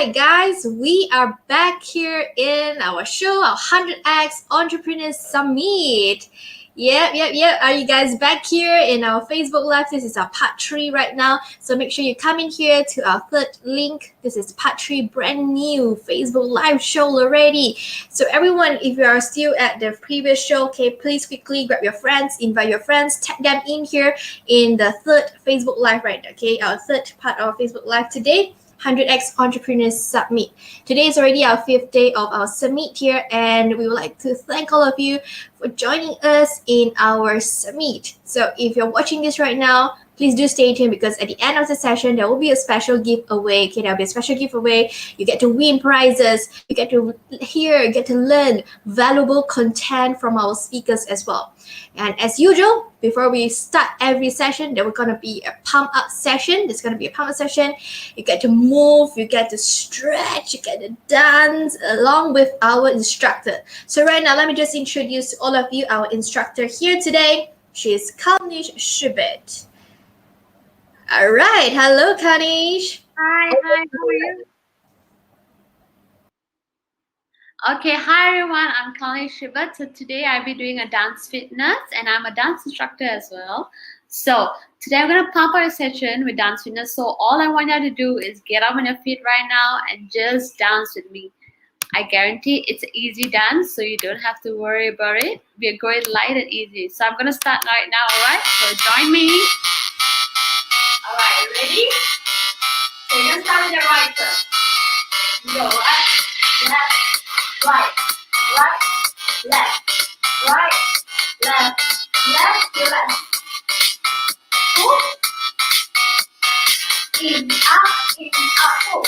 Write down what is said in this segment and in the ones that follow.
right, guys, we are back here in our show, our 100X Entrepreneurs Summit. Yep. Are you guys back here in our Facebook Live? This is our part 3 right now. So make sure you come in here to our third link. This is part 3, brand new Facebook Live show already. So everyone, if you are still at the previous show, okay, please quickly grab your friends, invite your friends, tag them in here in the third Facebook Live right now, okay? Our third part of Facebook Live today. 100X Entrepreneurs Summit. Today is already our 5th day of our summit here, and we would like to thank all of you for joining us in our summit. So if you're watching this right now, please do stay tuned because at the end of the session, there will be a special giveaway. Okay, there'll be a special giveaway. You get to win prizes. You get to hear, get to learn valuable content from our speakers as well. And as usual, before we start every session, there will gonna be a pump up session. There's gonna be a pump up session. You get to move, you get to stretch, you get to dance along with our instructor. So right now, let me just introduce all of you our instructor here today. She is Kalnish Shubet. All right. Hello, Kanish. Hi, how are you? Okay, hi everyone, I'm Kalni Shivat. So today I'll be doing a dance fitness and I'm a dance instructor as well. So today I'm going to pump out a session with dance fitness. So all I want you to do is get up on your feet right now and just dance with me. I guarantee it's an easy dance, so you don't have to worry about it. We're going light and easy. So I'm going to start right now, alright? So join me. Alright, you ready? So you're going to start with the right foot. Go right, left, right, left, right, left, to left. Pull. In, up, pull.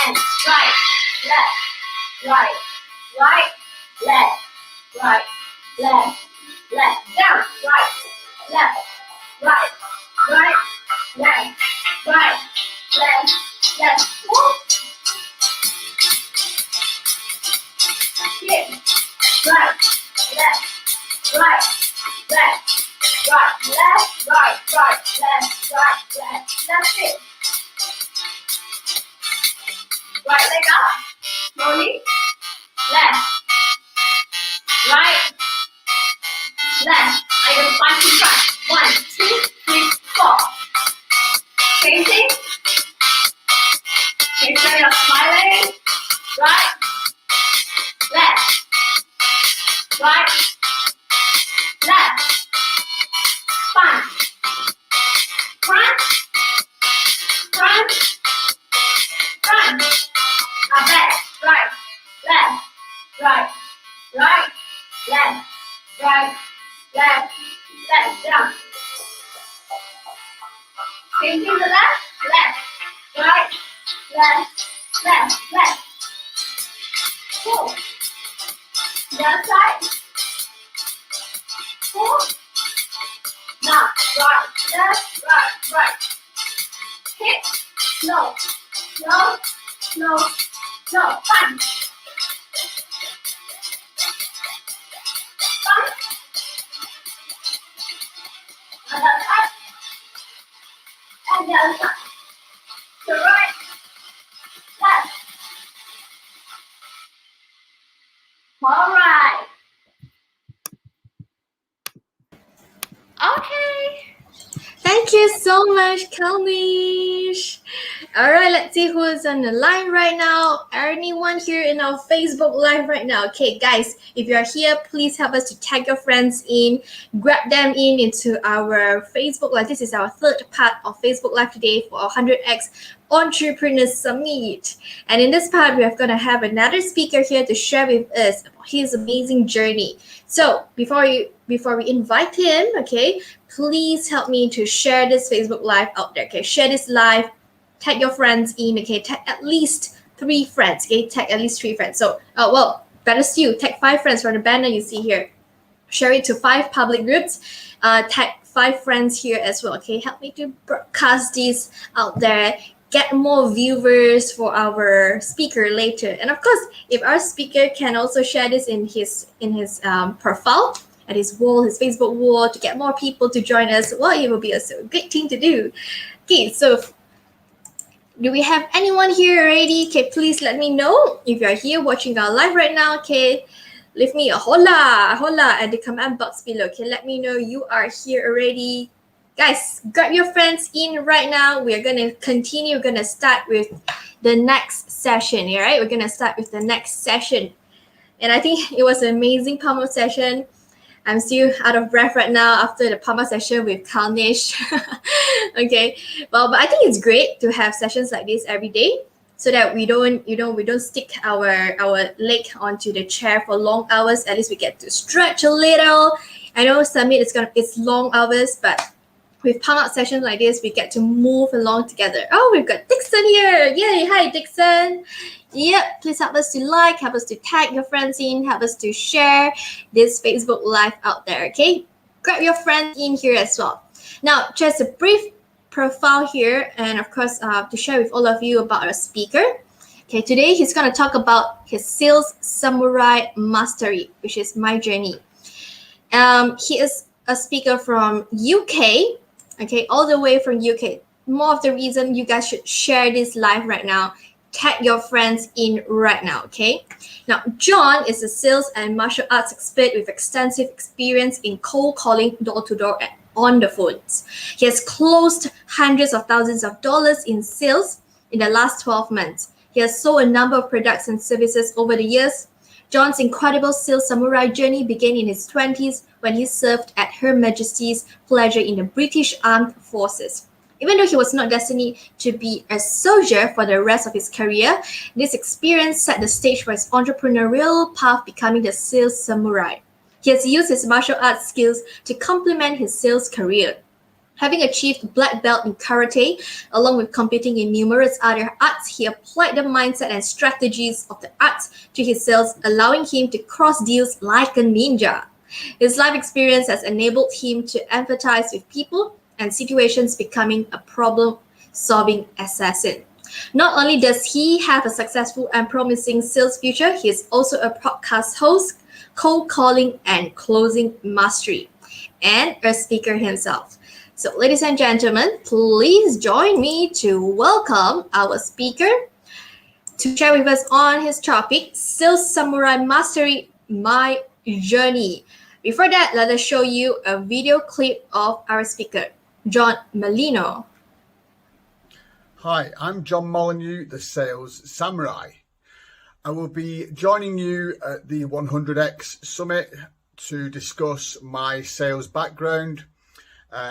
And right, left, left, down, right, left, left, pull. Hip, right, left, left, left, hip. Right leg up, slowly, left, right, left. I go 5 to front. 1, 2, 3, 4. Same thing. Make sure you're smiling. Right, left, left, front, now back, right, left, down. Same thing to left, right, left. Pull. The other side. Pull. Now, right, left, right. Hit. Slow. Fun. Another side. And the other side. So right, left. All right. Okay. Thank you so much, Kalnish. All right, let's see who's on the line right now. Anyone here in our Facebook Live right now? Okay, guys, if you are here, please help us to tag your friends in, grab them into our Facebook Live. This is our third part of Facebook Live today for our 100X Entrepreneurs Summit. And in this part, we are going to have another speaker here to share with us about his amazing journey. So before we invite him, okay, please help me to share this Facebook Live out there. Okay, share this live, tag your friends in. Okay, tag at least 3 friends. Okay, tag at least 3 friends. So, better still, tag 5 friends from the banner you see here. Share it to 5 public groups. Tag 5 friends here as well. Okay, help me to broadcast this out there. Get more viewers for our speaker later. And of course, if our speaker can also share this in his profile, at his wall, his Facebook wall, to get more people to join us, well, it will be a great thing to do. Okay, so Do we have anyone here already? Okay, please let me know if you're here watching our live right now. Okay, leave me a hola at the comment box below. Okay, let me know you are here already. Guys, grab your friends in right now. We're gonna continue. We're gonna start with the next session. All right, we're gonna start with the next session, and I think it was an amazing pump session. I'm still out of breath right now after the Pama session with Kalnish. Okay, well, but I think it's great to have sessions like this every day, so that we don't, we don't stick our leg onto the chair for long hours. At least we get to stretch a little. I know Summit it's long hours, but with palm out sessions like this, we get to move along together. Oh, we've got Dixon here. Yay, hi Dixon. Yep, please help us to like, help us to tag your friends in, help us to share this Facebook Live out there, okay? Grab your friends in here as well. Now, just a brief profile here, and of course, to share with all of you about our speaker. Okay, today he's going to talk about his sales samurai mastery, which is my journey. He is a speaker from UK, okay, all the way from UK. More of the reason you guys should share this live right now. Tag your friends in right now, okay? Now, John is a sales and martial arts expert with extensive experience in cold calling door-to-door and on the phones. He has closed hundreds of thousands of dollars in sales in the last 12 months. He has sold a number of products and services over the years. John's incredible sales samurai journey began in his 20s when he served at Her Majesty's pleasure in the British Armed Forces. Even though he was not destined to be a soldier for the rest of his career, this experience set the stage for his entrepreneurial path, becoming the sales samurai. He has used his martial arts skills to complement his sales career. Having achieved black belt in karate, along with competing in numerous other arts, he applied the mindset and strategies of the arts to his sales, allowing him to cross deals like a ninja. His life experience has enabled him to empathize with people and situations, becoming a problem-solving assassin. Not only does he have a successful and promising sales future, he is also a podcast host, cold calling and closing mastery, and a speaker himself. So, ladies and gentlemen, please join me to welcome our speaker to share with us on his topic, Sales Samurai Mastery, My Journey. Before that, let us show you a video clip of our speaker, John Molyneux. Hi, I'm John Molyneux, the Sales Samurai. I will be joining you at the 100X Summit to discuss my sales background,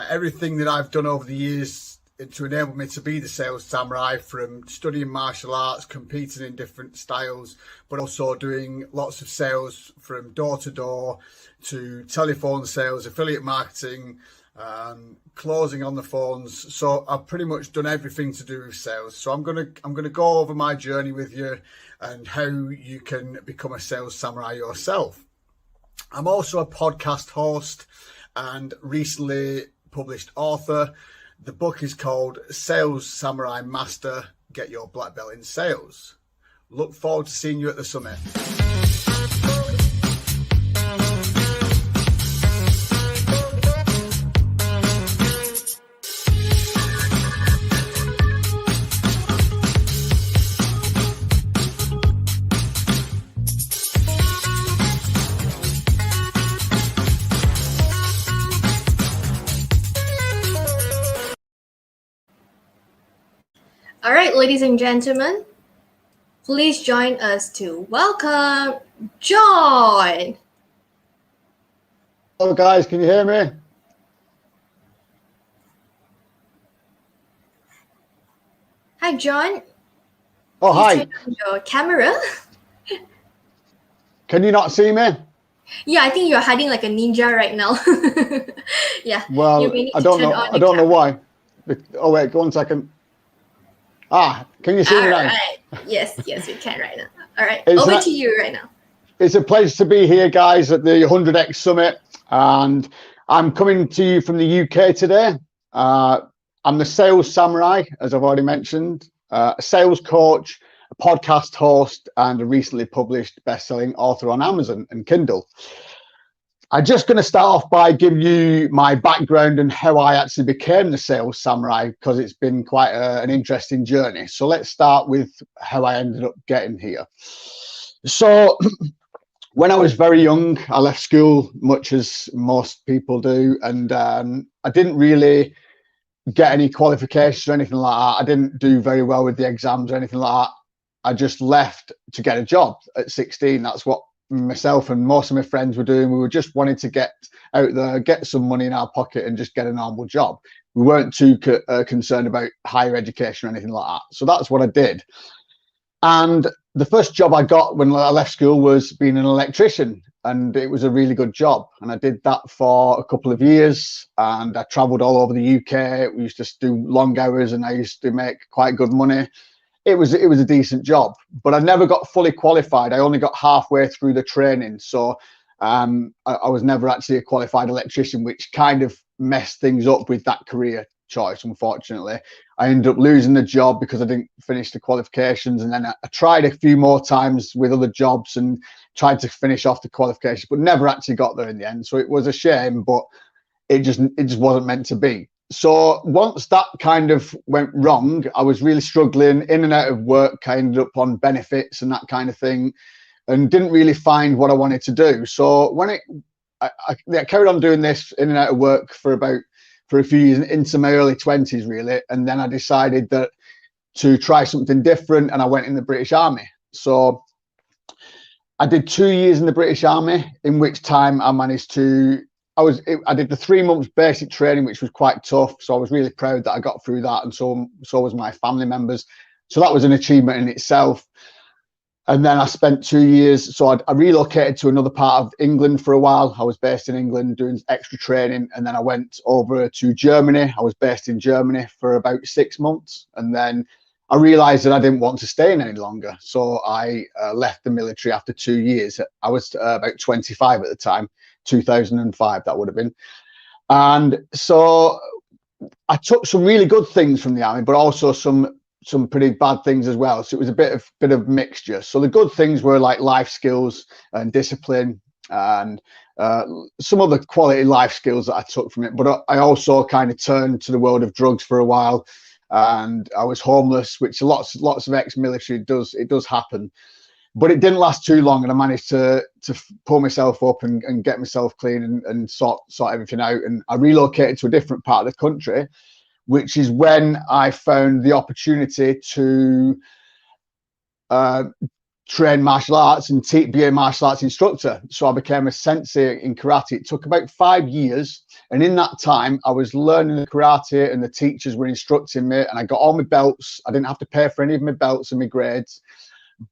everything that I've done over the years to enable me to be the sales samurai, from studying martial arts, competing in different styles, but also doing lots of sales from door to door to telephone sales, affiliate marketing, closing on the phones. So I've pretty much done everything to do with sales. So I'm gonna go over my journey with you and how you can become a sales samurai yourself. I'm also a podcast host and recently published author. The book is called Sales Samurai Master, Get Your Black Belt in Sales. Look forward to seeing you at the summit. All right, ladies and gentlemen, please join us to welcome John. Hello guys, can you hear me? Hi, John. Oh, Please hi. turn on your camera. Can you not see me? Yeah, I think you're hiding like a ninja right now. Yeah. Well, you may need I to don't turn know. on I the don't know camera. why. Oh wait, go 1 second. Can you see me All now? right. Yes, we can right now. All right. It's Over to you right now. It's a pleasure to be here, guys, at the 100X Summit, and I'm coming to you from the UK today. I'm the Sales Samurai, as I've already mentioned, a sales coach, a podcast host, and a recently published best-selling author on Amazon and Kindle. I'm just going to start off by giving you my background and how I actually became the sales samurai, because it's been quite an interesting journey. So let's start with how I ended up getting here. So when I was very young, I left school, much as most people do, and I didn't really get any qualifications or anything like that. I didn't do very well with the exams or anything like that. I just left to get a job at 16. That's what myself and most of my friends were doing. We were just wanting to get out there, get some money in our pocket and just get a normal job. We weren't too concerned about higher education or anything like that. So that's what I did. And the first job I got when I left school was being an electrician, and it was a really good job. And I did that for a couple of years, and I traveled all over the UK. We used to do long hours, and I used to make quite good money. It was a decent job, but I never got fully qualified. I only got halfway through the training. So I was never actually a qualified electrician, which kind of messed things up with that career choice, unfortunately. I ended up losing the job because I didn't finish the qualifications, and then I tried a few more times with other jobs and tried to finish off the qualifications, but never actually got there in the end. So it was a shame, but it just wasn't meant to be. So once that kind of went wrong, I was really struggling in and out of work. I ended up on benefits and that kind of thing, and didn't really find what I wanted to do. So when I carried on doing this in and out of work for a few years into my early 20s, really. And then I decided that to try something different, and I went in the British Army. So I did 2 years in the British Army, in which time I managed to, I did the 3 months basic training, which was quite tough. So I was really proud that I got through that, and so was my family members. So that was an achievement in itself. And then I spent 2 years. So I relocated to another part of England for a while. I was based in England doing extra training. And then I went over to Germany. I was based in Germany for about 6 months. And then I realized that I didn't want to stay in any longer. So I left the military after 2 years. I was about 25 at the time, 2005, that would have been. And so I took some really good things from the army, but also some pretty bad things as well. So it was a bit of mixture. So the good things were like life skills and discipline, and some other quality life skills that I took from it. But I also kind of turned to the world of drugs for a while, and I was homeless, which lots of ex-military does happen. But it didn't last too long, and I managed to pull myself up and get myself clean and sort everything out. And I relocated to a different part of the country, which is when I found the opportunity to train martial arts and be a martial arts instructor. So I became a sensei in karate. It took about 5 years. And in that time, I was learning the karate, and the teachers were instructing me, and I got all my belts. I didn't have to pay for any of my belts and my grades,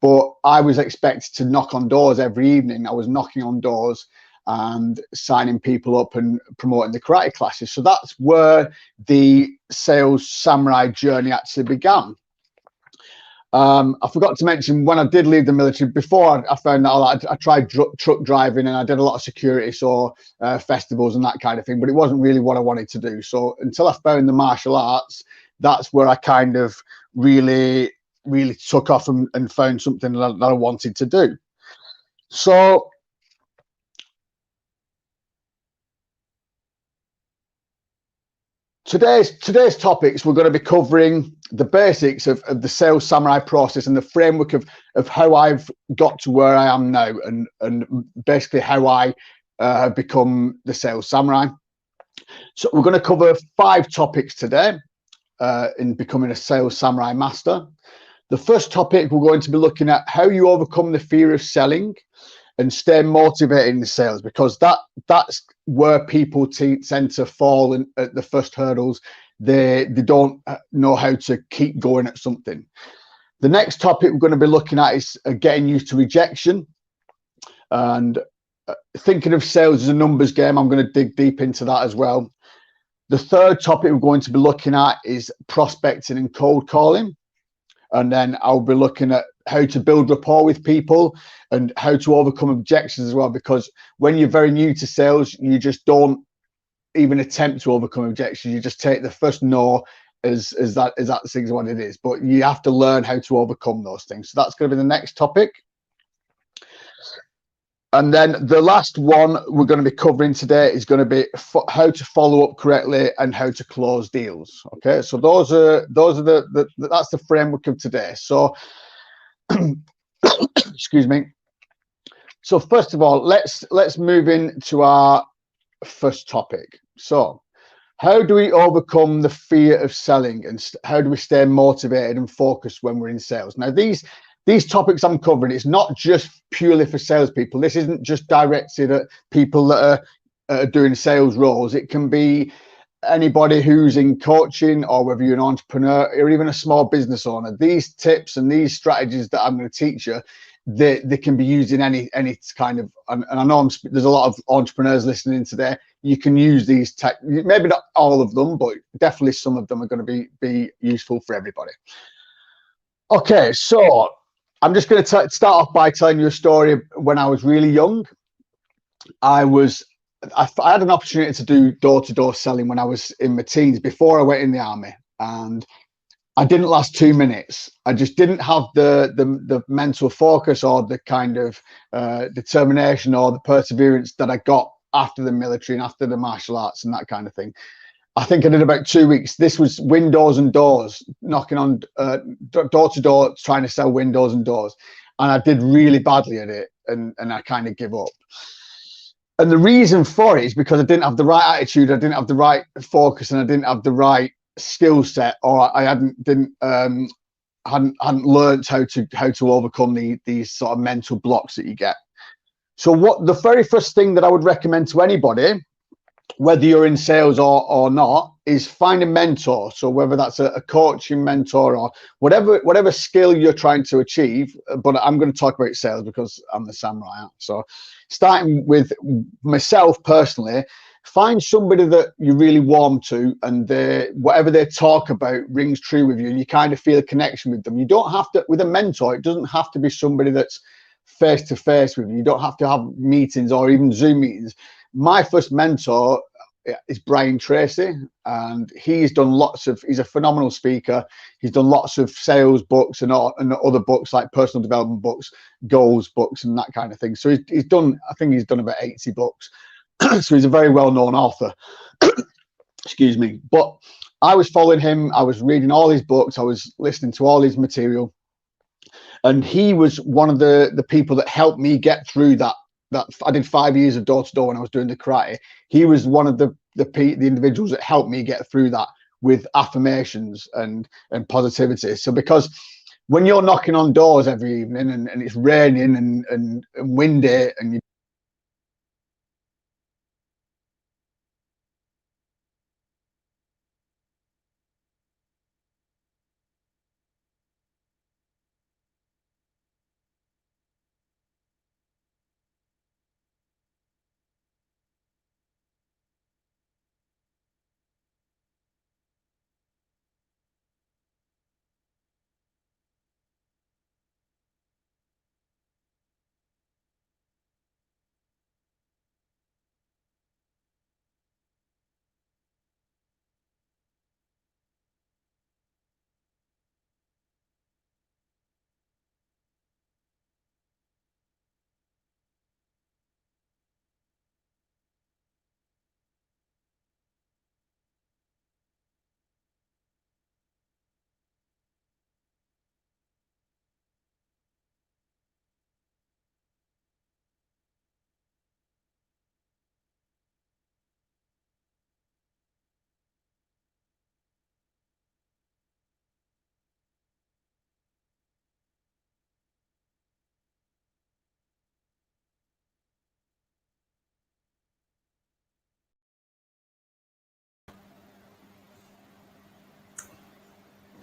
but I was expected to knock on doors every evening. I was knocking on doors and signing people up and promoting the karate classes. So that's where the sales samurai journey actually began. I forgot to mention, when I did leave the military, before I found that I tried truck driving, and I did a lot of security, so festivals and that kind of thing, but it wasn't really what I wanted to do. So until I found the martial arts, that's where I kind of really took off and found something that I wanted to do. So today's topics, we're going to be covering the basics of the sales samurai process and the framework of how I've got to where I am now, and basically how I have become the sales samurai. So we're going to cover 5 topics today in becoming a sales samurai master. The first topic, we're going to be looking at how you overcome the fear of selling and stay motivated in the sales, because that's where people tend to fall at the first hurdles. They don't know how to keep going at something. The next topic we're going to be looking at is getting used to rejection, and thinking of sales as a numbers game. I'm going to dig deep into that as well. The third topic we're going to be looking at is prospecting and cold calling. And then I'll be looking at how to build rapport with people and how to overcome objections as well, because when you're very new to sales, you just don't even attempt to overcome objections. You just take the first no as that thing's what it is. But you have to learn how to overcome those things. So that's going to be the next topic. And then the last one we're going to be covering today is going to be how to follow up correctly and how to close deals. Okay, so those are that's the framework of today. So, excuse me. So first of all, let's move into our first topic. So, how do we overcome the fear of selling, and how do we stay motivated and focused when we're in sales? Now, these topics I'm covering, it's not just purely for salespeople. This isn't just directed at people that are doing sales roles. It can be anybody who's in coaching, or whether you're an entrepreneur or even a small business owner. These tips and these strategies that I'm going to teach you, they can be used in any kind of, and I know there's a lot of entrepreneurs listening today. You can use these tech, maybe not all of them, but definitely some of them are going to be useful for everybody. Okay, so I'm just going to start off by telling you a story. When I was really young, I had an opportunity to do door-to-door selling when I was in my teens, before I went in the army, and I didn't last 2 minutes. I just didn't have the mental focus or the kind of determination or the perseverance that I got after the military and after the martial arts and that kind of thing. I think I did about 2 weeks. This was windows and doors, knocking on door to door, trying to sell windows and doors. And I did really badly at it, and I kind of give up. And the reason for it is because I didn't have the right attitude, I didn't have the right focus, and I didn't have the right skill set, or I hadn't learned how to overcome these sort of mental blocks that you get. So the very first thing that I would recommend to anybody, whether you're in sales or not, is find a mentor. So whether that's a coaching mentor or whatever skill you're trying to achieve, but I'm going to talk about sales because I'm the samurai. So starting with myself personally, find somebody that you really warm to, and whatever they talk about rings true with you, and you kind of feel a connection with them. You don't have to, with a mentor, it doesn't have to be somebody that's face to face with you. You don't have to have meetings or even Zoom meetings. My first mentor is Brian Tracy, and he's a phenomenal speaker. He's done lots of sales books and other books like personal development books, goals books, and that kind of thing. So I think he's done about 80 books. So he's a very well-known author. Excuse me. But I was following him. I was reading all his books. I was listening to all his material. And he was one of the people that helped me get through that. I did 5 years of door-to-door when I was doing the karate. He was one of the individuals that helped me get through that with affirmations and positivity. So because when you're knocking on doors every evening and it's raining and windy, and you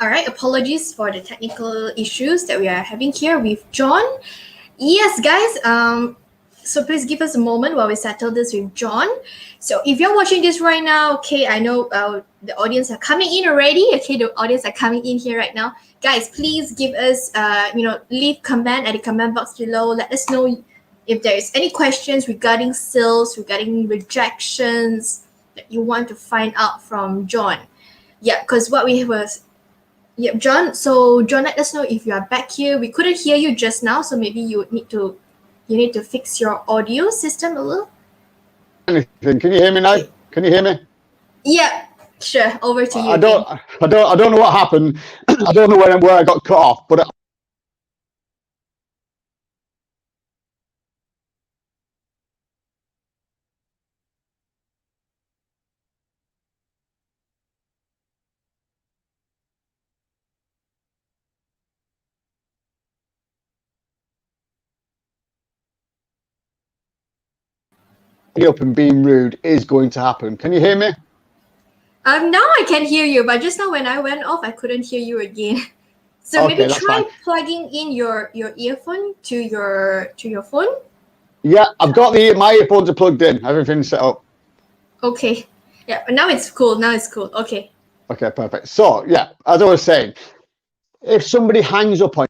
All right, apologies for the technical issues that we are having here with John. Yes, guys, so please give us a moment while we settle this with John. So if you're watching this right now, okay, I know the audience are coming in already. Okay, the audience are coming in here right now. Guys, please give us, leave comment at the comment box below. Let us know if there is any questions regarding sales, regarding rejections that you want to find out from John. Yeah, because what we was... Yep, John. So, John, let us know if you are back here. We couldn't hear you just now, so maybe you would need to you need to fix your audio system a little. Anything? Can you hear me now? Okay. Can you hear me? Yeah, sure. Over to you I again. don't know what happened. I don't know where I got cut off, but up and being rude is going to happen. Can you hear me? Now I can hear you, but just now when I went off, I couldn't hear you again. So Okay, maybe that's try fine. plugging in your earphone to your phone. Yeah, I've got my earphones are plugged in. Everything's set up. Okay. Yeah, but now it's cool. Now it's cool. Okay. Okay, perfect. So yeah, as I was saying, if somebody hangs up on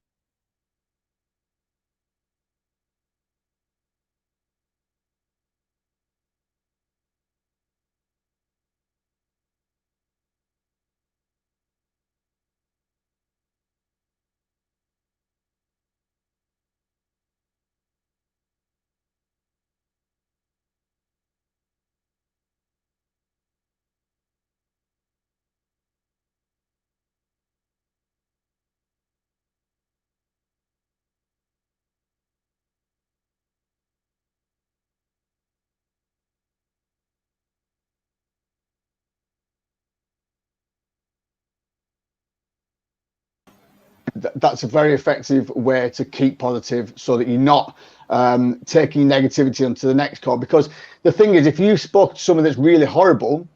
that's a very effective way to keep positive so that you're not taking negativity onto the next call. Because the thing is, if you spoke to someone that's really horrible,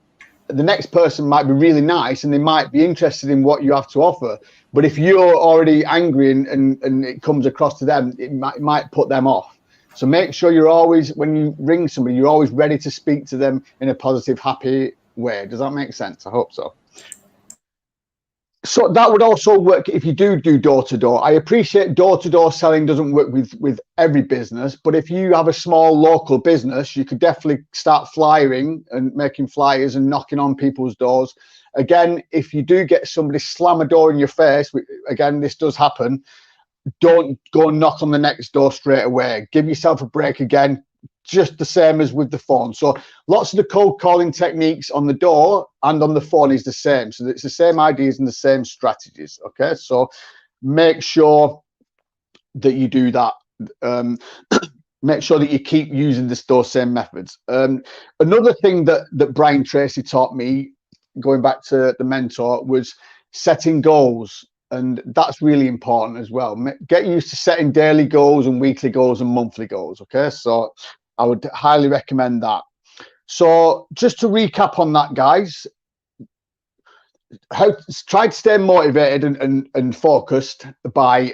the next person might be really nice and they might be interested in what you have to offer. But if you're already angry and it comes across to them, it might put them off. So make sure you're always, when you ring somebody, you're always ready to speak to them in a positive, happy way. Does that make sense? I hope so. So that would also work if you do door-to-door. I appreciate door-to-door selling doesn't work with every business, but if you have a small local business, you could definitely start flyering and making flyers and knocking on people's doors. Again, if you do get somebody slam a door in your face, again, this does happen, don't go and knock on the next door straight away. Give yourself a break again, just the same as with the phone. So lots of the cold calling techniques on the door and on the phone is the same. So it's the same ideas and the same strategies. Okay, so make sure that you do that. Make sure that you keep using those same methods. Another thing that Brian Tracy taught me, going back to the mentor, was setting goals. And that's really important as well. Get used to setting daily goals and weekly goals and monthly goals. Okay, so I would highly recommend that. So just to recap on that, guys, try to stay motivated and focused by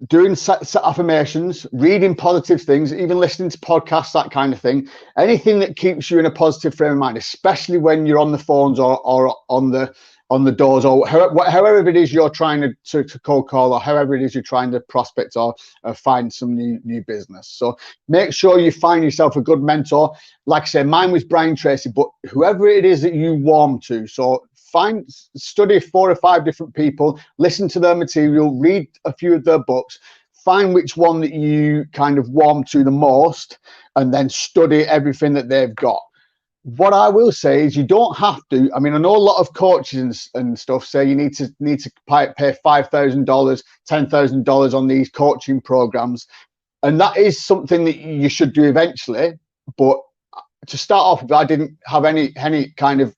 doing set affirmations, reading positive things, even listening to podcasts, that kind of thing. Anything that keeps you in a positive frame of mind, especially when you're on the phones or on the doors, or however it is you're trying to cold call, or however it is you're trying to prospect or find some new business. So make sure you find yourself a good mentor. Like I say, mine was Brian Tracy, but whoever it is that you warm to. So study 4 or 5 different people, listen to their material, read a few of their books, find which one that you kind of warm to the most, and then study everything that they've got. What I will say is you don't have to. I mean, I know a lot of coaches and stuff say you need to pay $5,000, $10,000 on these coaching programs, and that is something that you should do eventually. But to start off with, I didn't have any kind of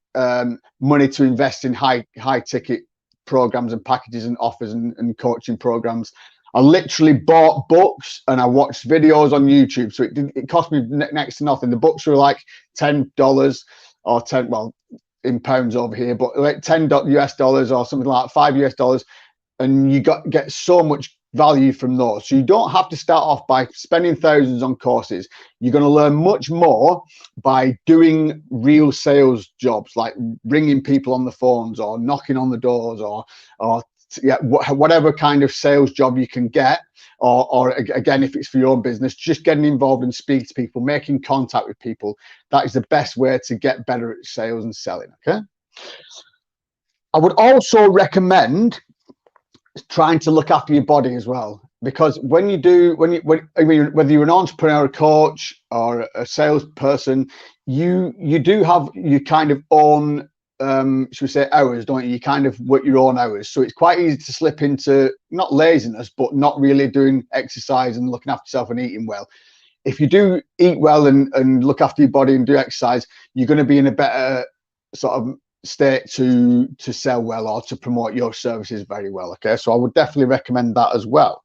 money to invest in high ticket programs and packages and offers and coaching programs. I literally bought books and I watched videos on YouTube. So it cost me next to nothing. The books were like $10 or 10, well, in pounds over here, but like $10 US dollars or something like $5 US dollars. And you get so much value from those. So you don't have to start off by spending thousands on courses. You're going to learn much more by doing real sales jobs, like ringing people on the phones or knocking on the doors or yeah, whatever kind of sales job you can get, or again, if it's for your own business, just getting involved and speak to people, making contact with people. That is the best way to get better at sales and selling. Okay. I would also recommend trying to look after your body as well. because when you I mean, whether you're an entrepreneur, a coach, or a salesperson, you do have your kind of own should we say hours, don't you? You kind of work your own hours, so it's quite easy to slip into not laziness, but not really doing exercise and looking after yourself and eating well. If you do eat well and look after your body and do exercise, you're going to be in a better sort of state to sell well or to promote your services very well. Okay, so I would definitely recommend that as well.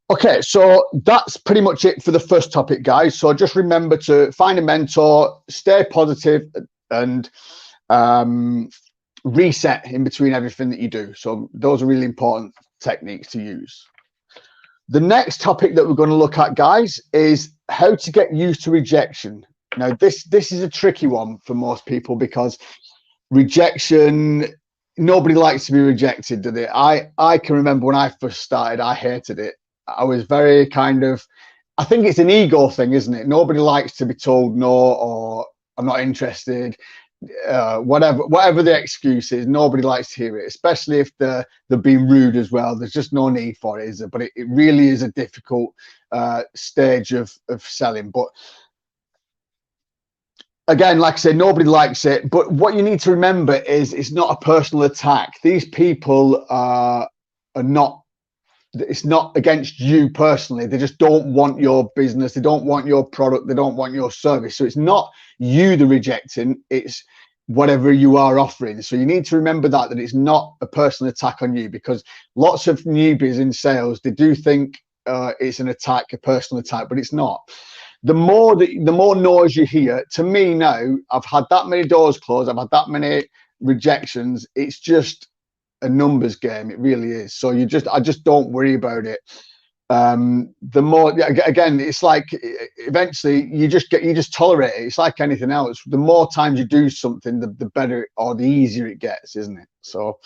Okay, so that's pretty much it for the first topic, guys. So just remember to find a mentor, stay positive, and reset in between everything that you do. So those are really important techniques to use. The next topic that we're going to look at, guys, is how to get used to rejection. Now, this is a tricky one for most people because rejection, nobody likes to be rejected, do they? I can remember when I first started, I hated it. I was very kind of, I think it's an ego thing, isn't it? Nobody likes to be told no, or I'm not interested. Whatever the excuse is, nobody likes to hear it, especially if they're being rude as well. There's just no need for it, is there? But it really is a difficult stage of selling. But again, like I said, nobody likes it. But what you need to remember is it's not a personal attack. These people are not, it's not against you personally. They just don't want your business. They don't want your product. They don't want your service. So it's not you the rejecting, it's whatever you are offering. So you need to remember that it's not a personal attack on you, because lots of newbies in sales, they do think it's an attack, a personal attack, but it's not. The more noise you hear, to me now, I've had that many doors closed, I've had that many rejections. It's just a numbers game. It really is. So I just don't worry about it. The more, again, it's like eventually you just tolerate it. It's like anything else. The more times you do something, the better or the easier it gets, isn't it? So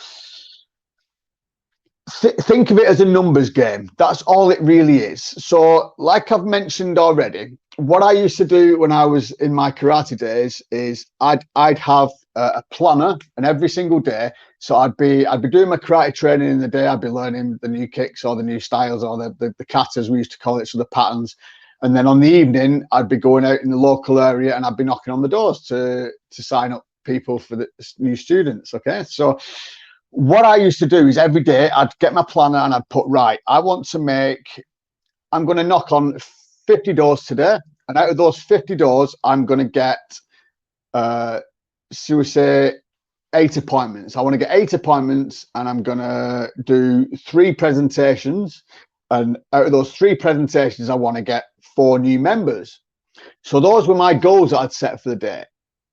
think of it as a numbers game. That's all it really is. So like I've mentioned already, what I used to do when I was in my karate days is I'd have a planner, and every single day, so I'd be doing my karate training in the day. I'd be learning the new kicks or the new styles or the katas, we used to call it, so the patterns. And then on the evening, I'd be going out in the local area and I'd be knocking on the doors to sign up people for the new students. Okay, so what I used to do is every day I'd get my planner and I'd put, right, I'm going to knock on 50 doors today, and out of those 50 doors, I'm going to get should we say 8 appointments. I want to get 8 appointments, and I'm going to do 3 presentations, and out of those 3 presentations, I want to get 4 new members. So those were my goals that I'd set for the day.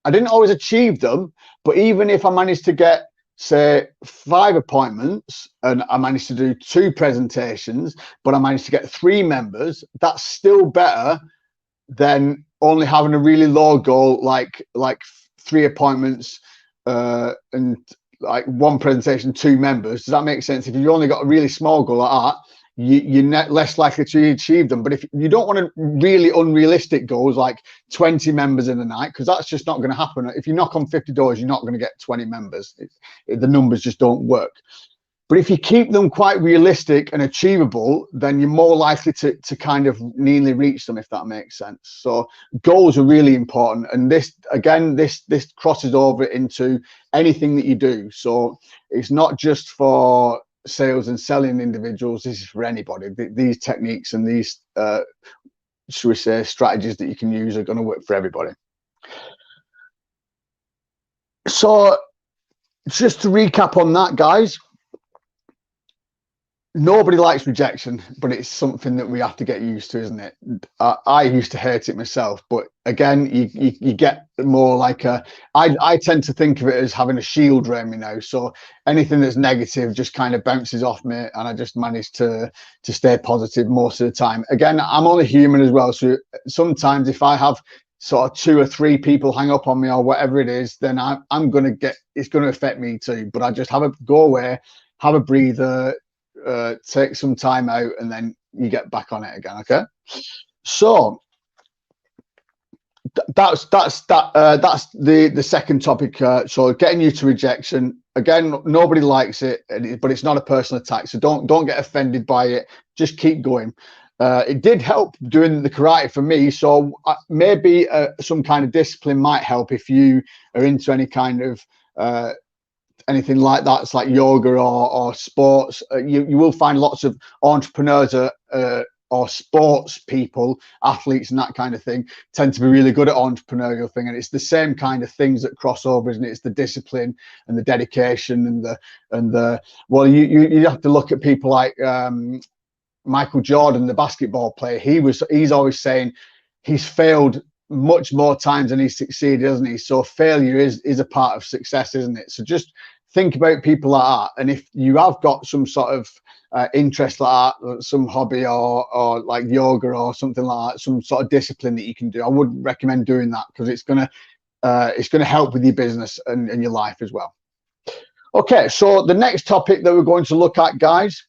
I didn't always achieve them, but even if I managed to get, say, 5 appointments and I managed to do 2 presentations, but I managed to get 3 members, that's still better than only having a really low goal, like 3 appointments and like 1 presentation, 2 members. Does that make sense? If you've only got a really small goal like that, you're less likely to achieve them. But if you don't want to really unrealistic goals like 20 members in a night, because that's just not going to happen. If you knock on 50 doors, you're not going to get 20 members. The numbers just don't work. But if you keep them quite realistic and achievable, then you're more likely to kind of nearly reach them, if that makes sense. So goals are really important. And this crosses over into anything that you do. So it's not just for sales and selling individuals. This is for anybody. These techniques and these, should we say, strategies that you can use are going to work for everybody. So just to recap on that, guys, nobody likes rejection, but it's something that we have to get used to, isn't it? I used to hate it myself, but again, you get more like I tend to think of it as having a shield around me now. So anything that's negative just kind of bounces off me, and I just manage to stay positive most of the time. Again, I'm only human as well, so sometimes if I have sort of 2 or 3 people hang up on me or whatever it is, then I'm gonna it's going to affect me too. But I just go away, have a breather, take some time out, and then you get back on it again. Okay, so that's the second topic. So getting you to rejection. Again, nobody likes it, but it's not a personal attack. So don't get offended by it. Just keep going. It did help doing the karate for me. So maybe some kind of discipline might help if you are into any kind of anything like that. It's like yoga or sports. You will find lots of entrepreneurs or sports people, athletes and that kind of thing tend to be really good at entrepreneurial thing. And it's the same kind of things that cross over, isn't it? It's the discipline and the dedication and the well, you have to look at people like Michael Jordan, the basketball player. He's always saying he's failed much more times than he's succeeded, isn't he? So failure is a part of success, isn't it? So just think about people like that. And if you have got some sort of interest like that, some hobby or like yoga or something like that, some sort of discipline that you can do, I would recommend doing that because it's gonna help with your business and your life as well. Okay, so the next topic that we're going to look at, guys,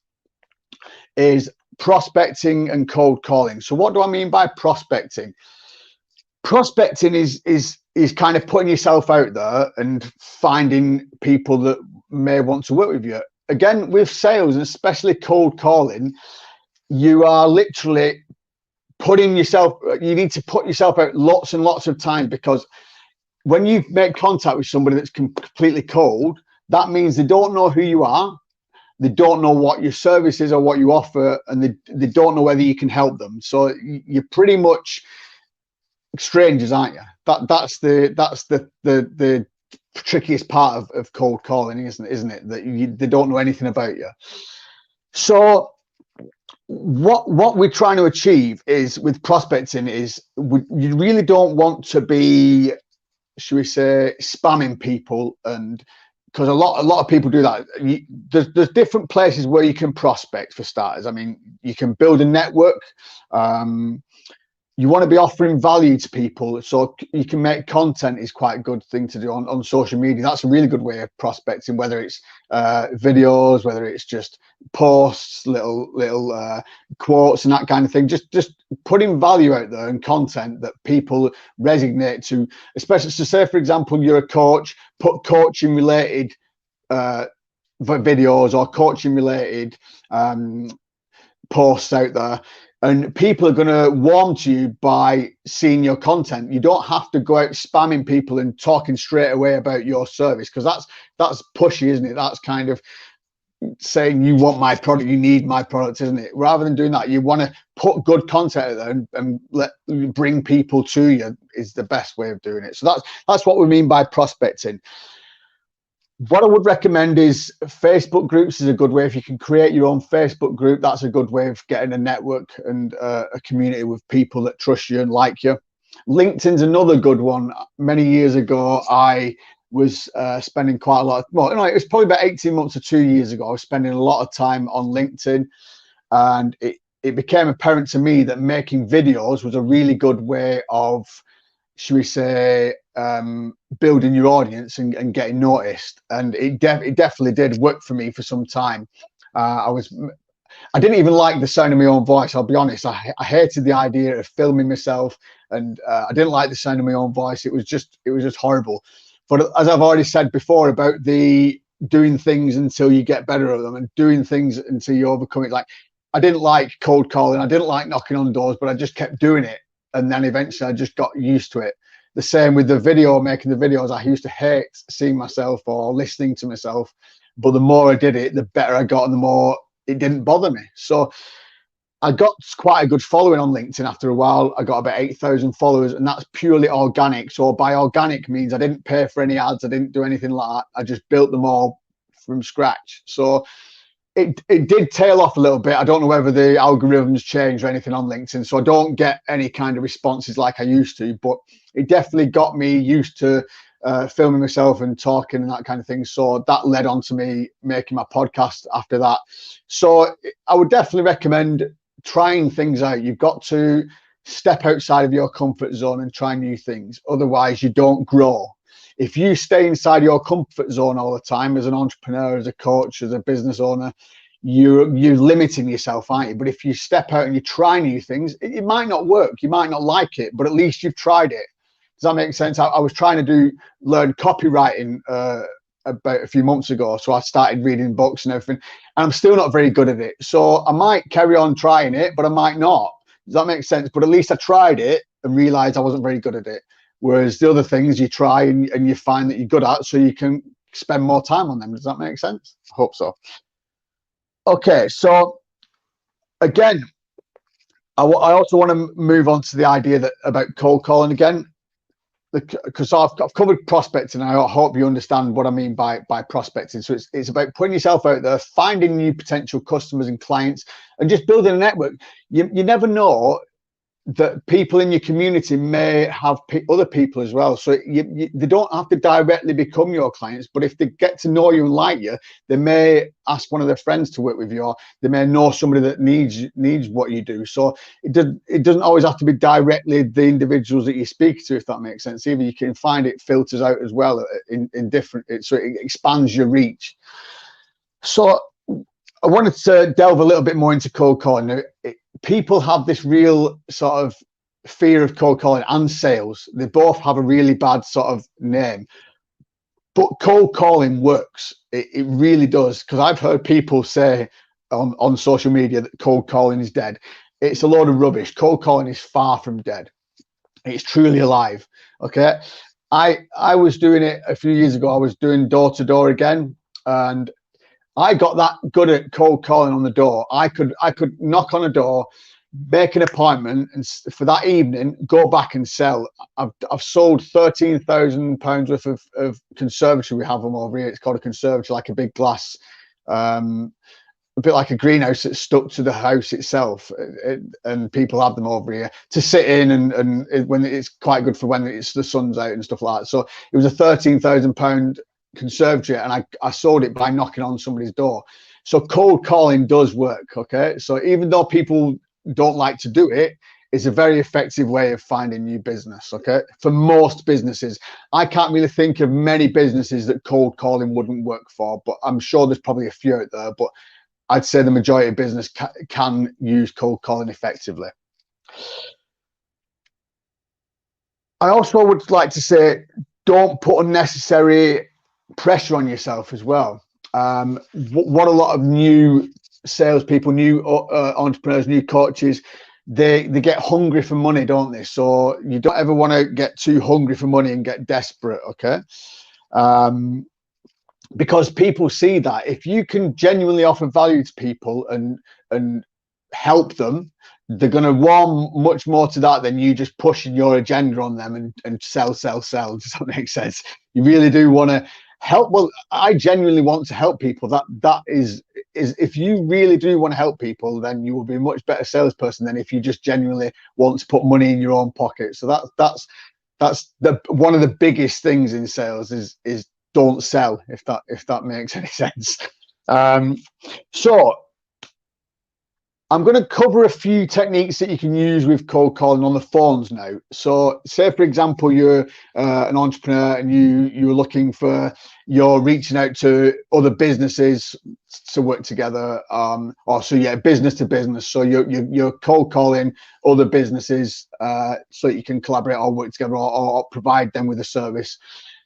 is prospecting and cold calling. So what do I mean by prospecting? Prospecting is kind of putting yourself out there and finding people that may want to work with you. Again, with sales, and especially cold calling, you are literally you need to put yourself out lots and lots of times, because when you make contact with somebody that's completely cold, that means they don't know who you are, they don't know what your service is or what you offer, and they don't know whether you can help them. So you're pretty much strangers, aren't you? That's the trickiest part of cold calling, isn't it? That they don't know anything about you. So what we're trying to achieve is with prospecting is you really don't want to be, should we say, spamming people, and because a lot of people do that. There's different places where you can prospect, for starters. I mean, you can build a network. You want to be offering value to people, so you can make content is quite a good thing to do on social media. That's a really good way of prospecting, whether it's videos, whether it's just posts, little quotes and that kind of thing. Just putting value out there and content that people resonate to. Especially, so say for example you're a coach, put coaching related videos or coaching related posts out there, and people are going to warm to you by seeing your content. You don't have to go out spamming people and talking straight away about your service, because that's pushy, isn't it? That's kind of saying you want my product, you need my product, isn't it? Rather than doing that, you want to put good content out there and bring people to you is the best way of doing it. So that's what we mean by prospecting. What I would recommend is Facebook groups is a good way. If you can create your own Facebook group, that's a good way of getting a network and a community with people that trust you and like you. LinkedIn's another good one. Many years ago, I was spending quite a lot it was probably about 18 months or 2 years ago. I was spending a lot of time on LinkedIn, and it became apparent to me that making videos was a really good way of, should we say, building your audience and getting noticed. And it definitely did work for me for some time. I didn't even like the sound of my own voice, I'll be honest. I hated the idea of filming myself, and I didn't like the sound of my own voice. It was just horrible. But as I've already said before about the doing things until you get better at them and doing things until you overcome it, like I didn't like cold calling, I didn't like knocking on doors, but I just kept doing it. And then eventually I just got used to it. The same with the making the videos. I used to hate seeing myself or listening to myself, but the more I did it, the better I got and the more it didn't bother me. So I got quite a good following on LinkedIn after a while. I got about 8,000 followers, and that's purely organic. So by organic means I didn't pay for any ads, I didn't do anything like that. I just built them all from scratch. So it did tail off a little bit. I don't know whether the algorithms changed or anything on LinkedIn, so I don't get any kind of responses like I used to, but it definitely got me used to filming myself and talking and that kind of thing. So that led on to me making my podcast after that. So I would definitely recommend trying things out. You've got to step outside of your comfort zone and try new things. Otherwise you don't grow. If you stay inside your comfort zone all the time as an entrepreneur, as a coach, as a business owner, you're limiting yourself, aren't you? But if you step out and you try new things, it might not work, you might not like it, but at least you've tried it. Does that make sense? I was trying to learn copywriting about a few months ago, so I started reading books and everything, and I'm still not very good at it. So I might carry on trying it, but I might not. Does that make sense? But at least I tried it and realized I wasn't very good at it. Whereas the other things you try and you find that you're good at, so you can spend more time on them. Does that make sense? I hope so. Okay, so again, I also want to move on to the idea that about cold calling again, because I've covered prospecting, and I hope you understand what I mean by prospecting. So it's about putting yourself out there, finding new potential customers and clients, and just building a network. You never know that people in your community may have other people as well. So they don't have to directly become your clients, but if they get to know you and like you, they may ask one of their friends to work with you, or they may know somebody that needs what you do. So it doesn't always have to be directly the individuals that you speak to, if that makes sense. Either you can find it filters out as well in different, so it expands your reach. So I wanted to delve a little bit more into cold calling. People have this real sort of fear of cold calling and sales. They both have a really bad sort of name, but cold calling works. It really does, because I've heard people say on social media that cold calling is dead. It's a load of rubbish. Cold calling is far from dead. It's truly alive. Okay, I was doing it a few years ago. I was doing door to door again, and I got that good at cold calling on the door. I could knock on a door, make an appointment, and for that evening go back and sell. I've sold £13,000 worth of conservatory. We have them over here. It's called a conservatory, like a big glass, a bit like a greenhouse that's stuck to the house itself. And people have them over here to sit in, and when it's quite good for when the sun's out and stuff like that. So it was a £13,000 conservatory, and I sold it by knocking on somebody's door. So cold calling does work. Okay, so even though people don't like to do it, it's a very effective way of finding new business. Okay, for most businesses, I can't really think of many businesses that cold calling wouldn't work for, but I'm sure there's probably a few out there. But I'd say the majority of business can use cold calling effectively. I also would like to say, don't put unnecessary pressure on yourself as well. What a lot of new salespeople, new entrepreneurs, new coaches, they get hungry for money, don't they? So you don't ever want to get too hungry for money and get desperate. Okay, because people see that if you can genuinely offer value to people and help them, they're going to warm much more to that than you just pushing your agenda on them and sell. Does that make sense? You really do want to help. Well, I genuinely want to help people. That is if you really do want to help people, then you will be a much better salesperson than if you just genuinely want to put money in your own pocket. So that's one of the biggest things in sales is don't sell, if that makes any sense. So I'm going to cover a few techniques that you can use with cold calling on the phones now. So say, for example, you're an entrepreneur and you're reaching out to other businesses to work together, business to business. So you're cold calling other businesses so you can collaborate or work together or provide them with a service.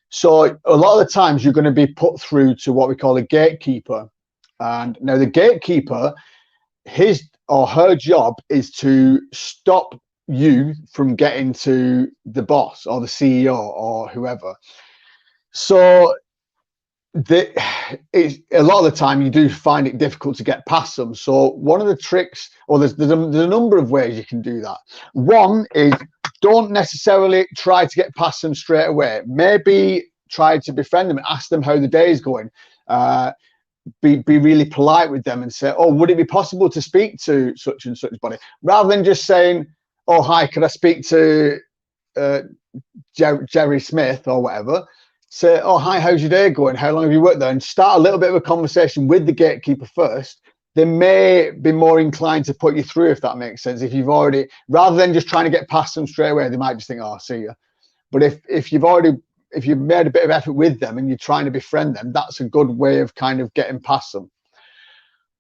So a lot of the times you're going to be put through to what we call a gatekeeper. And now the gatekeeper, his or her job is to stop you from getting to the boss or the CEO or whoever. So a lot of the time you do find it difficult to get past them. So one of the tricks, or there's a number of ways you can do that. One is, don't necessarily try to get past them straight away. Maybe try to befriend them and ask them how the day is going. Be really polite with them and say, oh, would it be possible to speak to such and such body, rather than just saying, oh, hi, could I speak to Jerry Smith or whatever. Say, oh, hi, how's your day going? How long have you worked there? And start a little bit of a conversation with the gatekeeper first. They may be more inclined to put you through, if that makes sense. If you've already, rather than just trying to get past them straight away, they might just think, oh, I'll see you. But if you've made a bit of effort with them and you're trying to befriend them, that's a good way of kind of getting past them.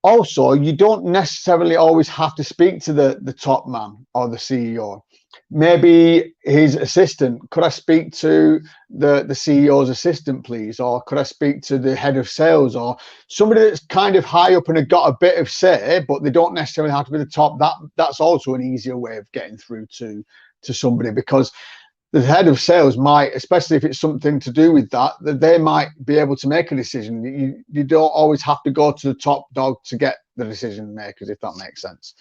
Also, you don't necessarily always have to speak to the top man or the CEO. maybe his assistant. Could I speak to the CEO's assistant, please? Or could I speak to the head of sales, or somebody that's kind of high up and have got a bit of say, but they don't necessarily have to be the top? That's also an easier way of getting through to somebody, because the head of sales might, especially if it's something to do with that they might be able to make a decision. You don't always have to go to the top dog to get the decision makers, if that makes sense.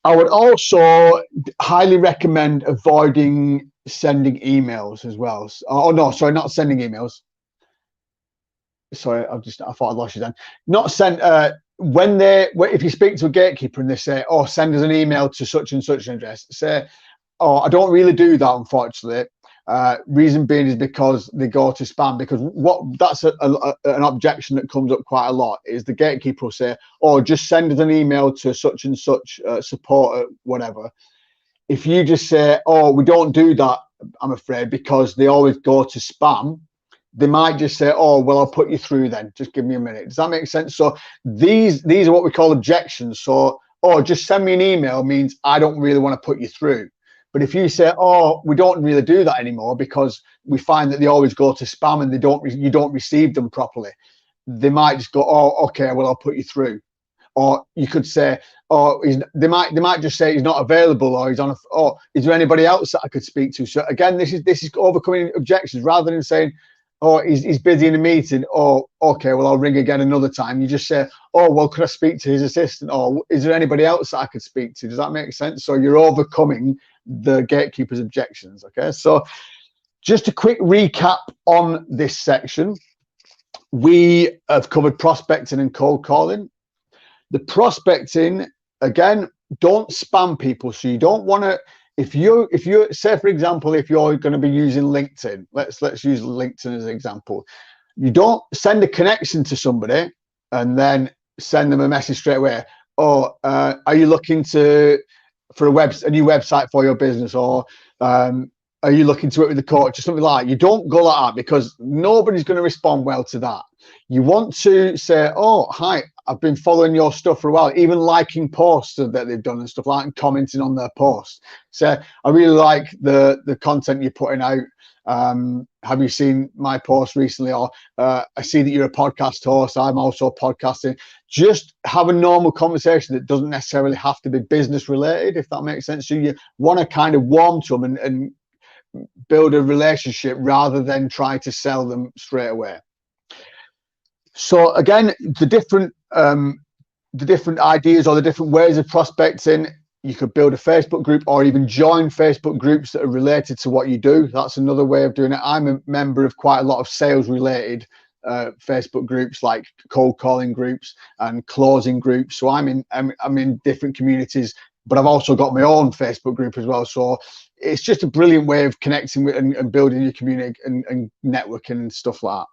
I would also highly recommend avoiding sending emails as well. Oh no, sorry, not sending emails. Sorry, I thought I lost you then. Not send if you speak to a gatekeeper and they say, "Oh, send us an email to such and such an address," say, "Oh, I don't really do that, unfortunately." Reason being is because they go to spam. Because that's an objection that comes up quite a lot, is the gatekeeper will say, "Oh, just send us an email to such and such support at whatever." If you just say, "Oh, we don't do that, I'm afraid," because they always go to spam, they might just say, "Oh, well, I'll put you through then. Just give me a minute." Does that make sense? So these are what we call objections. So, "Oh, just send me an email," means I don't really want to put you through. But if you say, "Oh, we don't really do that anymore because we find that they always go to spam and you don't receive them properly," they might just go, "Oh, okay, well, I'll put you through." Or you could say, "Oh, they might just say he's not available, or he's on or is there anybody else that I could speak to?" So again, this is overcoming objections. Rather than saying, "Oh, he's busy in a meeting," or "Okay, well, I'll ring again another time," you just say, "Oh, well, could I speak to his assistant?" Or "Is there anybody else that I could speak to?" Does that make sense? So you're overcoming the gatekeeper's objections. Okay, so just a quick recap on this section. We have covered prospecting and cold calling. The prospecting, again, don't spam people. So you don't want to, if you say, for example, if you're going to be using LinkedIn, let's use LinkedIn as an example. You don't send a connection to somebody and then send them a message straight away. "Oh, are you looking for a new website for your business?" Or "Are you looking to work with the coach?" or something like that. You don't go like that, because nobody's going to respond well to that. You want to say, "Oh, hi, I've been following your stuff for a while," even liking posts that they've done and stuff like that, and commenting on their posts. Say, "I really like the content you're putting out. Have you seen my post recently?" Or "I see that you're a podcast host. I'm also podcasting." Just have a normal conversation that doesn't necessarily have to be business related, if that makes sense. So you want to kind of warm to them and build a relationship rather than try to sell them straight away. So again, the different ideas or the different ways of prospecting: you could build a Facebook group, or even join Facebook groups that are related to what you do. That's another way of doing it. I'm a member of quite a lot of sales related Facebook groups, like cold calling groups and closing groups. So I'm in different communities, but I've also got my own Facebook group as well. So it's just a brilliant way of connecting with and building your community and networking and stuff like that.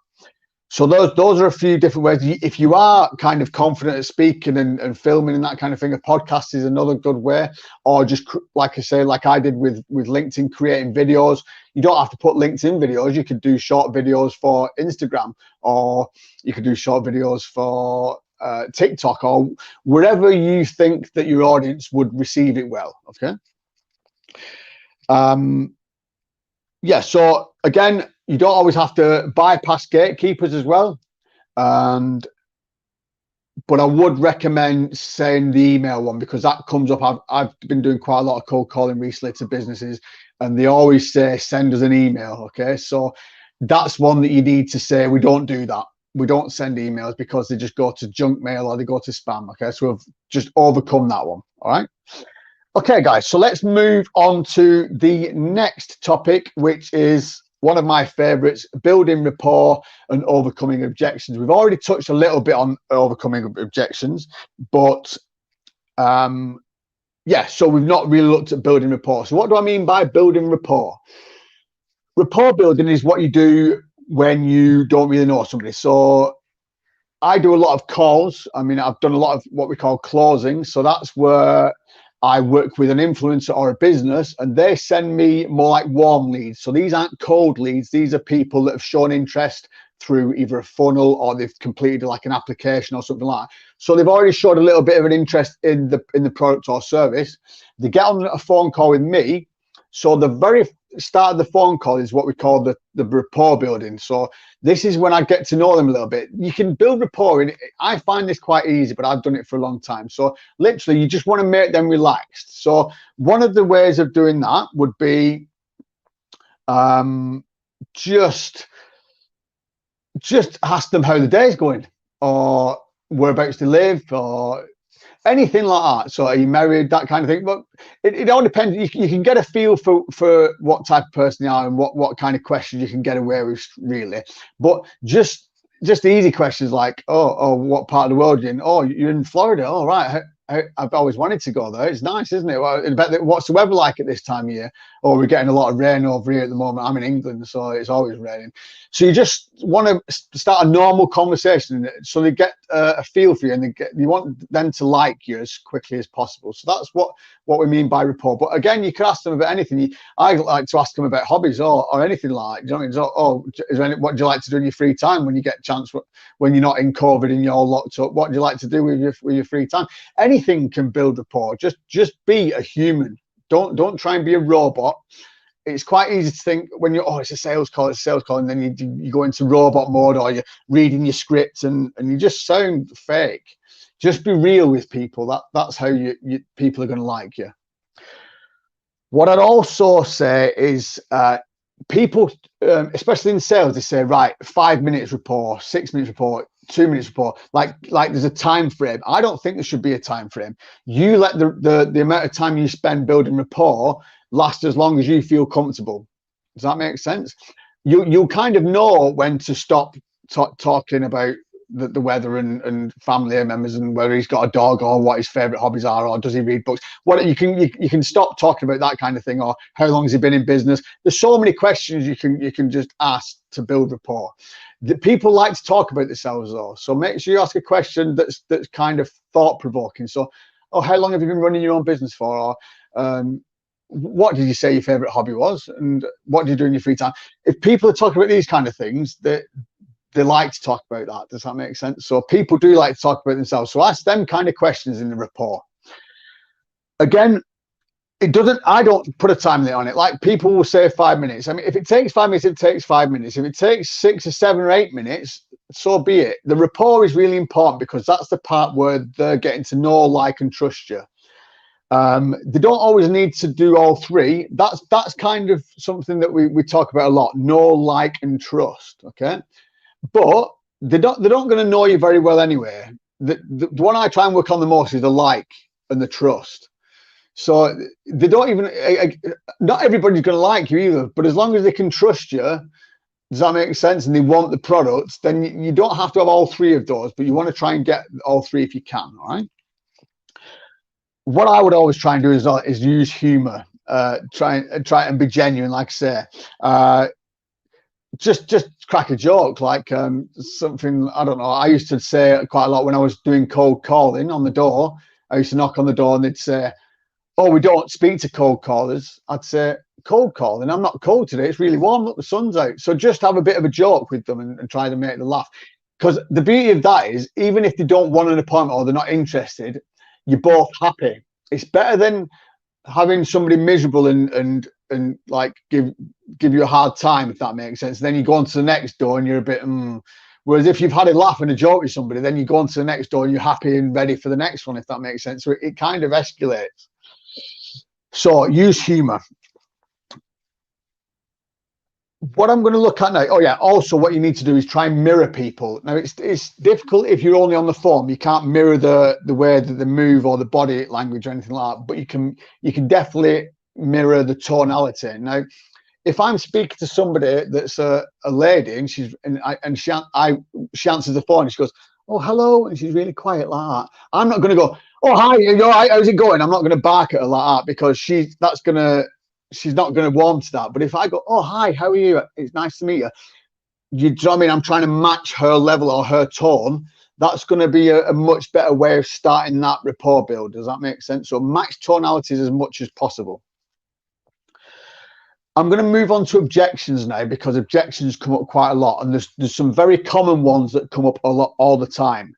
So those are a few different ways. If you are kind of confident at speaking and filming and that kind of thing, a podcast is another good way. Or just, like I say, like I did with LinkedIn, creating videos. You don't have to put LinkedIn videos. You could do short videos for Instagram, or you could do short videos for TikTok, or wherever you think that your audience would receive it well. Okay. Yeah, so again, you don't always have to bypass gatekeepers as well. But I would recommend saying the email one, because that comes up. I've been doing quite a lot of cold calling recently to businesses, and they always say, "Send us an email." Okay, so that's one that you need to say. We don't do that. We don't send emails, because they just go to junk mail or they go to spam. Okay, so we've just overcome that one. All right. Okay, guys, so let's move on to the next topic, which is one of my favorites: building rapport and overcoming objections. We've already touched a little bit on overcoming objections, but yeah, so we've not really looked at building rapport. So what do I mean by building rapport? Rapport building is what you do when you don't really know somebody. So I do a lot of calls. I mean, I've done a lot of what we call closing. So that's where I work with an influencer or a business, and they send me more like warm leads. So these aren't cold leads. These are people that have shown interest through either a funnel or they've completed like an application or something like that. So they've already showed a little bit of an interest in the product or service. They get on a phone call with me. So the very start of the phone call is what we call the rapport building. So this is when I get to know them a little bit. You can build rapport, and I find this quite easy, but I've done it for a long time. So literally, you just want to make them relaxed. So one of the ways of doing that would be just ask them how the day's going, or whereabouts they live, or anything like that. So are you married, that kind of thing. But it all depends. You can get a feel for what type of person they are and what kind of questions you can get away with, really. But just easy questions like, oh, what part of the world are you in? Oh, you're in Florida. All right. I've always wanted to go there. It's nice, isn't it? Well, what's the weather like at this time of year? Oh, we're getting a lot of rain over here at the moment. I'm in England, so it's always raining. So you just want to start a normal conversation, so they get a feel for you, and you want them to like you as quickly as possible. So that's what we mean by rapport. But again, you could ask them about anything. I like to ask them about hobbies or anything like. You know what I mean? So, what do you like to do in your free time when you get a chance? When you're not in COVID and you're all locked up, what do you like to do with your free time? Anything can build rapport. Just be a human. Don't try and be a robot. It's quite easy to think when it's a sales call, and then you go into robot mode, or you're reading your script and you just sound fake. Just be real with people. That's how people are going to like you. What I'd also say is people, especially in sales, they say, right, 5 minutes rapport, 6 minutes rapport, 2 minutes rapport. Like there's a time frame. I don't think there should be a time frame. You let the amount of time you spend building rapport last as long as you feel comfortable. Does that make sense? You'll kind of know when to stop talking about the weather and family members and whether he's got a dog or what his favorite hobbies are, or does he read books. What you can stop talking about that kind of thing, or how long has he been in business. There's so many questions you can just ask to build rapport. People like to talk about themselves though, so make sure you ask a question that's kind of thought-provoking. So, how long have you been running your own business for? Or what did you say your favorite hobby was, and what do you do in your free time? If people are talking about these kind of things, they like to talk about that. Does that make sense? So people do like to talk about themselves. So ask them kind of questions in the rapport. Again, I don't put a time limit on it. Like people will say 5 minutes. I mean, if it takes 5 minutes, it takes 5 minutes. If it takes 6 or 7 or 8 minutes, so be it. The rapport is really important, because that's the part where they're getting to know, like, and trust you. They don't always need to do all three. That's kind of something that we talk about a lot. Know, like, and trust. Okay. But they're not going to know you very well anyway. The one I try and work on the most is the like and the trust. So they don't even, not everybody's going to like you either, but as long as they can trust you, does that make sense? And they want the products, then you don't have to have all three of those, but you want to try and get all three if you can. All right. What I would always try and do is use humor. Try and be genuine, like I say. Just crack a joke, like something, I don't know. I used to say quite a lot when I was doing cold calling on the door. I used to knock on the door and they'd say, oh, we don't speak to cold callers. I'd say, cold calling? I'm not cold today. It's really warm. Look, the sun's out. So just have a bit of a joke with them and try to make them laugh. Because the beauty of that is, even if they don't want an appointment or they're not interested, you're both happy. It's better than having somebody miserable and like give you a hard time, if that makes sense. Then you go on to the next door and you're a bit whereas if you've had a laugh and a joke with somebody, then you go on to the next door and you're happy and ready for the next one, if that makes sense. So it kind of escalates. So use humor. What I'm going to look at now, also what you need to do is try and mirror people. Now it's difficult if you're only on the phone. You can't mirror the way that they move or the body language or anything like that, but you can definitely mirror the tonality. Now, if I'm speaking to somebody that's a lady and she answers the phone and she goes, oh, hello, and she's really quiet like that, I'm not going to go, oh, hi, you all right, how's it going? I'm not going to bark at her like that, because she's not going to warm to that. But if I go, oh, hi, how are you? It's nice to meet you. You know what I mean? I'm trying to match her level or her tone. That's going to be a much better way of starting that rapport build. Does that make sense? So match tonalities as much as possible. I'm going to move on to objections now, because objections come up quite a lot, and there's some very common ones that come up a lot all the time.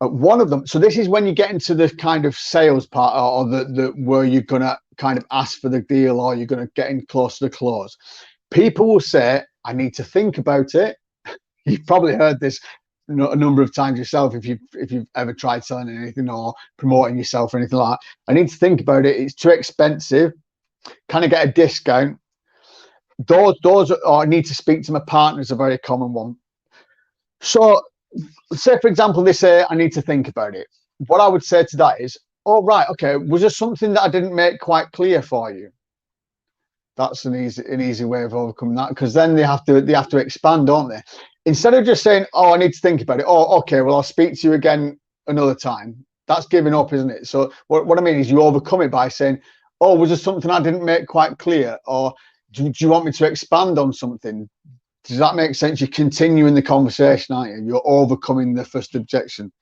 One of them, so this is when you get into the kind of sales part, or the where you're going to kind of ask for the deal, or you're going to get in close to the close. People will say, I need to think about it. You've probably heard this a number of times yourself, if you've ever tried selling anything or promoting yourself or anything like that. I need to think about it. It's too expensive. Can I get a discount? Those or I need to speak to my partner is a very common one. So say, for example, they say, I need to think about it. What I would say to that is, oh, right, okay, was there something that I didn't make quite clear for you? That's an easy way of overcoming that, because then they have to expand, don't they? Instead of just saying, oh, I need to think about it. Oh, okay, well, I'll speak to you again another time. That's giving up, isn't it? So what I mean is, you overcome it by saying, oh, was there something I didn't make quite clear? Or do you want me to expand on something? Does that make sense? You're continuing the conversation, aren't you? You're overcoming the first objection.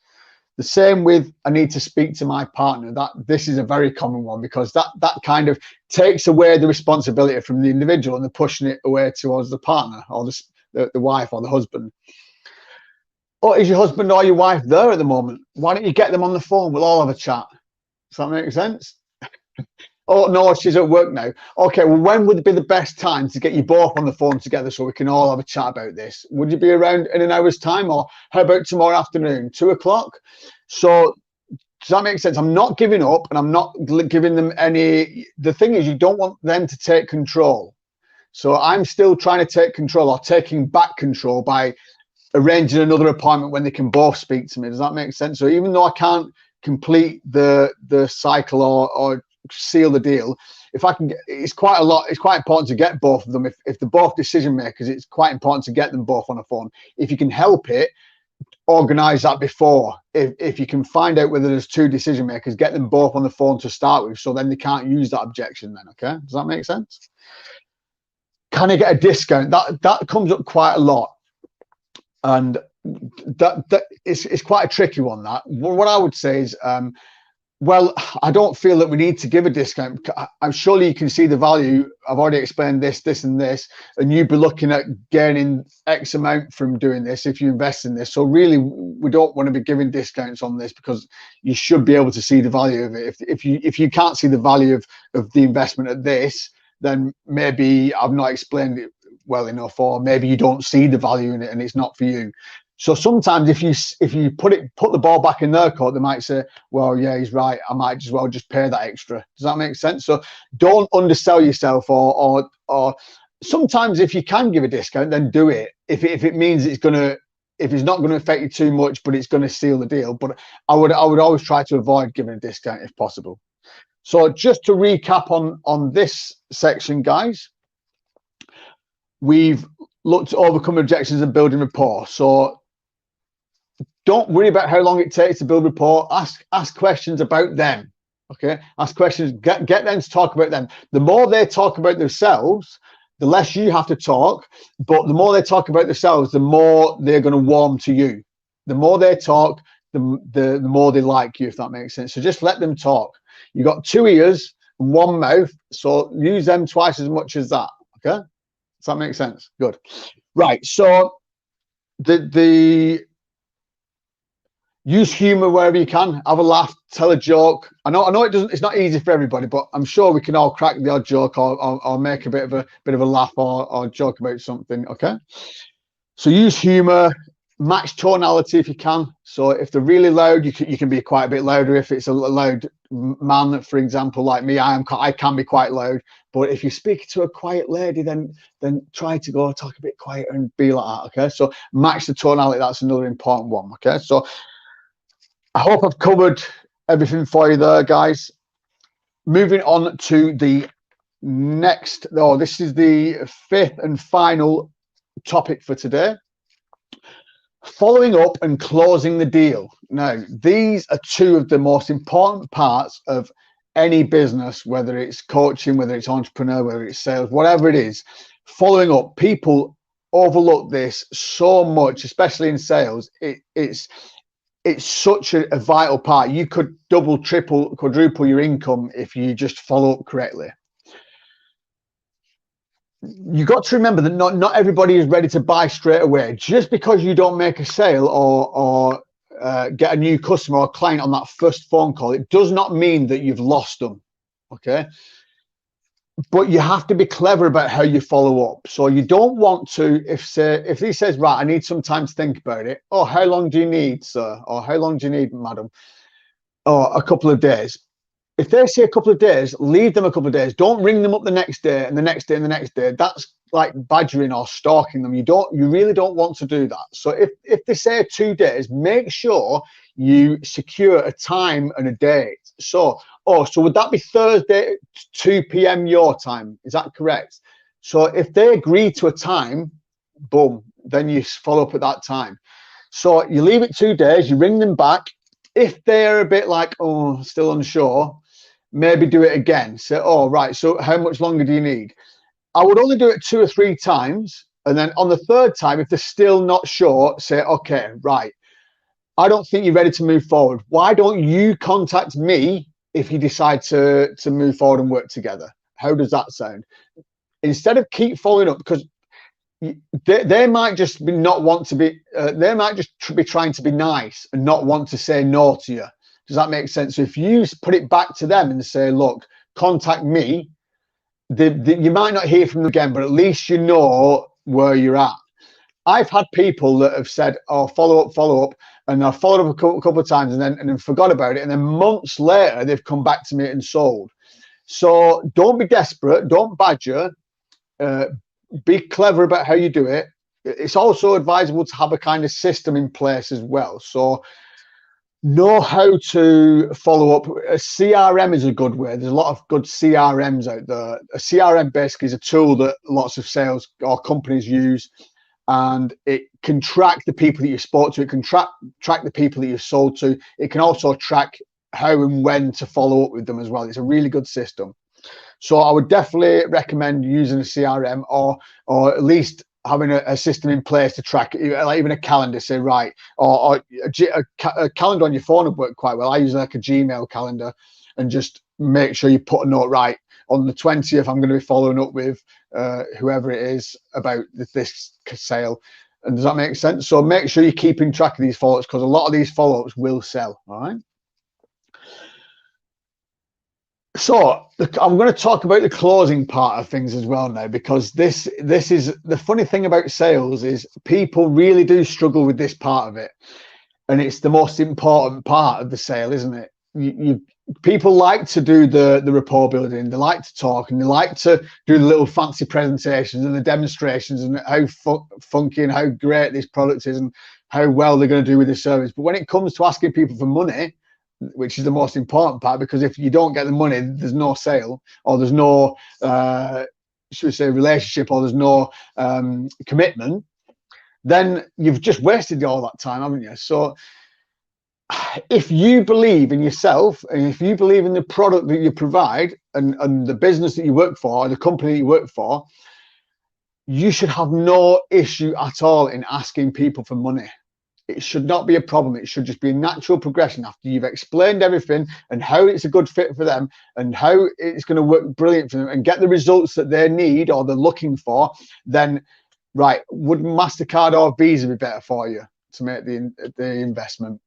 The same with, I need to speak to my partner. This is a very common one, because that kind of takes away the responsibility from the individual, and they're pushing it away towards the partner, or the wife or the husband. Oh, is your husband or your wife there at the moment? Why don't you get them on the phone? We'll all have a chat. Does that make sense? Oh, no, she's at work now. Okay, well, when would be the best time to get you both on the phone together so we can all have a chat about this? Would you be around in an hour's time, or how about tomorrow afternoon, 2 o'clock? So does that make sense? I'm not giving up, and I'm not giving them any. The thing is, you don't want them to take control. So I'm still trying to take control, or taking back control, by arranging another appointment when they can both speak to me. Does that make sense? So even though I can't complete the cycle or seal the deal, if I can get, it's quite important to get both of them. If they're both decision makers, it's quite important to get them both on a phone. If you can help it, organize that before. If you can find out whether there's two decision makers, get them both on the phone to start with, so then they can't use that objection then. Okay, does that make sense? Can I get a discount? That comes up quite a lot, and that it's quite a tricky one. That what I would say is, well, I don't feel that we need to give a discount. I'm surely you can see the value. I've already explained this, and this, and you'd be looking at gaining X amount from doing this if you invest in this. So really, we don't want to be giving discounts on this, because you should be able to see the value of it. If you can't see the value of the investment at this, then maybe I've not explained it well enough, or maybe you don't see the value in it and it's not for you. So sometimes if you put the ball back in their court, they might say, well, yeah, he's right, I might as well just pay that extra. Does that make sense? So don't undersell yourself, or sometimes if you can give a discount, then do it. If it means if it's not going to affect you too much, but it's going to seal the deal. But I would always try to avoid giving a discount if possible. So just to recap on this section, guys, we've looked to overcome objections and building rapport. So don't worry about how long it takes to build rapport. Ask questions about them. Okay, ask questions. Get them to talk about them. The more they talk about themselves, the less you have to talk. But the more they talk about themselves, the more they're going to warm to you. The more they talk, the more they like you, if that makes sense. So just let them talk. You've got 2 ears and 1 mouth, so use them twice as much as that. Okay, does that make sense? Good. Right. So the use humor wherever you can. Have a laugh, tell a joke. I know it's not easy for everybody, but I'm sure we can all crack the odd joke, or make a bit of a laugh, or joke about something. Okay, so use humor, match tonality if you can. So if they're really loud, you can be quite a bit louder. If it's a loud man, for example, like me, I can be quite loud. But if you speak to a quiet lady, then try to go talk a bit quieter and be like that. Okay, so match the tonality. That's another important one. Okay, so I hope I've covered everything for you there, guys. Moving on to the next. Oh, this is the 5th and final topic for today. Following up and closing the deal. Now, these are 2 of the most important parts of any business, whether it's coaching, whether it's entrepreneur, whether it's sales, whatever it is. Following up, people overlook this so much, especially in sales. It's such a vital part. You could double, triple, quadruple your income if you just follow up correctly. you've got to remember that not everybody is ready to buy straight away. Just because you don't make a sale or get a new customer or client on that first phone call, it does not mean that you've lost them. Okay. But you have to be clever about how you follow up. So you don't want to, if he says, right, I need some time to think about it. Oh, how long do you need, sir? Or how long do you need, madam? Or a couple of days. If they say a couple of days, leave them a couple of days. Don't ring them up the next day and the next day and the next day. That's like badgering or stalking them. You really don't want to do that. So if they say 2 days, make sure you secure a time and a date. So would that be Thursday at 2 p.m. your time? Is that correct? So if they agree to a time, boom, then you follow up at that time. So you leave it 2 days, you ring them back. If they're a bit like, oh, still unsure, maybe do it again. Say, oh, right, so how much longer do you need? I would only do it 2 or 3 times. And then on the third time, if they're still not sure, say, okay, right, I don't think you're ready to move forward. Why don't you contact me if you decide to move forward and work together? How does that sound? Instead of keep following up, because they might just be not want to be they might just be trying to be nice and not want to say no to you. Does that make sense? So if you put it back to them and say, look, contact me, you might not hear from them again, but at least you know where you're at. I've had people that have said, oh, follow up, and I've followed up a couple of times and then forgot about it, and then months later they've come back to me and sold. So don't be desperate, don't badger, be clever about how you do it. It's also advisable to have a kind of system in place as well. So know how to follow up. A CRM is a good way. There's a lot of good CRMs out there. A CRM basically is a tool that lots of sales or companies use, and it can track the people that you spoke to. It can track the people that you've sold to. It can also track how and when to follow up with them as well. It's a really good system. So I would definitely recommend using a CRM or at least having a system in place to track it, like even a calendar, say, right, or a calendar on your phone would work quite well. I use like a Gmail calendar, and just make sure you put a note, right, on the 20th, I'm going to be following up with whoever it is about this sale. And does that make sense? So make sure you're keeping track of these follow-ups, because a lot of these follow-ups will sell. All right. So I'm going to talk about the closing part of things as well now, because this is the funny thing about sales is people really do struggle with this part of it, and it's the most important part of the sale, isn't it? People like to do the rapport building, they like to talk, and they like to do the little fancy presentations and the demonstrations and how funky and how great this product is and how well they're going to do with the service. But when it comes to asking people for money, which is the most important part, because if you don't get the money, there's no sale, or there's no should we say relationship, or there's no commitment, then you've just wasted all that time, haven't you? So if you believe in yourself, and if you believe in the product that you provide and the business that you work for, or the company that you work for, you should have no issue at all in asking people for money. It should not be a problem. It should just be a natural progression after you've explained everything and how it's a good fit for them and how it's going to work brilliant for them and get the results that they need or they're looking for. Then, right, would MasterCard or Visa be better for you to make the investment?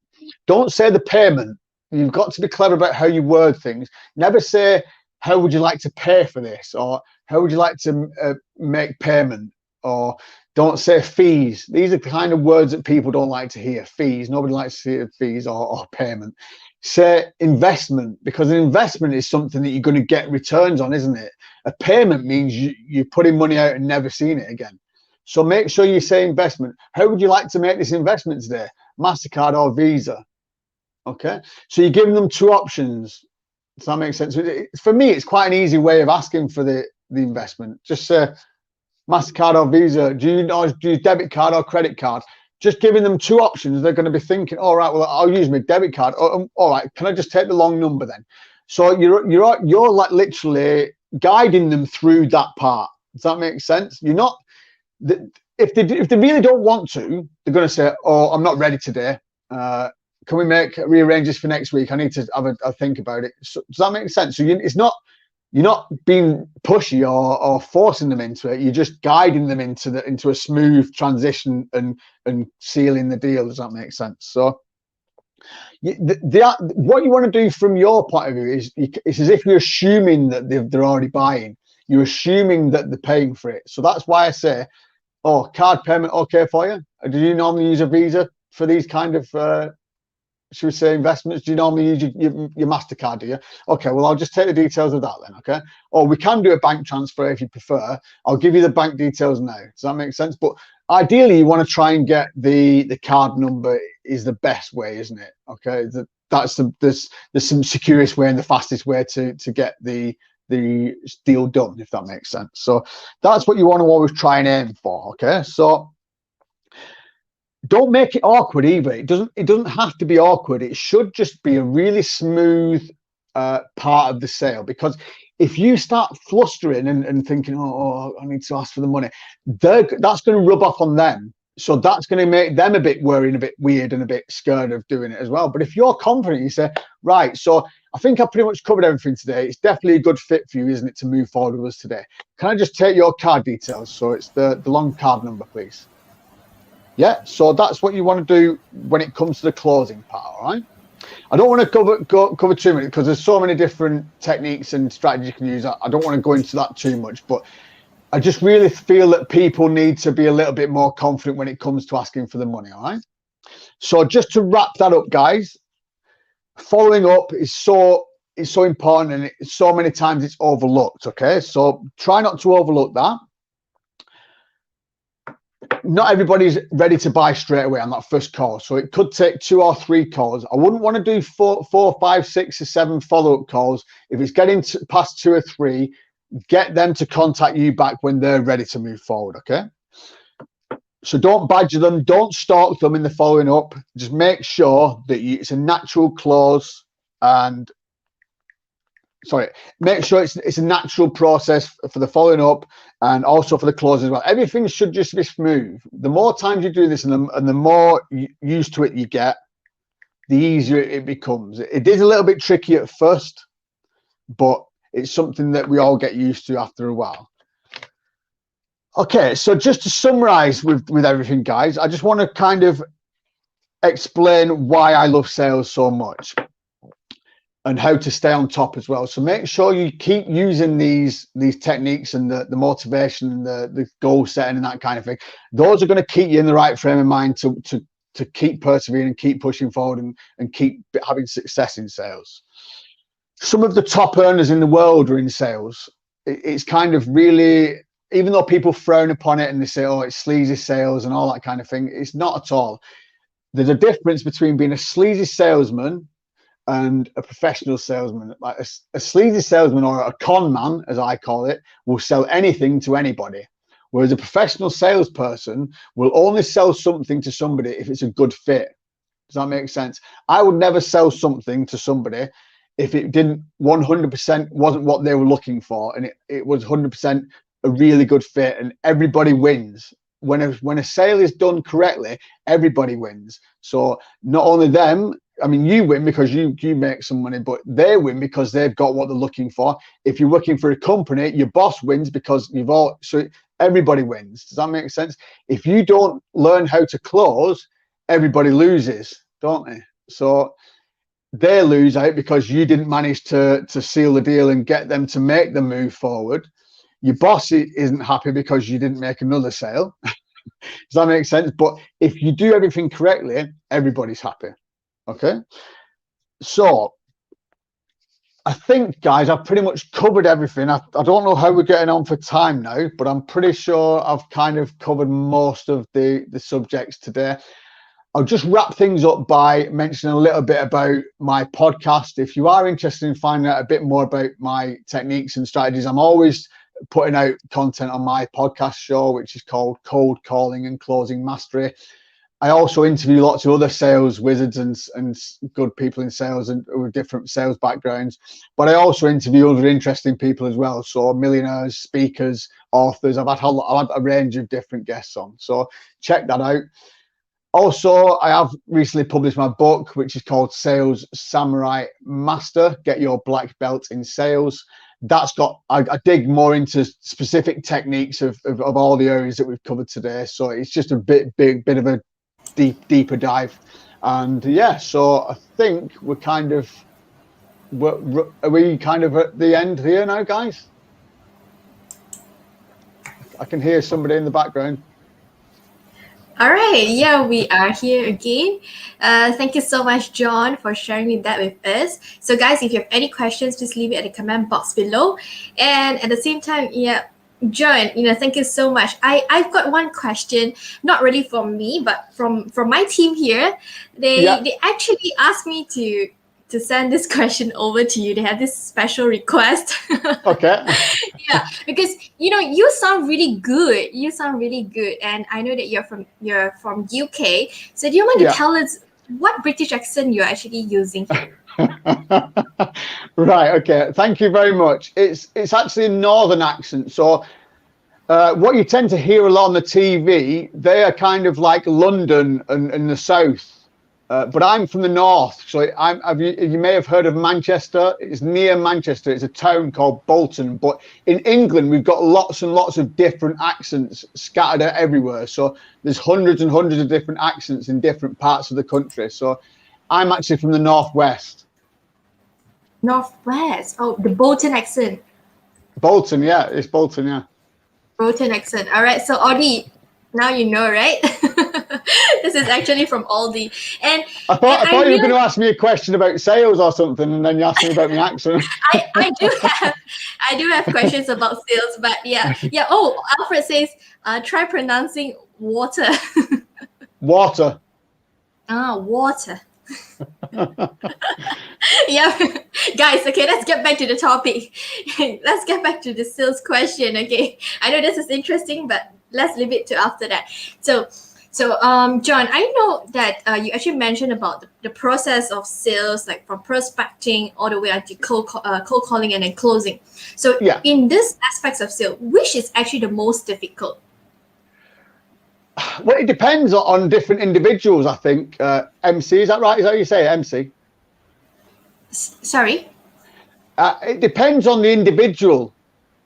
Don't say the payment. You've got to be clever about how you word things. Never say, how would you like to pay for this? Or how would you like to make payment? Or don't say fees. These are the kind of words that people don't like to hear. Fees. Nobody likes to hear fees or payment. Say investment, because an investment is something that you're going to get returns on, isn't it? A payment means you're putting money out and never seeing it again. So make sure you say investment. How would you like to make this investment today? MasterCard or Visa? Okay. So you're giving them 2 options. Does that make sense? For me, it's quite an easy way of asking for the investment. Just say, MasterCard or Visa, do you use debit card or credit card? Just giving them 2 options, they're going to be thinking, all right, well, I'll use my debit card. All right, can I just take the long number then? So you're like literally guiding them through that part. Does that make sense? You're not, if they really don't want to, they're going to say, oh, I'm not ready today. Can we rearrange this for next week? I need to have a think about it. So, does that make sense? So it's not you're not being pushy or forcing them into it. You're just guiding them into a smooth transition and sealing the deal. Does that make sense? So what you want to do from your point of view is it's as if you're assuming that they're already buying. You're assuming that they're paying for it. So that's why I say, oh, card payment okay for you? Do you normally use a Visa for these kind of should we say investments? Do you normally use your MasterCard, do you? Okay, well, I'll just take the details of that then, okay? Or we can do a bank transfer if you prefer. I'll give you the bank details now. Does that make sense? But ideally, you want to try and get the card number is the best way, isn't it? Okay, there's some securest way and the fastest way to get the deal done, if that makes sense. So that's what you want to always try and aim for, okay? So don't make it awkward either. It doesn't have to be awkward. It should just be a really smooth part of the sale, because if you start flustering and thinking, oh, I need to ask for the money, that's going to rub off on them. So that's going to make them a bit worried, a bit weird, and a bit scared of doing it as well. But if you're confident, you say, right, so I think I pretty much covered everything today. It's definitely a good fit for you, isn't it, to move forward with us today? Can I just take your card details? So it's the long card number, please. Yeah, so that's what you want to do when it comes to the closing part, all right? I don't want to cover too many, because there's so many different techniques and strategies you can use. I don't want to go into that too much, but I just really feel that people need to be a little bit more confident when it comes to asking for the money, all right? So just to wrap that up, guys, following up is so important, and so many times it's overlooked, okay? So try not to overlook that. Not everybody's ready to buy straight away on that first call, so it could take 2 or 3 calls. I wouldn't want to do 4, 5, 6 or 7 follow-up calls. If it's getting past 2 or 3, get them to contact you back when they're ready to move forward, okay? So don't badger them, don't stalk them in the following up. Just make sure that it's a natural close, and make sure it's a natural process for the following up and also for the close as well. Everything should just be smooth. The more times you do this and the more used to it you get, the easier it becomes. It is a little bit tricky at first, but it's something that we all get used to after a while. Okay, so just to summarize with everything, guys, I just want to kind of explain why I love sales so much and how to stay on top as well. So make sure you keep using these techniques and the motivation and the goal setting and that kind of thing. Those are going to keep you in the right frame of mind to keep persevering and keep pushing forward and keep having success in sales. Some of the top earners in the world are in sales. It's kind of really, even though people frown upon it and they say, oh, it's sleazy sales and all that kind of thing, it's not at all. There's a difference between being a sleazy salesman and a professional salesman. Like a sleazy salesman, or a con man, as I call it, will sell anything to anybody. Whereas a professional salesperson will only sell something to somebody if it's a good fit. Does that make sense? I would never sell something to somebody if it didn't 100% wasn't what they were looking for, and it was 100% a really good fit, and everybody wins. When a sale is done correctly, everybody wins. So not only them, I mean, you win because you make some money, but they win because they've got what they're looking for. If you're working for a company, your boss wins because so everybody wins. Does that make sense? If you don't learn how to close, everybody loses, don't they? So they lose out because you didn't manage to seal the deal and get them to make the move forward. Your boss isn't happy because you didn't make another sale. Does that make sense? But if you do everything correctly, everybody's happy. Okay, so I think, guys, I've pretty much covered everything. I don't know how we're getting on for time now, but I'm pretty sure I've kind of covered most of the subjects today. I'll just wrap things up by mentioning a little bit about my podcast. If you are interested in finding out a bit more about my techniques and strategies, I'm always putting out content on my podcast show, which is called Cold Calling and Closing Mastery. I also interview lots of other sales wizards and good people in sales and with different sales backgrounds. But I also interview other interesting people as well. So millionaires, speakers, authors. I've had a range of different guests on. So check that out. Also, I have recently published my book, which is called Sales Samurai Master. Get your black belt in sales. I dig more into specific techniques of all the areas that we've covered today. So it's just a bit of a deeper dive. And yeah, so I think are we kind of at the end here now, guys? I can hear somebody in the background. All right, yeah, we are here again. Thank you so much, John, for sharing that with us. So, guys, if you have any questions, please leave it at the comment box below. And at the same time, yeah, John, thank you so much. I've got one question, not really from me, but from my team here. They actually asked me to send this question over to you. They have this special request. Okay. Yeah, because you sound really good. You sound really good, and I know that you're from UK. So do you mind to tell us what British accent you're actually using here? Right. Okay. Thank you very much. It's actually a northern accent. So what you tend to hear a lot on the TV, they are kind of like London and the south. But I'm from the north, so you may have heard of Manchester. It's near Manchester. It's a town called Bolton. But in England, we've got lots and lots of different accents scattered everywhere. So there's hundreds and hundreds of different accents in different parts of the country. So I'm actually from the northwest. Northwest. Oh, the Bolton accent. Bolton, yeah, it's Bolton, yeah. Bolton accent. All right. So Audie, now you know, right? This is actually from Aldi. And I thought you were going to ask me a question about sales or something, and then you asked me about my accent. I do have questions about sales, but yeah. Oh, Alfred says, try pronouncing water. Water. Water. Yeah, guys. Okay, let's get back to the topic. Let's get back to the sales question. Okay, I know this is interesting, but let's leave it to after that. So, John, I know that you actually mentioned about the process of sales, like from prospecting all the way until cold calling and then closing. So, in this aspects of sales, which is actually the most difficult? Well, it depends on different individuals, I think. MC, is that right? Is that how you say it, MC? Sorry? It depends on the individual.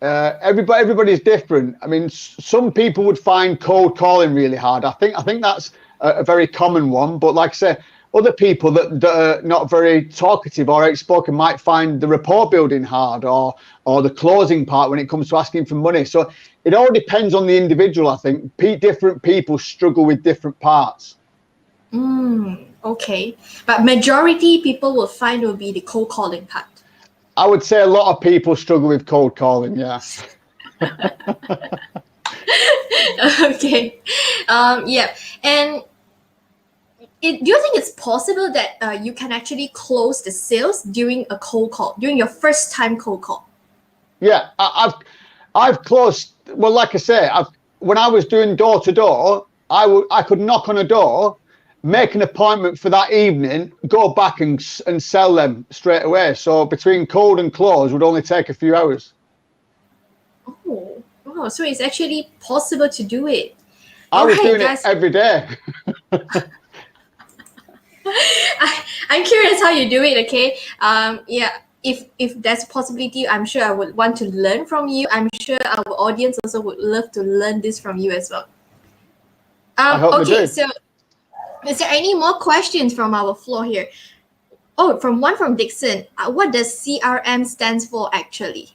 Everybody's different. I mean, some people would find cold calling really hard. I think that's a very common one. But like I say, other people that are not very talkative or outspoken might find the rapport building hard, or the closing part when it comes to asking for money. So it all depends on the individual, I think. Different people struggle with different parts. Okay. But majority people will find will be the cold calling part. I would say a lot of people struggle with cold calling, yeah. Okay. Yeah. And do you think it's possible that you can actually close the sales during a cold call, during your first time cold call? Yeah, I've closed. Well, like I say, when I was doing door to door, I could knock on a door, make an appointment for that evening, go back and sell them straight away. So between cold and close would only take a few hours. Oh, so it's actually possible to do it. I was doing it every day. I'm curious how you do it. Okay. Yeah. If there's a possibility, I'm sure I would want to learn from you. I'm sure our audience also would love to learn this from you as well. Okay. So, is there any more questions from our floor here? Oh, from Dixon. What does CRM stands for actually?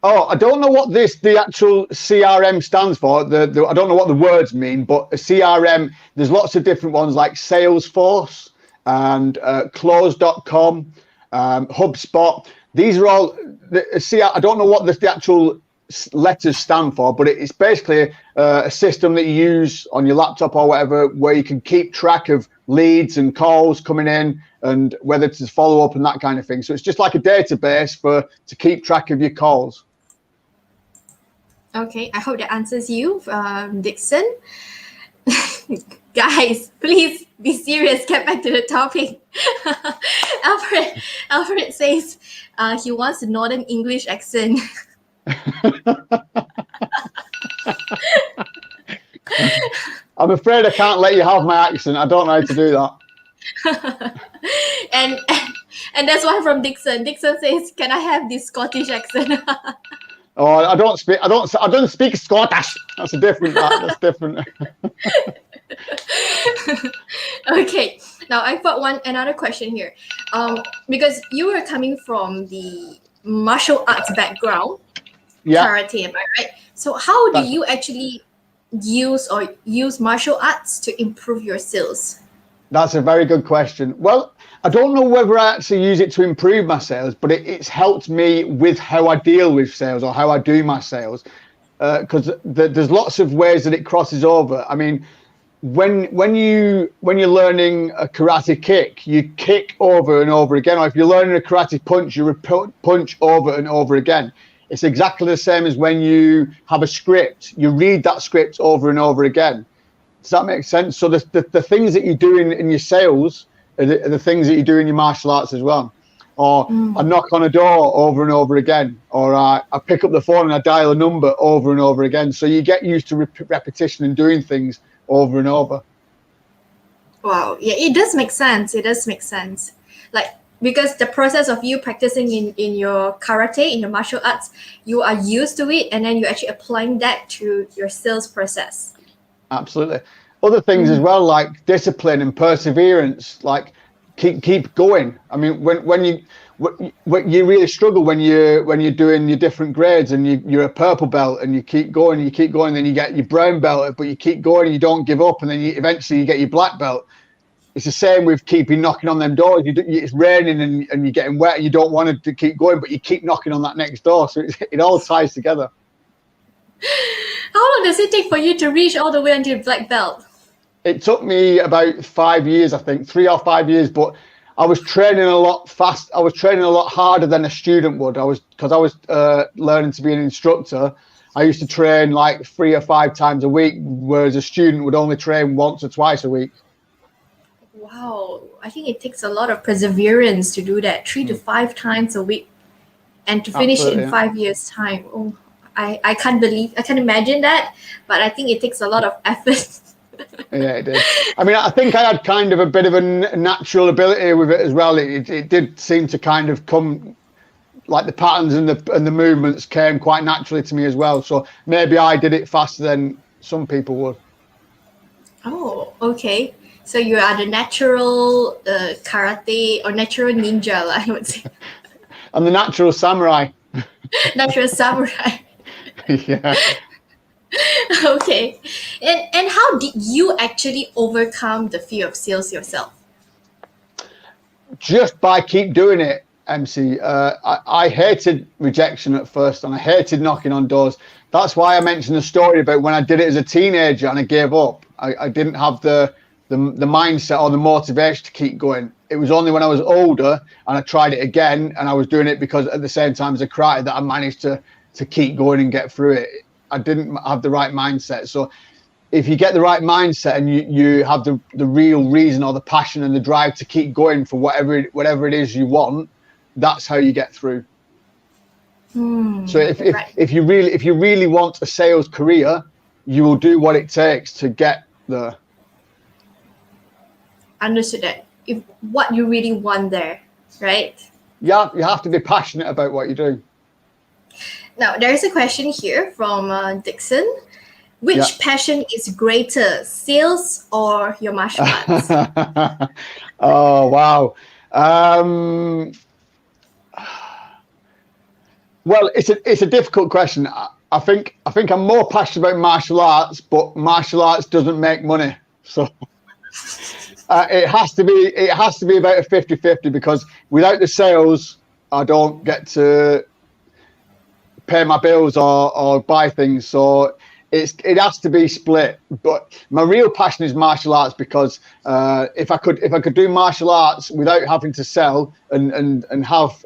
Oh, I don't know what the actual CRM stands for. I don't know what the words mean, but a CRM, there's lots of different ones like Salesforce and Close.com, HubSpot. These are all I don't know what the actual letters stand for, but it's basically a system that you use on your laptop or whatever, where you can keep track of leads and calls coming in and whether to follow up and that kind of thing. So it's just like a database to keep track of your calls. Okay, I hope that answers you, Dixon. Guys, please be serious. Get back to the topic. Alfred says he wants a Northern English accent. I'm afraid I can't let you have my accent. I don't know how to do that. and and that's why from Dixon. Dixon says, "Can I have this Scottish accent?" Oh, I don't speak Scottish. That's a different. That's different. Okay, now I've got another question here. Because you were coming from the martial arts background, Yeah, karate, am I right? So how do you actually use martial arts to improve your sales? that's a very good question. Well, I don't know whether I actually use it to improve my sales, but it's helped me with how I deal with sales or how I do my sales. Because there's lots of ways that it crosses over. I mean, when you're learning a karate kick, you kick over and over again. Or if you're learning a karate punch, you punch over and over again. It's exactly the same as when you have a script. You read that script over and over again. Does that make sense? So the things that you do in your sales are the things that you do in your martial arts as well. Or I knock on a door over and over again, or I pick up the phone and I dial a number over and over again. So you get used to repetition and doing things over and over. Wow, yeah, it does make sense. It does make sense. Like, because the process of you practicing in your karate, in your martial arts, you are used to it, and then you're actually applying that to your sales process. Absolutely. Other things as well, like discipline and perseverance, like keep going. I mean, when you really struggle when you're doing your different grades and you're a purple belt and you keep going, then you get your brown belt, but you keep going and you don't give up, and then eventually you get your black belt. It's the same with keeping knocking on them doors. It's raining and you're getting wet and you don't want to keep going, but you keep knocking on that next door. So it all ties together. How long does it take for you to reach all the way until black belt? It took me about 5 years, I think, 3 or 5 years, but I was training a lot fast. I was training a lot harder than a student would. Because I was learning to be an instructor. I used to train like 3 or 5 times a week, whereas a student would only train once or twice a week. Wow, I think it takes a lot of perseverance to do that, 3 to 5 times a week, and to finish it in 5 years' time. Oh, I can't imagine that, but I think it takes a lot of effort. Yeah, it did. I mean, I think I had kind of a bit of a natural ability with it as well. It did seem to kind of come, like the patterns and the movements came quite naturally to me as well. So maybe I did it faster than some people would. Oh, okay. So you are the natural karate or natural ninja, I would say. I'm the natural samurai. Natural samurai. Yeah. Okay. And how did you actually overcome the fear of sales yourself? Just by keep doing it, MC. I hated rejection at first, and I hated knocking on doors. That's why I mentioned the story about when I did it as a teenager and I gave up. I didn't have the mindset or the motivation to keep going. It was only when I was older and I tried it again, and I was doing it because at the same time as a karate, that I managed to keep going and get through it. I didn't have the right mindset. So if you get the right mindset and you have the real reason or the passion and the drive to keep going for whatever it is you want, that's how you get through. So if you really want a sales career, you will do what it takes to get there. Understood that. If what you really want there, right? Yeah, you have to be passionate about what you do. Now, there is a question here from Dixon. Which passion is greater, sales or your martial arts? Oh, wow. Well, it's a difficult question. I think I'm more passionate about martial arts, but martial arts doesn't make money. So it has to be about a 50-50, because without the sales, I don't get to pay my bills or buy things. So it has to be split. But my real passion is martial arts, because if I could do martial arts without having to sell and have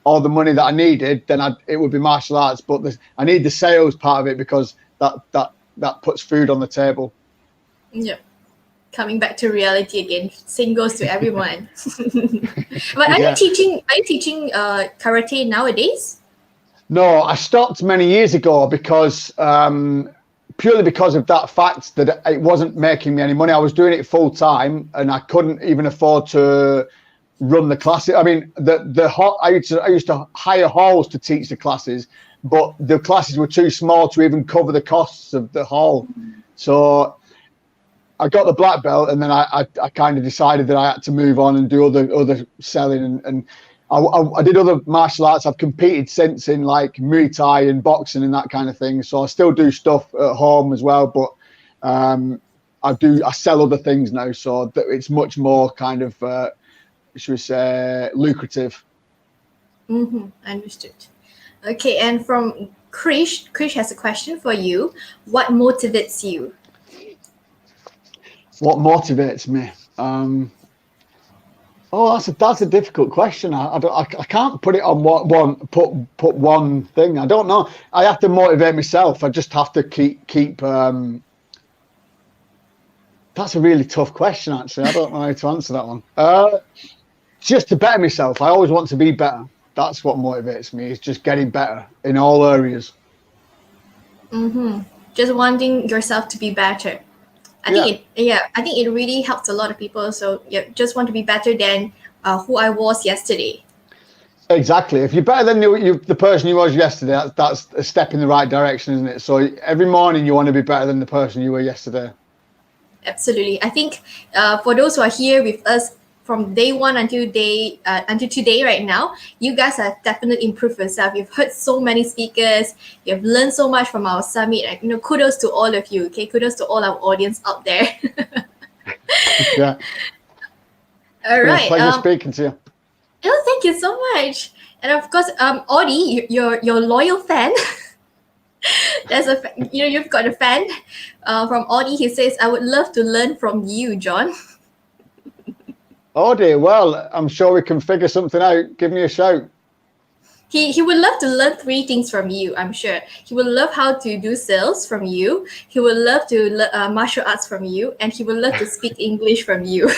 all the money that I needed, then it would be martial arts. But I need the sales part of it, because that puts food on the table. Yeah. Coming back to reality again. Same goes to everyone. But are you teaching karate nowadays? No, I stopped many years ago because purely because of that fact that it wasn't making me any money. I was doing it full time, and I couldn't even afford to run the classes. I mean, I used to hire halls to teach the classes, but the classes were too small to even cover the costs of the hall. So I got the black belt, and then I kind of decided that I had to move on and do other selling, and I did other martial arts. I've competed since in like Muay Thai and boxing and that kind of thing. So I still do stuff at home as well, but I sell other things now, so that it's much more kind of should we say lucrative. Understood. Okay, and from Krish has a question for you. What motivates you? What motivates me? That's a difficult question. I can't put it on put one thing. I don't know. I have to motivate myself. I just have to keep. That's a really tough question, actually. I don't know how to answer that one. Just to better myself. I always want to be better. That's what motivates me. Is just getting better in all areas. Just wanting yourself to be better. I think it really helps a lot of people. So just want to be better than who I was yesterday. Exactly. If you're better than the person you was yesterday, that's a step in the right direction, isn't it? So every morning you want to be better than the person you were yesterday. Absolutely. I think for those who are here with us from day one until today right now, you guys have definitely improved yourself. You've heard so many speakers. You've learned so much from our summit. And, kudos to all of you. Okay, kudos to all our audience out there. Yeah. All right. Pleasure speaking to you. Oh, thank you so much. And of course, Audie, your loyal fan. You've got a fan from Audie. He says, "I would love to learn from you, John." Oh dear. Well, I'm sure we can figure something out. Give me a shout. He would love to learn 3 things from you, I'm sure. He would love how to do sales from you. He would love to martial arts from you. And he would love to speak English from you.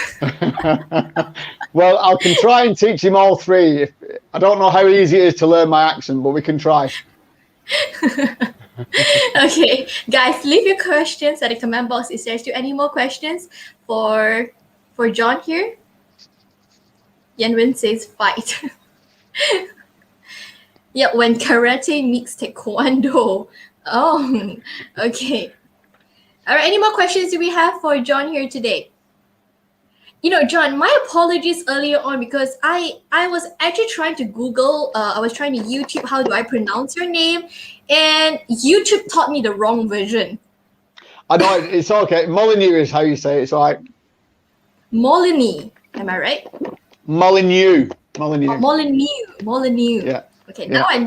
Well, I can try and teach him all 3. I don't know how easy it is to learn my accent, but we can try. Okay, guys, leave your questions at the comment box. Is there still any more questions for John here? Yanwen says fight. Yeah, when karate meets taekwondo. Oh, okay. All right, any more questions do we have for John here today? John, my apologies earlier on because I was actually trying to Google, I was trying to YouTube, how do I pronounce your name? And YouTube taught me the wrong version. I know, it's okay. Molyneux is how you say it. It's all right. Molyneux, am I right? Molyneux. Oh, Molyneux. Yeah. Okay, now I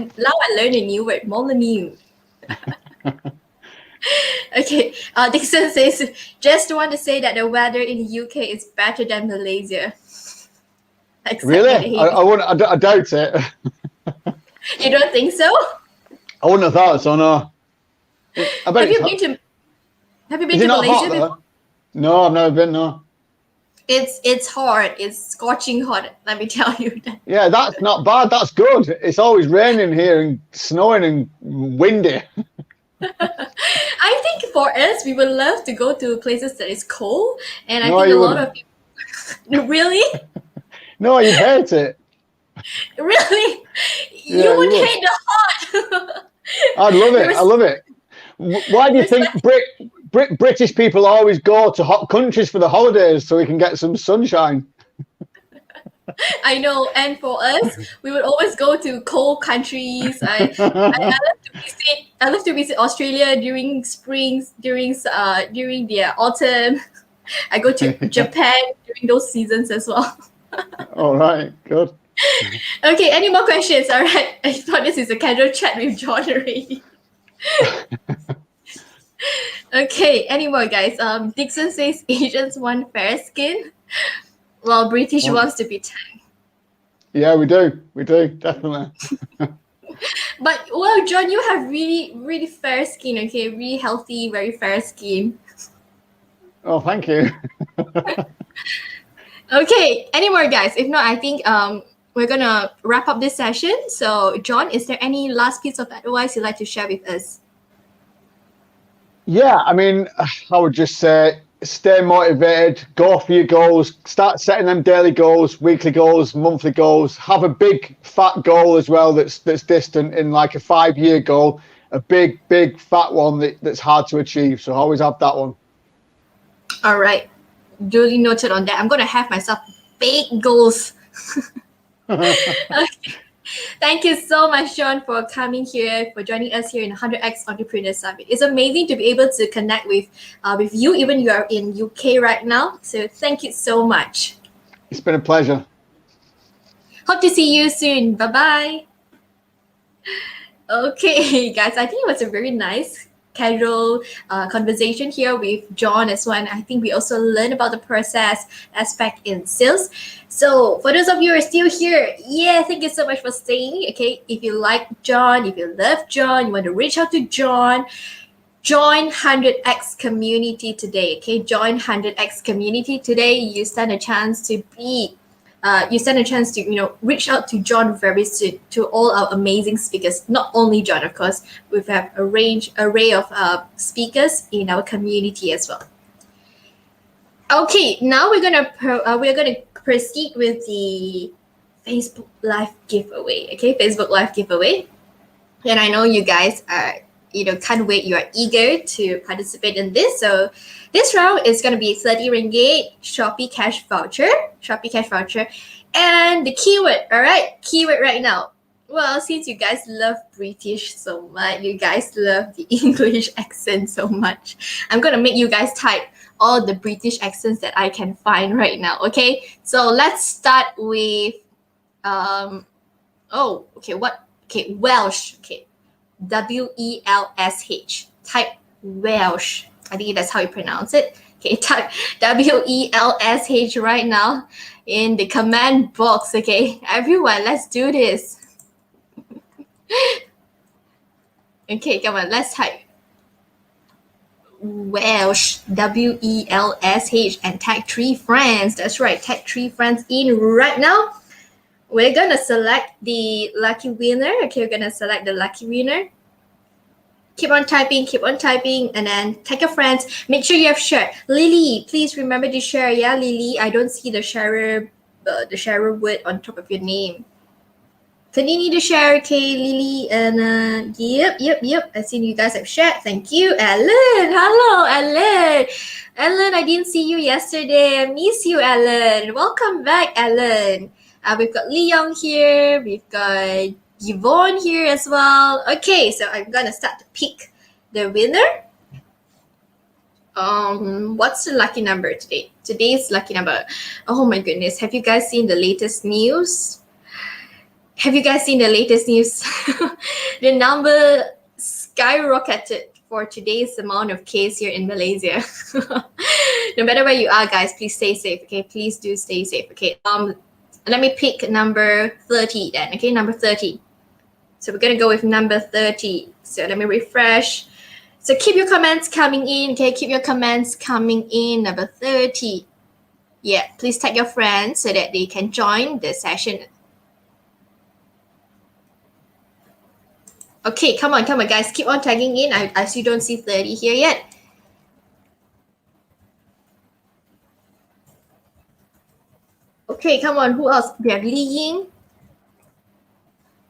learned a new word, Molyneux. Okay, Dixon says, just want to say that the weather in the UK is better than Malaysia. Really? I doubt it. You don't think so? I wouldn't have thought so, no. Have you been to Malaysia before? No, I've never been, no. It's hot. It's scorching hot, let me tell you that. Yeah, that's not bad. That's good. It's always raining here and snowing and windy. I think for us, we would love to go to places that is cold, and I think a lot of people. Really? No, you'd hate it. Really? Yeah, you would hate the hot. I'd love it. I love it. Why do you think British people always go to hot countries for the holidays so we can get some sunshine? I know, and for us, we would always go to cold countries. I love to visit Australia during springs, during the autumn. I go to Japan during those seasons as well. All right, good. Okay, any more questions? All right, I thought this is a casual chat with John already. Okay, any more, guys? Dixon says Asians want fair skin, while British wants to be tan. Yeah, we do, definitely. But well, John, you have really, really fair skin. Okay, really healthy, very fair skin. Oh, thank you. Okay, any more, guys? If not, I think we're gonna wrap up this session. So, John, is there any last piece of advice you'd like to share with us? Yeah, I mean, I would just say stay motivated, go for your goals, start setting them daily goals, weekly goals, monthly goals. Have a big fat goal as well that's distant in like a 5-year goal, a big fat one that's hard to achieve. So always have that one. All right. Duly noted on that. I'm going to have myself big goals. Okay. Thank you so much, John, for coming here, for joining us here in 100X Entrepreneur Summit. It's amazing to be able to connect with you, even you are in UK right now. So thank you so much. It's been a pleasure. Hope to see you soon. Bye-bye. Okay, guys, I think it was a very nice casual conversation here with John as well. And I think we also learned about the process aspect in sales. So for those of you who are still here, yeah, thank you so much for staying. Okay, if you like John, if you love John, you want to reach out to John, join 100X community today. Okay, join 100X community today. You stand a chance to reach out to John very soon, to all our amazing speakers. Not only John, of course, we have a array of speakers in our community as well. Okay, now we're gonna proceed with the Facebook Live giveaway. Okay, Facebook Live giveaway, and I know you guys are can't wait. You are eager to participate in this. So this round is going to be 30 ringgit Shopee cash voucher, and the keyword. All right, keyword right now. Well, since you guys love British so much, you guys love the English accent so much, I'm going to make you guys type all the British accents that I can find right now. Okay, so let's start with Welsh. Okay, Welsh. Type Welsh. I think that's how you pronounce it. Okay, type Welsh right now in the comment box. Okay, everyone, let's do this. Okay, come on, let's type Welsh, Welsh, and tag 3 friends. That's right, tag 3 friends in right now. We're gonna select the lucky winner. Okay, we're gonna select the lucky winner. Keep on typing, and then tag your friends. Make sure you have shared. Lily, please remember to share. Yeah, Lily, I don't see the sharer word on top of your name. Continue to share, okay, Lily, and yep. I seen you guys have shared. Thank you, Ellen. Hello, Ellen. Ellen, I didn't see you yesterday. I miss you, Ellen. Welcome back, Ellen. We've got Leon here. We've got Yvonne here as well. Okay, so I'm gonna start to pick the winner. What's the lucky number today? Today's lucky number. Oh my goodness, have you guys seen the latest news? The number skyrocketed for today's amount of case here in Malaysia. No matter where you are, guys, please stay safe. Okay, please do stay safe. Okay. Let me pick number 30 then. Okay, number 30. So we're gonna go with number 30. So let me refresh. So keep your comments coming in. Okay, keep your comments coming in. Number 30. Yeah, please tag your friends so that they can join the session. Okay, come on, guys. Keep on tagging in. I still don't see 30 here yet. Okay, come on. Who else? We have Li Ying.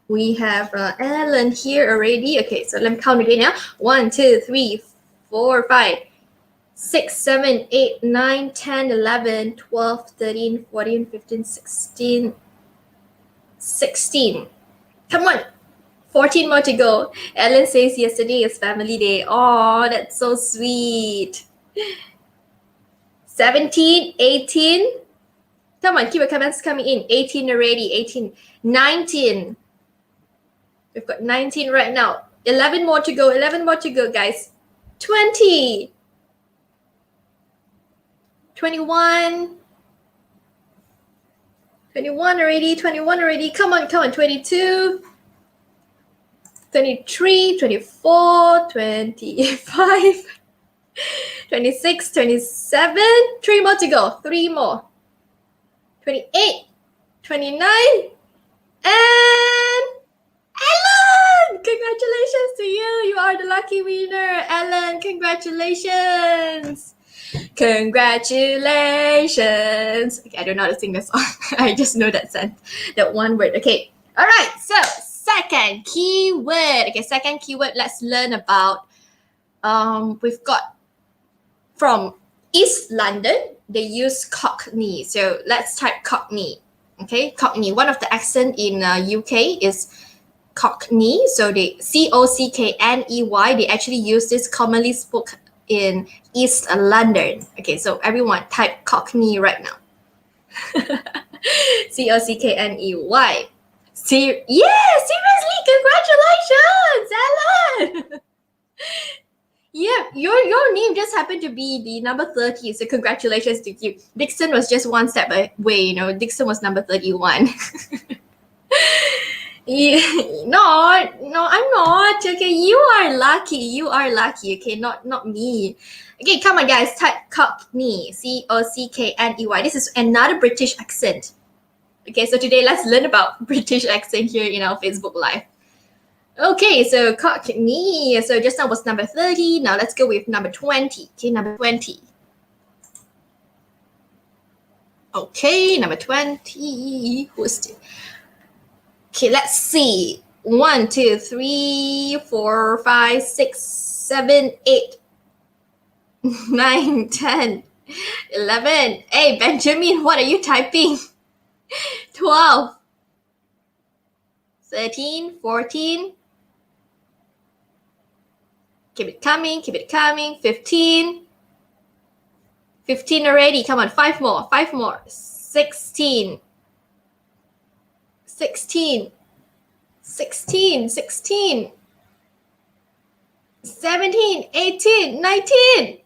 We have Ellen here already. Okay, so let me count again now. 1, 2, 3, 4, 5, 6, 7, 8, 9, 10, 11, 12, 13, 14, 15, 16. Come on. 14 more to go. Ellen says yesterday is family day. Oh, that's so sweet. 17, 18. Come on, keep your comments coming in. 18 already. 18. 19. We've got 19 right now. 11 more to go. 11 more to go, guys. 20. 21. 21 already. Come on. 22. 23, 24, 25, 26, 27. 3 more to go. 3 more. 28, 29, and Ellen! Congratulations to you. You are the lucky winner. Ellen, congratulations. Congratulations. Okay, I don't know how to sing this song. I just know that one word. Okay. All right. So second keyword. Okay, second keyword. Let's learn about. We've got from East London. They use Cockney. So let's type Cockney. Okay, Cockney. One of the accent in UK is Cockney. So they Cockney. They actually use this commonly spoken in East London. Okay, so everyone type Cockney right now. Cockney. Seriously, congratulations, Alan. Yeah, your name just happened to be the number 30, so congratulations to you. Dixon was just one step away, Dixon was number 31. Yeah, no, I'm not. Okay, you are lucky. Okay, not me. Okay, come on, guys. Type Cockney. Cockney. This is another British accent. Okay, so today let's learn about British accent here in our Facebook Live. Okay, so Cockney. So just now was number 30. Now let's go with number 20. Okay, number 20. Okay, number 20. Who's this? Okay, let's see. 1, 2, 3, 4, 5, 6, 7, 8, 9, 10, 11. Hey, Benjamin, what are you typing? 12, 13, 14. Keep it coming. 15. 15 already. Come on, 5 more. 16. 17, 18, 19.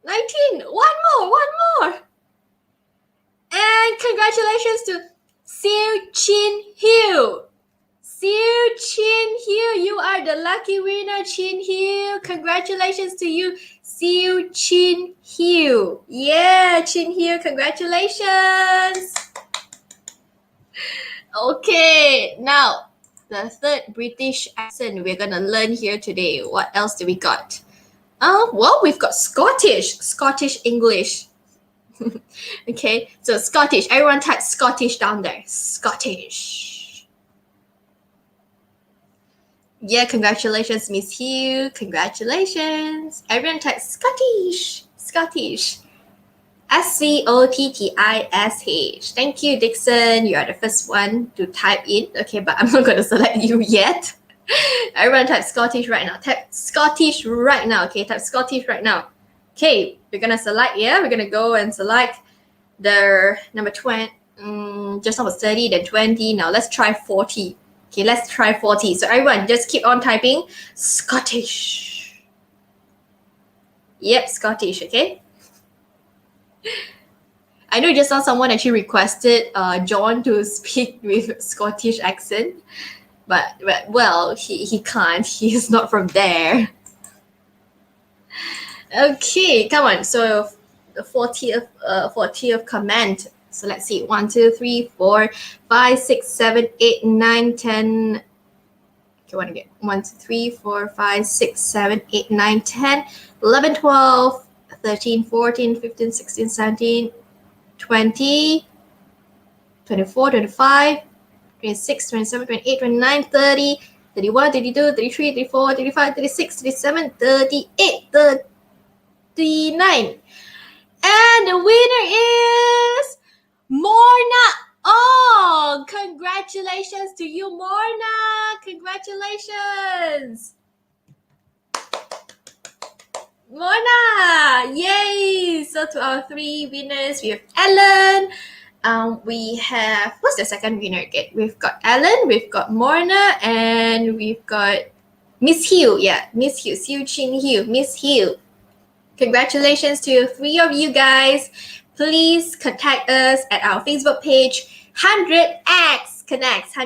One more. And congratulations to Siu Chin Hiu. You are the lucky winner, Chin Hiu. Congratulations to you, Siu Chin Hiu. Yeah, Chin Hiu, congratulations. Okay, now the third British accent we're gonna learn here today. What else do we got? Well, we've got Scottish English. Okay, so Scottish. Everyone type Scottish down there. Scottish. Yeah, congratulations, Miss Hugh. Congratulations. Everyone type Scottish. Scottish. Thank you, Dixon. You are the first one to type in. Okay, but I'm not going to select you yet. Everyone type Scottish right now. Type Scottish right now. Okay, type Scottish right now. Okay, we're going to select, we're going to go and select the number 20. Just now was 30, then 20. Now let's try 40. Okay, let's try 40. So everyone just keep on typing Scottish. Yep, Scottish, okay? I know just now someone actually requested John to speak with Scottish accent, but well, he can't. He's not from there. Okay, come on. So the 40th comment. So let's see. 1, 2, 3, 4, 5, 6, 7, 8, 9, 10. Okay, one again. 1, 2, 3, 4, 5, 6, 7, 8, 9, 10, 11, 12, 13, 14, 15, 16, 17, 20, 24, 25, 26, 27, 28, 29, 30, 31, 32, 33, 34, 35, 36, 37, 38, 39. And the winner is Morna. Oh, congratulations to you, Morna. Congratulations. Mona! Yay! So to our 3 winners, we have Ellen. We have, what's the second winner again? We've got Ellen, we've got Morna, and we've got Miss Hugh. Yeah, Miss Hugh, Siu Chin Hugh, Miss Hugh. Congratulations to 3 of you guys. Please contact us at our Facebook page, 100x Connects.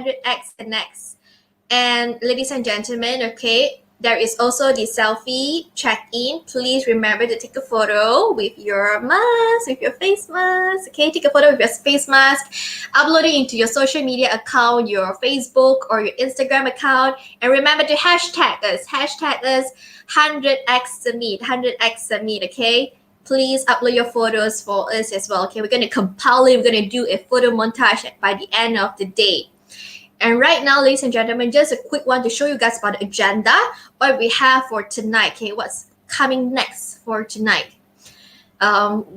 And ladies and gentlemen, okay, There is also the selfie check-in. Please remember to take a photo with your mask, with your face mask. Okay, take a photo with your face mask, upload it into your social media account, your Facebook or your Instagram account, and remember to hashtag us 100x Summit, 100x Summit. Okay, please upload your photos for us as well. Okay, we're going to compile it. We're going to do a photo montage by the end of the day. And right now, ladies and gentlemen, just a quick one to show you guys about the agenda, what we have for tonight. Okay, what's coming next for tonight?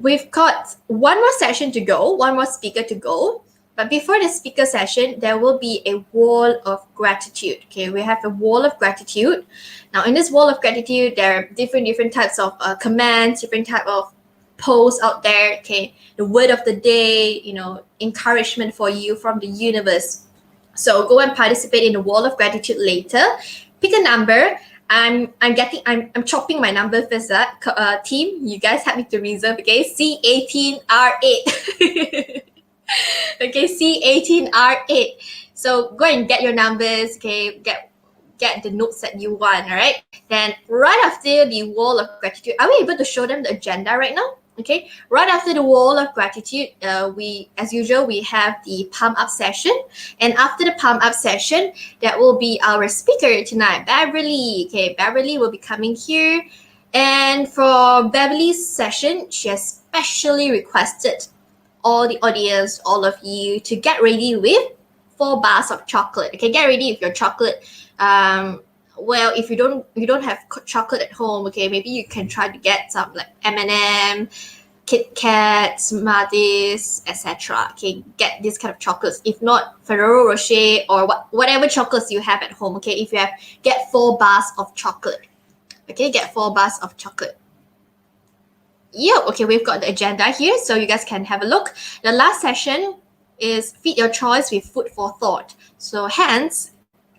We've got one more session to go, one more speaker to go. But before the speaker session, there will be a wall of gratitude. Okay, we have a wall of gratitude. Now, in this wall of gratitude, there are different types of comments, different type of posts out there. Okay, the word of the day, encouragement for you from the universe. So go and participate in the wall of gratitude later. Pick a number. I'm chopping my number first. Team, you guys help me to reserve. Okay, C18R8. Okay, C18R8. So go and get your numbers. Okay, get the notes that you want. All right. Then right after the wall of gratitude, are we able to show them the agenda right now? Okay, right after the wall of gratitude, we, as usual, we have the pump up session. And after the pump up session, that will be our speaker tonight, Beverly. Okay, Beverly will be coming here. And for Beverly's session, she has specially requested all the audience, all of you, to get ready with 4 bars of chocolate. Okay, get ready with your chocolate. Well, if you don't have chocolate at home, okay, maybe you can try to get some like M&M, Kit Kat, Smarties, etc. Okay, get this kind of chocolates. If not, Ferrero Rocher or whatever chocolates you have at home. Okay, if you have, get 4 bars of chocolate. Okay, get 4 bars of chocolate. Yeah, okay, we've got the agenda here, so you guys can have a look. The last session is Feed Your Choice with Food for Thought. So hence,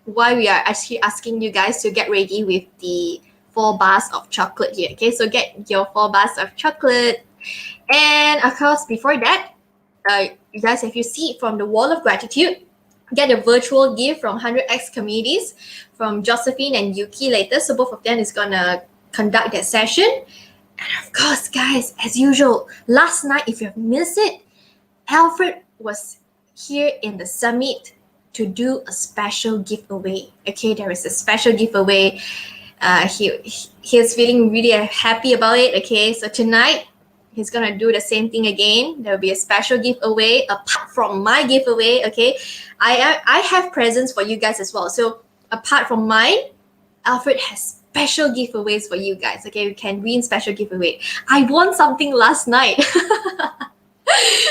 why we are actually asking you guys to get ready with the 4 bars of chocolate here. Okay, so get your 4 bars of chocolate. And of course, before that, you guys, if you see from the wall of gratitude, get a virtual gift from 100x communities from Josephine and Yuki later. So both of them is gonna conduct that session. And of course, guys, as usual, last night, if you have missed it, Alfred was here in the summit to do a special giveaway. Okay, there is a special giveaway. He's feeling really happy about it. Okay, so tonight he's gonna do the same thing again. There will be a special giveaway apart from my giveaway. Okay, I have presents for you guys as well. So apart from mine, Alfred has special giveaways for you guys. Okay, we can win special giveaway. I won something last night.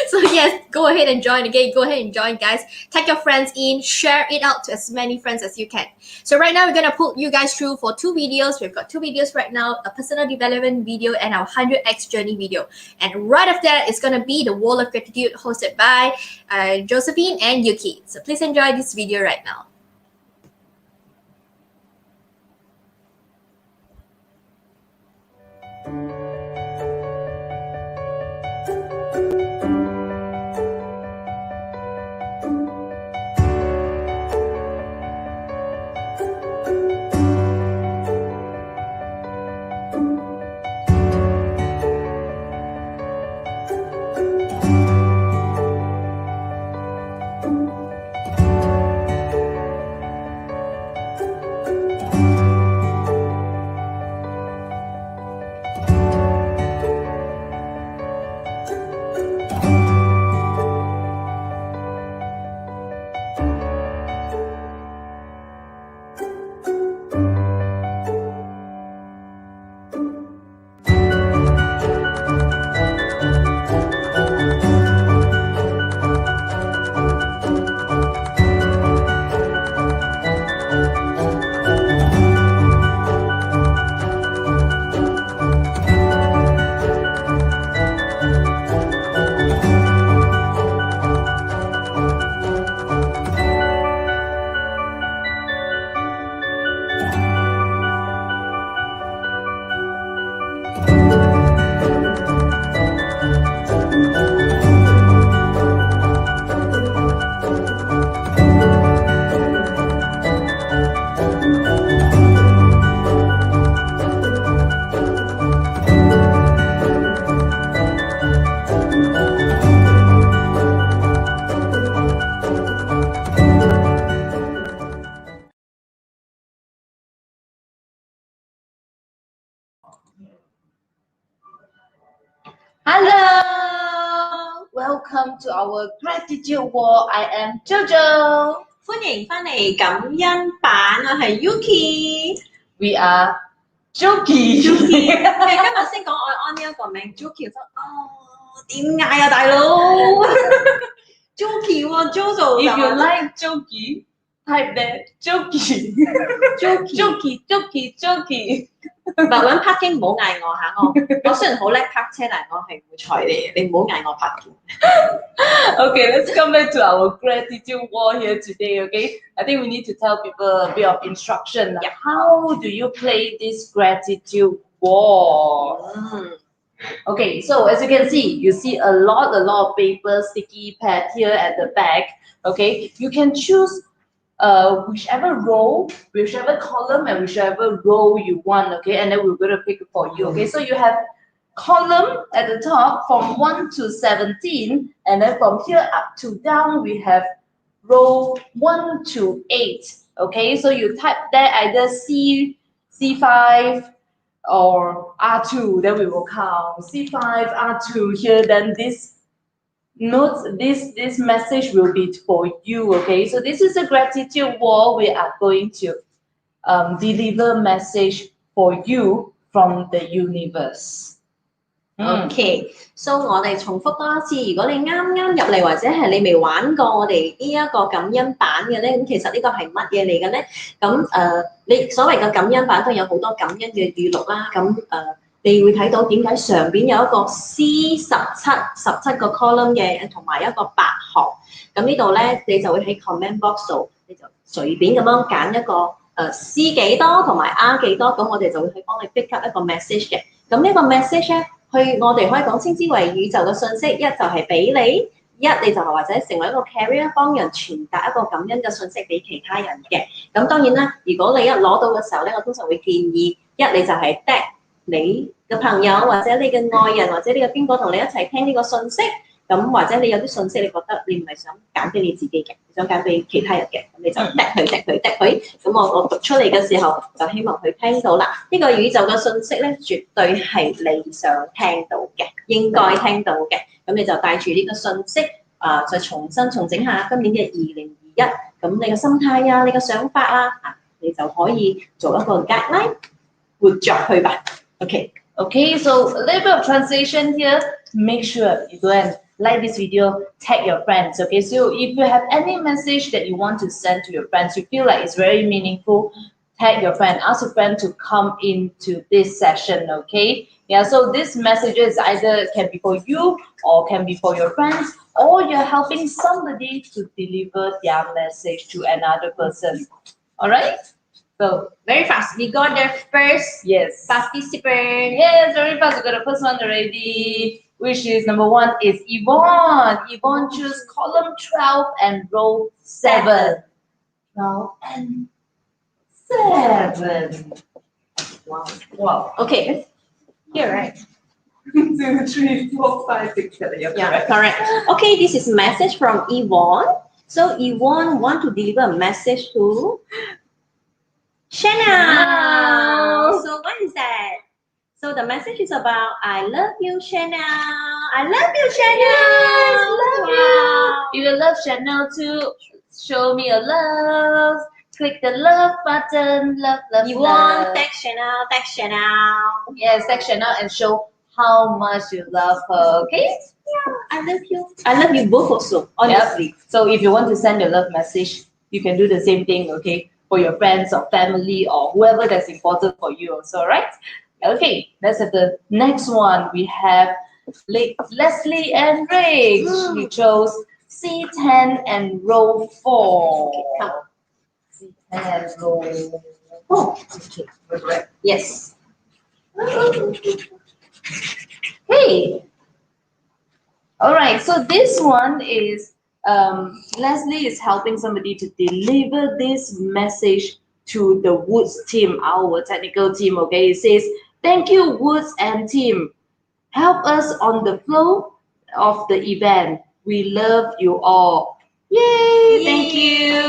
So yes, go ahead and join. Okay, go ahead and join, guys. Tag your friends in, share it out to as many friends as you can. So right now we're gonna put you guys through for 2 videos. We've got 2 videos right now, a personal development video and our 100x journey video. And right after that, it's gonna be the wall of gratitude hosted by Josephine and Yuki. So please enjoy this video right now. welcome to our gratitude wall. I am Jojo. 歡迎返嚟感恩版，我係 Yuki。 We are Joki. 今日先講我安呢一個名 Yuki， 點解啊大佬？Joki 喎 Jojo。 If you like Joki, type there Joki. Joki. 唔係揾 parking 唔好嗌我嚇，我雖然好叻泊車，但係我係唔會睬你唔好嗌我 parking。 Okay, let's come back to our gratitude wall here today, okay? I think we need to tell people a bit of instruction. Yeah. How do you play this gratitude wall? Okay, so as you can see, you see a lot of paper, sticky pad here at the back, okay? You can choose whichever row, whichever column, and whichever row you want, okay? And then we're going to pick it for you, okay? So you have column at the top from 1 to 17, and then from here up to down, we have row 1 to 8, okay? So you type there either C5, or R2, then we will count C5, R2 here, then this message will be for you, okay? So this is a gratitude wall. We are going to deliver message for you from the universe. OK， so 我哋重複多一次，如果你啱啱入嚟或者係你未玩過我哋呢一個感恩版嘅咧，咁其實呢個係乜嘢嚟嘅咧？咁你所謂嘅感恩版都有好多感恩嘅語錄啦，咁你會睇到點解上邊有一個 C17個 column 嘅，同埋一個8行。咁呢度咧，你就會喺 comment box 度，你就隨便咁樣揀一個C 幾多同埋 R 幾多，咁我哋就會去幫你 pick up 一個 message 嘅。咁呢個 message 咧，我哋可以講稱之為宇宙嘅信息，一就係俾你，你就或者成為一個 carrier 幫人傳達一個感恩嘅信息俾其他人嘅。咁當然啦，如果你一攞到嘅時候咧，我通常會建議你就係 tag 你嘅朋友或者你嘅愛人或者呢個邊個同你一齊聽呢個信息，咁或者你有啲信息你覺得你唔係想揀俾你自己嘅，你想揀俾其他人嘅，咁你就 tag 佢，咁我讀出嚟嘅時候就希望佢聽到啦。呢個宇宙嘅信息咧，絕對係你想聽到嘅，應該聽到嘅。咁你就帶住呢個信息再重新重整下今年嘅2021，咁你嘅心態啊，你嘅想法啊，你就可以做一個 guideline 活著去吧。Okay, so a little bit of translation here. Make sure you go and like this video, tag your friends. Okay, so if you have any message that you want to send to your friends, you feel like it's very meaningful, tag your friend, ask your friend to come into this session. Okay, yeah, so this messages either can be for you or can be for your friends, or you're helping somebody to deliver their message to another person. All right. So very fast. We got the first participant. Yes, very fast. We got the first one already, which is number 1 is Yvonne. Yvonne choose column 12 and row 7. 12 and 7. Wow. Okay. Here, right? 1, 2, 3, 4, 5, 6, 7. Yeah, correct. Okay, this is a message from Yvonne. So Yvonne want to deliver a message to Chanel. So what is that? So the message is about I love you, Chanel. I love you, Chanel. Love you. If you love Chanel too, show me your love. Click the love button. Love. You want text Chanel. Yes, text Chanel and show how much you love her. Okay? Yeah, I love you. I love you both also, honestly. Yep. So if you want to send your love message, you can do the same thing, okay? For your friends or family or whoever that's important for you also, right? Okay, let's have the next one. We have Leslie and Rich. You chose C10 and row 4. Okay, come. C10 and row 4. Okay, Yes. Hey. All right, so this one is Leslie is helping somebody to deliver this message to the Woods team, our technical team. Okay, it says, thank you, Woods and team. Help us on the flow of the event. We love you all. Yay! Thank you.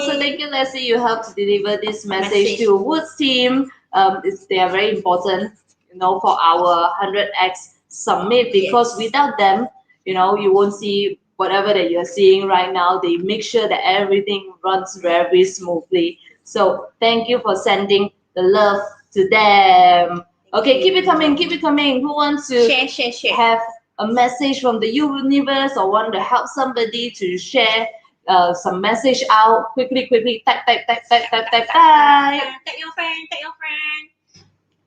So thank you, Leslie. You helped to deliver this message to Woods team. They are very important, for our 100X summit, because without them, you know, you won't see whatever that you're seeing right now. They make sure that everything runs very smoothly. So thank you for sending the love to them. Okay, keep it coming, keep it coming. Who wants to Share. have a message from the universe or want to help somebody to share some message out? Quickly, type. Tag your friend.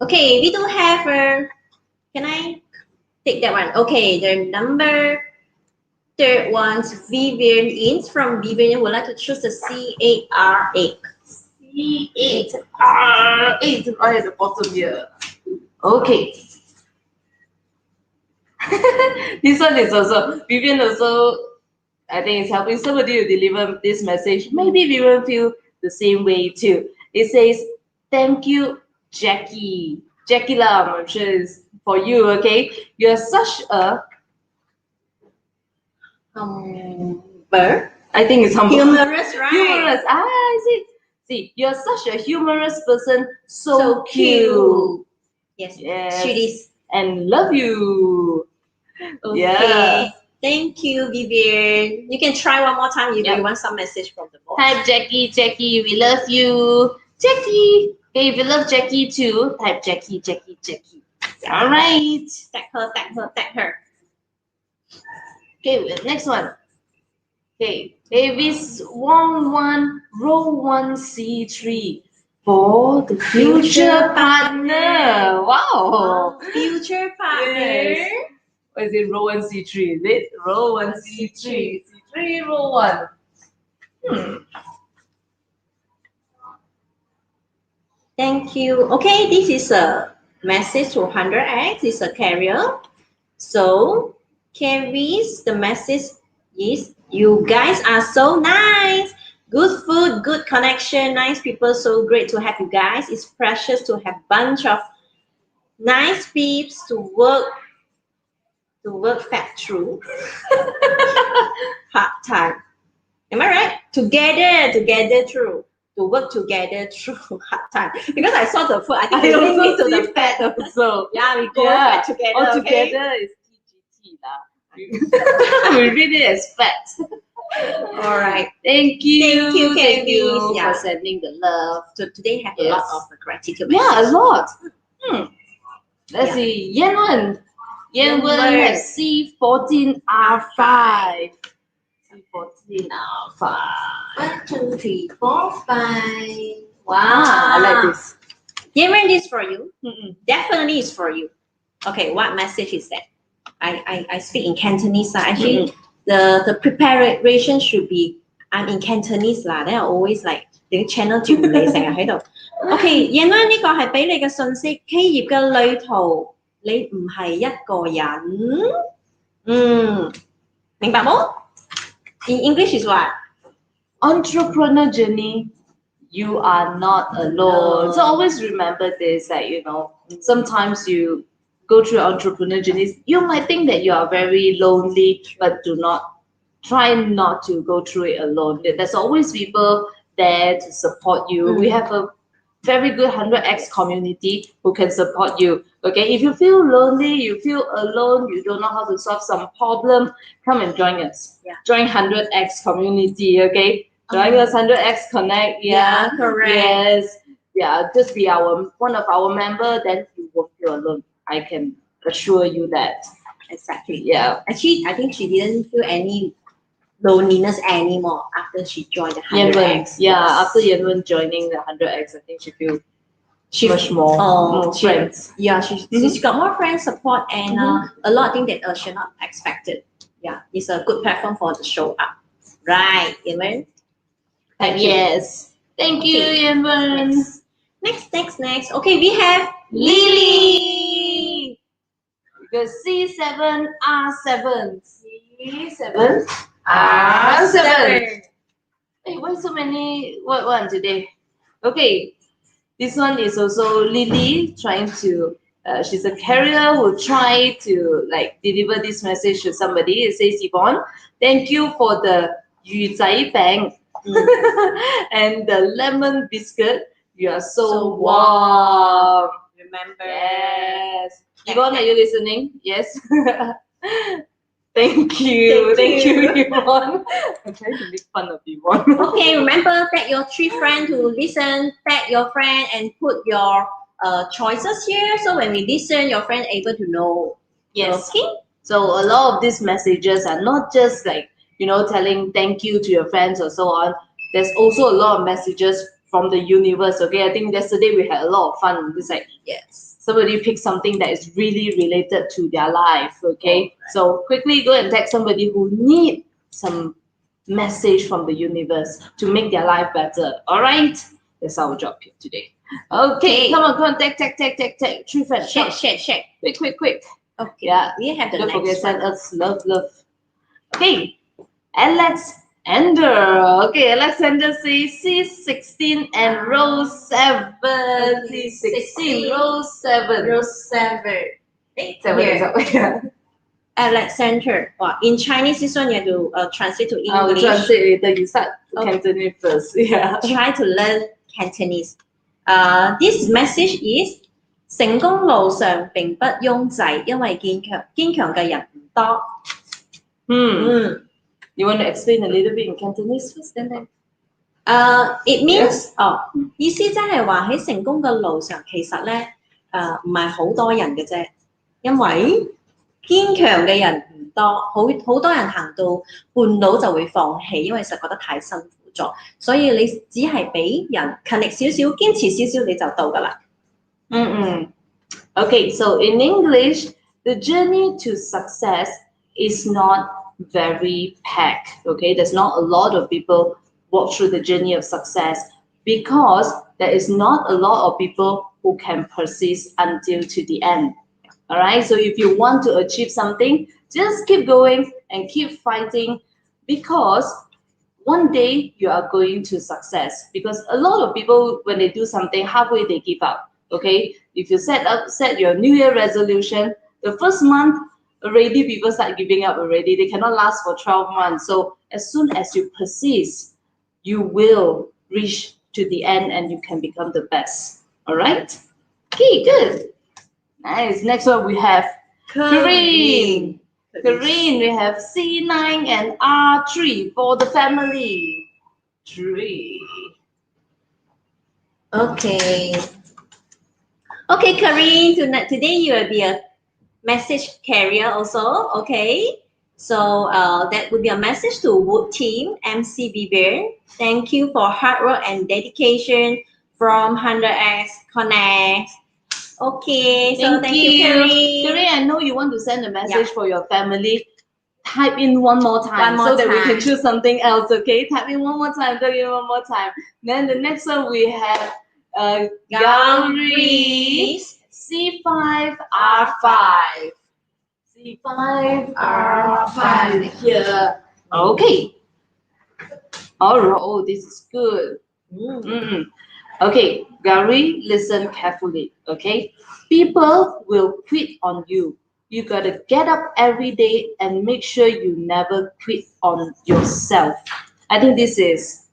Okay, we do have can I take that one? Okay, the number third one's Vivian Inns from Vivian would like to choose the C8R8. C8R8 right at the bottom here. Okay. This one is also, Vivian also, I think is helping somebody to deliver this message. Maybe we will feel the same way too. It says, thank you, Jackie. Jackie Lam, I'm sure is for you, okay? You're such a I think it's humble. Humorous, right? Humorous. I see. See, you're such a humorous person. So cute. Yes, Yes. she is. And love you. Okay. Yeah. Thank you, Vivian. You can try one more time if Yep. you want some message from the boss. Type Jackie, we love you. Jackie. Okay, if you love Jackie too, type Jackie. All right. Tag her. Okay, next one. Okay, Davis 1 row 1C3 for the future partner. Wow. Future partner. Yes. Or is it row 1C3? Is it row 1C3? C3 row 1. Thank you. Okay, this is a message to 100x. It's a carrier. So, carries the message is you guys are so nice. Good food, good connection, nice people. So great to have you guys. It's precious to have bunch of nice peeps to work fat through hard time. Am I right? Together through. To work together through hard time. Because I saw the food, I think I we link it also to see the fat. also. Yeah, we go Yeah. fat together. All Okay? together is TGT lah. We read it as fat. All right. Thank you. Thank you, for yeah. sending the love. So today have a Yes. lot of gratitude. Yeah, a lot. Let's Yeah. see. Yan Yan Wen Wen. has C14R5. C14R5. 1, 2, 3, 4, 5. Wow. I like this. Yemen, this for you. Mm-mm. Definitely is for you. Okay, what message is that? I speak in Cantonese. Actually, the preparation should be I'm in Cantonese lah. Then I always like 啲 channel 轉唔嚟，成日喺度。OK， Yemen 呢個係俾你嘅信息，企業嘅旅途你唔係一個人。明白冇？ In English is what? Entrepreneur journey, you are not alone. So always remember this, that you know, sometimes you go through entrepreneur journeys, you might think that you are very lonely, but try not to go through it alone. There's always people there to support you. We have a very good 100x community who can support you. Okay, if you feel lonely, you feel alone, you don't know how to solve some problem, come and join us. Yeah. Join 100x community. Okay, join us 100x Connect. Yeah, correct. Yes, yeah. Just be one of our member, then you won't feel alone. I can assure you that. Exactly. Yeah. Actually, I think she didn't feel any loneliness anymore after she joined the 100x. After Yan Wen joining the 100x, I think she feels much more friends. Yeah, she's got more friends, support, and a lot of things that she not expected. Yeah, it's a good platform for the show up. Right, Yan Wen? Yes. Thank you, Yan Wen. Next. Okay, we have Lily. Because C7R7. C7R7. Hey, why so many what one today? Okay, this one is also Lily trying to. She's a carrier who try to like deliver this message to somebody. It says, Yvonne, thank you for the yu zai bang and the lemon biscuit. You are so warm. Remember? Yes. Yvonne, are you listening? Yes. Thank you. Thank Thank you, you. Yvonne. I'm trying to make fun of Yvonne. Okay, remember, tag your 3 friends to listen, tag your friend and put your choices here. So when we listen, your friend able to know. Yes. Okay? So a lot of these messages are not just like, telling thank you to your friends or so on. There's also a lot of messages from the universe. Okay, I think yesterday we had a lot of fun. It's like, Yes. somebody pick something that is really related to their life. Okay, so quickly go and tag somebody who need some message from the universe to make their life better. All right, that's our job here today. Okay, come on, tag, 3 friends. Share, share, share. Quick. Okay. Yeah, We have the don't forget next send one. us love. Okay, Alexander. Okay, Alexander says C16 and row 7. C16, row 7. Row 7. 7 is up. Yeah. Alexander. Well, in Chinese, this one you have to translate to English. I will translate later. You start Okay. Cantonese first. Yeah. Try to learn Cantonese. This message is 成功路上並不擁擠，因為堅強嘅人唔多。You want to explain a little bit in Cantonese first, then? It means 意思即係話喺成功嘅路上，其實咧唔係好多人嘅啫，因為堅強嘅人唔多，好多人行到半路就會放棄，因為實覺得太辛苦咗，所以你只係俾人勤力少少、堅持少少你就到㗎啦。Okay, so in English, the journey to success is not very packed. Okay, there's not a lot of people walk through the journey of success because there is not a lot of people who can persist until to the end. All right, so if you want to achieve something, just keep going and keep fighting because one day you are going to success. Because a lot of people, when they do something halfway, they give up. Okay, if you set your New Year resolution, the first month already people start giving up already. They cannot last for 12 months. So as soon as you persist, you will reach to the end and you can become the best. All right. Okay, good. Nice. Next one we have Kareen. Kareen, we have C9 and R3 for the family. 3. Okay. Okay, Kareen, today you will be a message carrier also, okay? So that would be a message to Wood Team, MC Bieber. Thank you for hard work and dedication from 100X Connect. Okay, so thank you, Kareen. Kareen, I know you want to send a message for your family. Type in one more time so that we can choose something else, okay? Type in one more time, Then the next one we have Gauri, C5, R5. C5, R5 here. Okay. Alright, oh, this is good. Okay, Gauri, listen carefully, okay? People will quit on you. You gotta get up every day and make sure you never quit on yourself. I think this is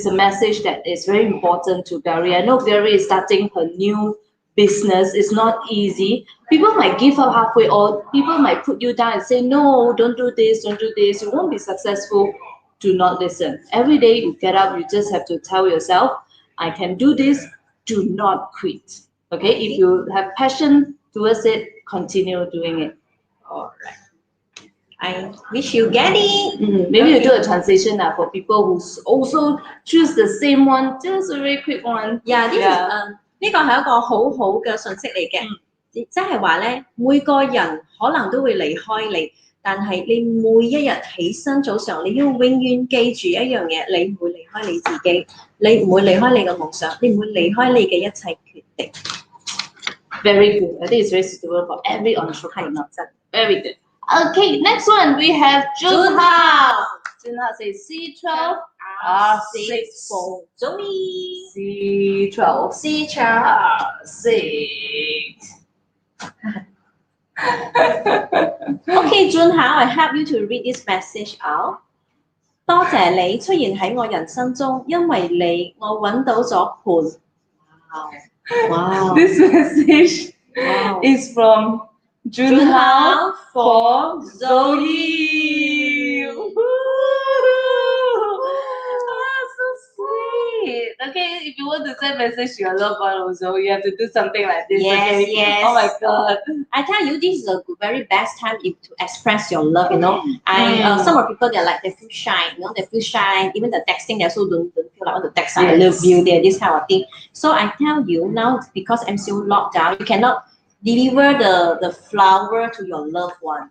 a message that is very important to Gauri. I know Gauri is starting her new business. It's not easy. People might give up halfway, or people might put you down and say, no, don't do this, you won't be successful. Do not listen. Every day you get up, you just have to tell yourself, I can do this. Do not quit. Okay, if you have passion towards it, continue doing it. All right. I wish you get it. Maybe you do a translation for people who also choose the same one, just a very quick one. Yeah, this is 呢個係一個好好嘅信息嚟嘅，即係話咧，每個人可能都會離開你，但係你每一日起身早上，你要永遠記住一樣嘢，你唔會離開你自己，你唔會離開你嘅夢想，你唔會離開你嘅一切決定。Very good. I think it's very suitable for every entrepreneur. Very good. Okay, next one we have Junhao. Junhao says C12, R6 for Zoe. C12, R6. Okay, Junhao, I help you to read this message out. 多謝你出現喺我人生中，因為你，我揾到咗伴。Wow. This message is from Junhao for Zoe. So sweet. Okay, if you want to send message to your loved one also, you have to do something like this. Yes, okay? yes. Oh my god. I tell you, this is a very best time to express your love. You know, some of people they're like they feel shy. You know, they feel shy. Even the texting, they also don't feel like want to text. I love you. There, this kind of thing. So I tell you now, because MCO lockdown, you cannot deliver the flower to your loved one.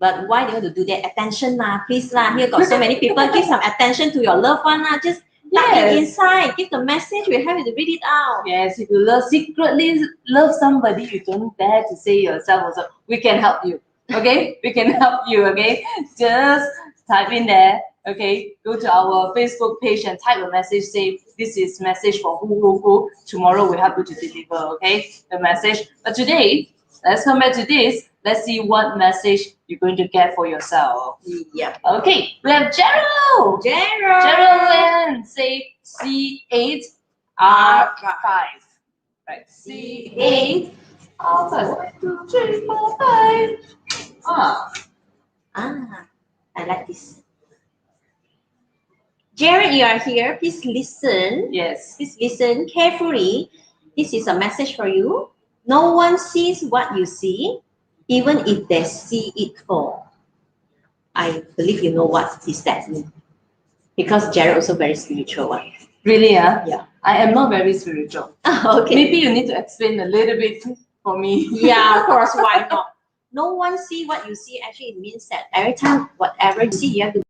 But why do you want to do that? Attention lah, please lah. Here got so many people. Give some attention to your loved one lah. Just type it inside. Give the message. We have to read it out. Yes, if you secretly love somebody, you don't dare to say yourself also. We can help you. Okay, we can help you. Okay, just type in there. Okay, go to our Facebook page and type a message. Say this is message for who. Tomorrow we help you to deliver. Okay, the message. But today, let's come back to this. Let's see what message you're going to get for yourself. Yeah. Okay, we have Gerald. Gerald and say C8 R5. Right, C8 R5. 1, 2, 3, 4, 5. I like this. Jared, you are here. Please listen. Yes. Please listen carefully. This is a message for you. No one sees what you see, even if they see it for. I believe you know what is that mean. Because Jared also very spiritual one. Really, yeah? Yeah. I am not very spiritual. Okay. Maybe you need to explain a little bit for me. Yeah, of course. Why not? No one see what you see. Actually, it means that every time whatever you see, you have to.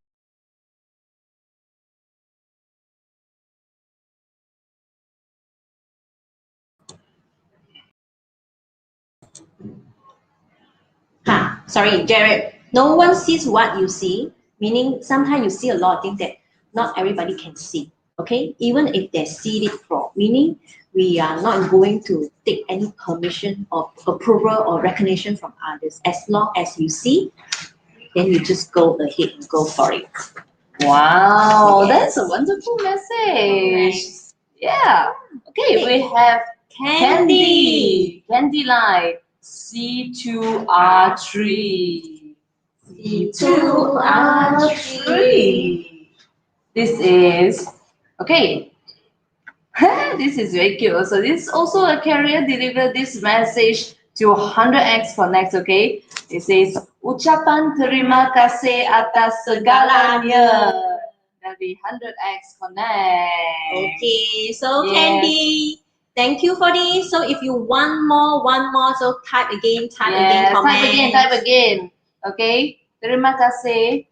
Sorry, Jared. No one sees what you see, meaning sometimes you see a lot of things that not everybody can see. Okay, even if they see it from, meaning we are not going to take any permission or approval or recognition from others. As long as you see, then you just go ahead and go for it. Wow, Yes. that's a wonderful message. Nice. Yeah. Okay, we have Candy. Candy line C2R3. C2R3. This is okay. This is very cute. Also, this is also a carrier deliver this message to 100x Connect. Okay, it says ucapan terima kasih atas segalanya dari 100x Connect. Okay, so Yes. Candy, thank you for this. So if you want more, so type again, Yes, comment. type again. Okay, terima kasih.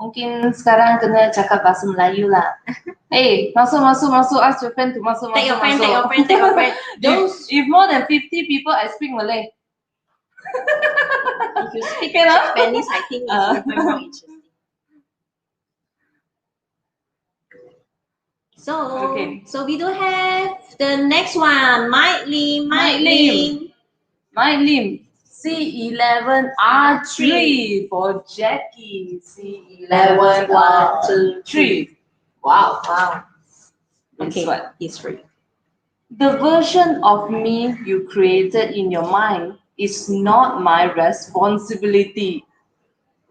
Mungkin sekarang kena cakap bahasa Melayu lah. Hey, masuk. Ask your friend to masuk. Take your friend. If more than 50 people, I speak Malay. If you speak Spanish, I think it's even more interesting. So, Okay. so we do have the next one, Mike Lim. C11R3 for Jackie. C11 1, 2, 3. Wow. Okay, What? he's free. The version of me you created in your mind is not my responsibility.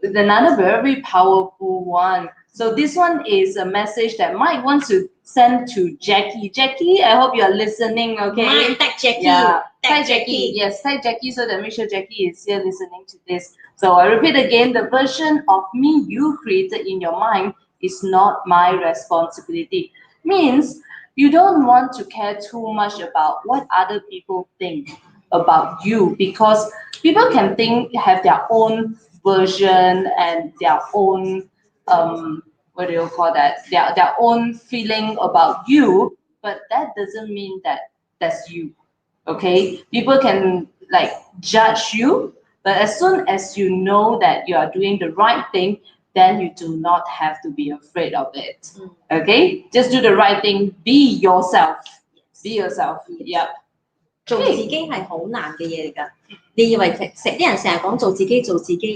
With another very powerful one. So this one is a message that Mike wants to send to Jackie. Jackie, I hope you're listening, okay? Mike, tag Jackie. Yeah, Tag Jackie. Yes, tag Jackie so that make sure Jackie is here listening to this. So I repeat again, the version of me you created in your mind is not my responsibility. Means you don't want to care too much about what other people think about you, because people can have their own version and their own what do you call that? Their own feeling about you, but that doesn't mean that that's you. Okay, people can like judge you, but as soon as you know that you are doing the right thing, then you do not have to be afraid of it. Okay, just do the right thing. Be yourself. Yep. 做自己係好難嘅嘢嚟㗎。你以為啲人成日講做自己，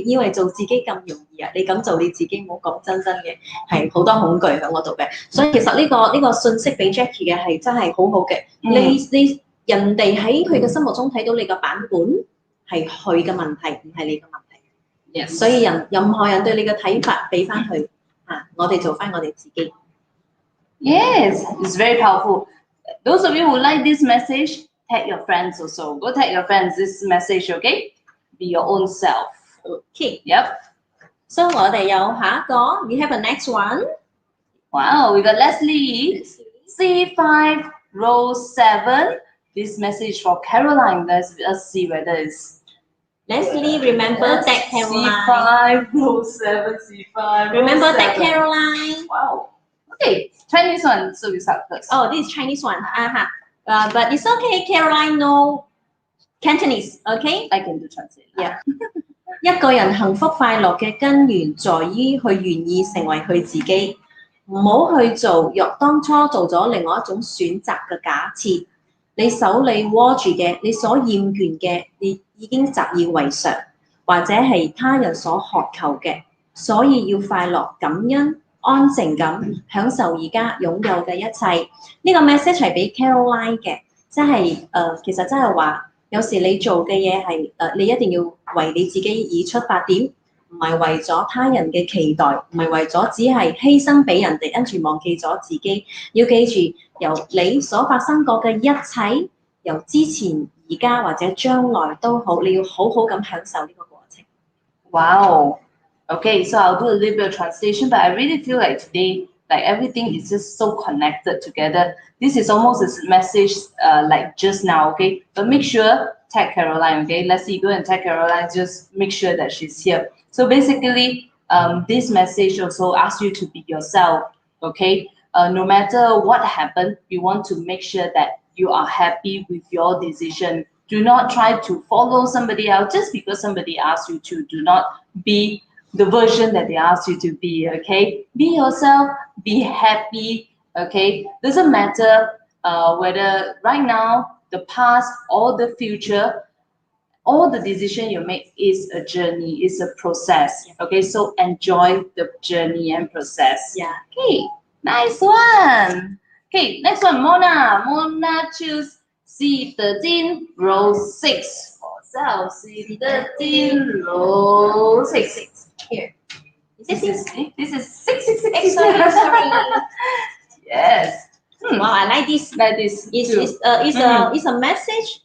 以為做自己咁容易啊？你咁做你自己，唔好講真嘅，係好多恐懼喺嗰度嘅。所以其實呢個信息俾 Jackie 嘅係真係好好嘅。你人哋喺佢嘅心目中睇到你個版本，係佢嘅問題，唔係你嘅問題。 Yes. 所以任何人對你嘅睇法，俾翻佢啊，我哋做翻我哋自己。 Yes, it's very powerful. Those of you who like this message, tag your friends also. Go tag your friends this message, okay? Be your own self. Okay. Yep. So 我哋有下一個 we have a next one. Wow, we got Leslie. C5, row 7. This message for Caroline. Let's see whether it's Leslie, remember that Caroline. C5, row 7, C5. Remember row that 7. Caroline. Wow. Okay, Chinese one. So we start first. Oh, this is Chinese one. But it's okay. Caroline know Cantonese. Okay. I can do translate. Yeah. 一個人幸福快樂嘅根源在於佢願意成為佢自己，唔好去做若當初做咗另外一種選擇嘅假設。你手裏握住嘅，你所厭倦嘅，你已經習以為常，或者係他人所渴求嘅，所以要快樂、感恩、安靜咁享受而家擁有嘅一切。呢、個 message 係俾 Caroline 嘅，即係其實真係話。有時你做嘅嘢係你一定要為你自己以出發點，唔係為咗他人嘅期待，唔係為咗只係犧牲俾人哋，跟住忘記咗自己。要記住，由你所發生過嘅一切，由之前、而家或者將來都好，你要好好咁享受呢個過程。Wow. Okay, so I'll do a little bit of translation, but I really feel like today, like everything is just so connected together. This is almost a message like just now, okay? But make sure tag Caroline, okay? Let's see, go and tag Caroline, just make sure that she's here. So basically, this message also asks you to be yourself, okay? No matter what happened, you want to make sure that you are happy with your decision. Do not try to follow somebody else just because somebody asked you to. Do not be the version that they asked you to be, okay? Be yourself, be happy, okay? Doesn't matter whether right now, the past, or the future, all the decision you make is a journey, is a process, okay? So enjoy the journey and process. Yeah. Okay, nice one. Okay, next one, Mona. Mona choose C13, row 6. For self, C13, row 6. Here. This is 6. Sorry. Yes. Wow, I like this. Like this. It's a message.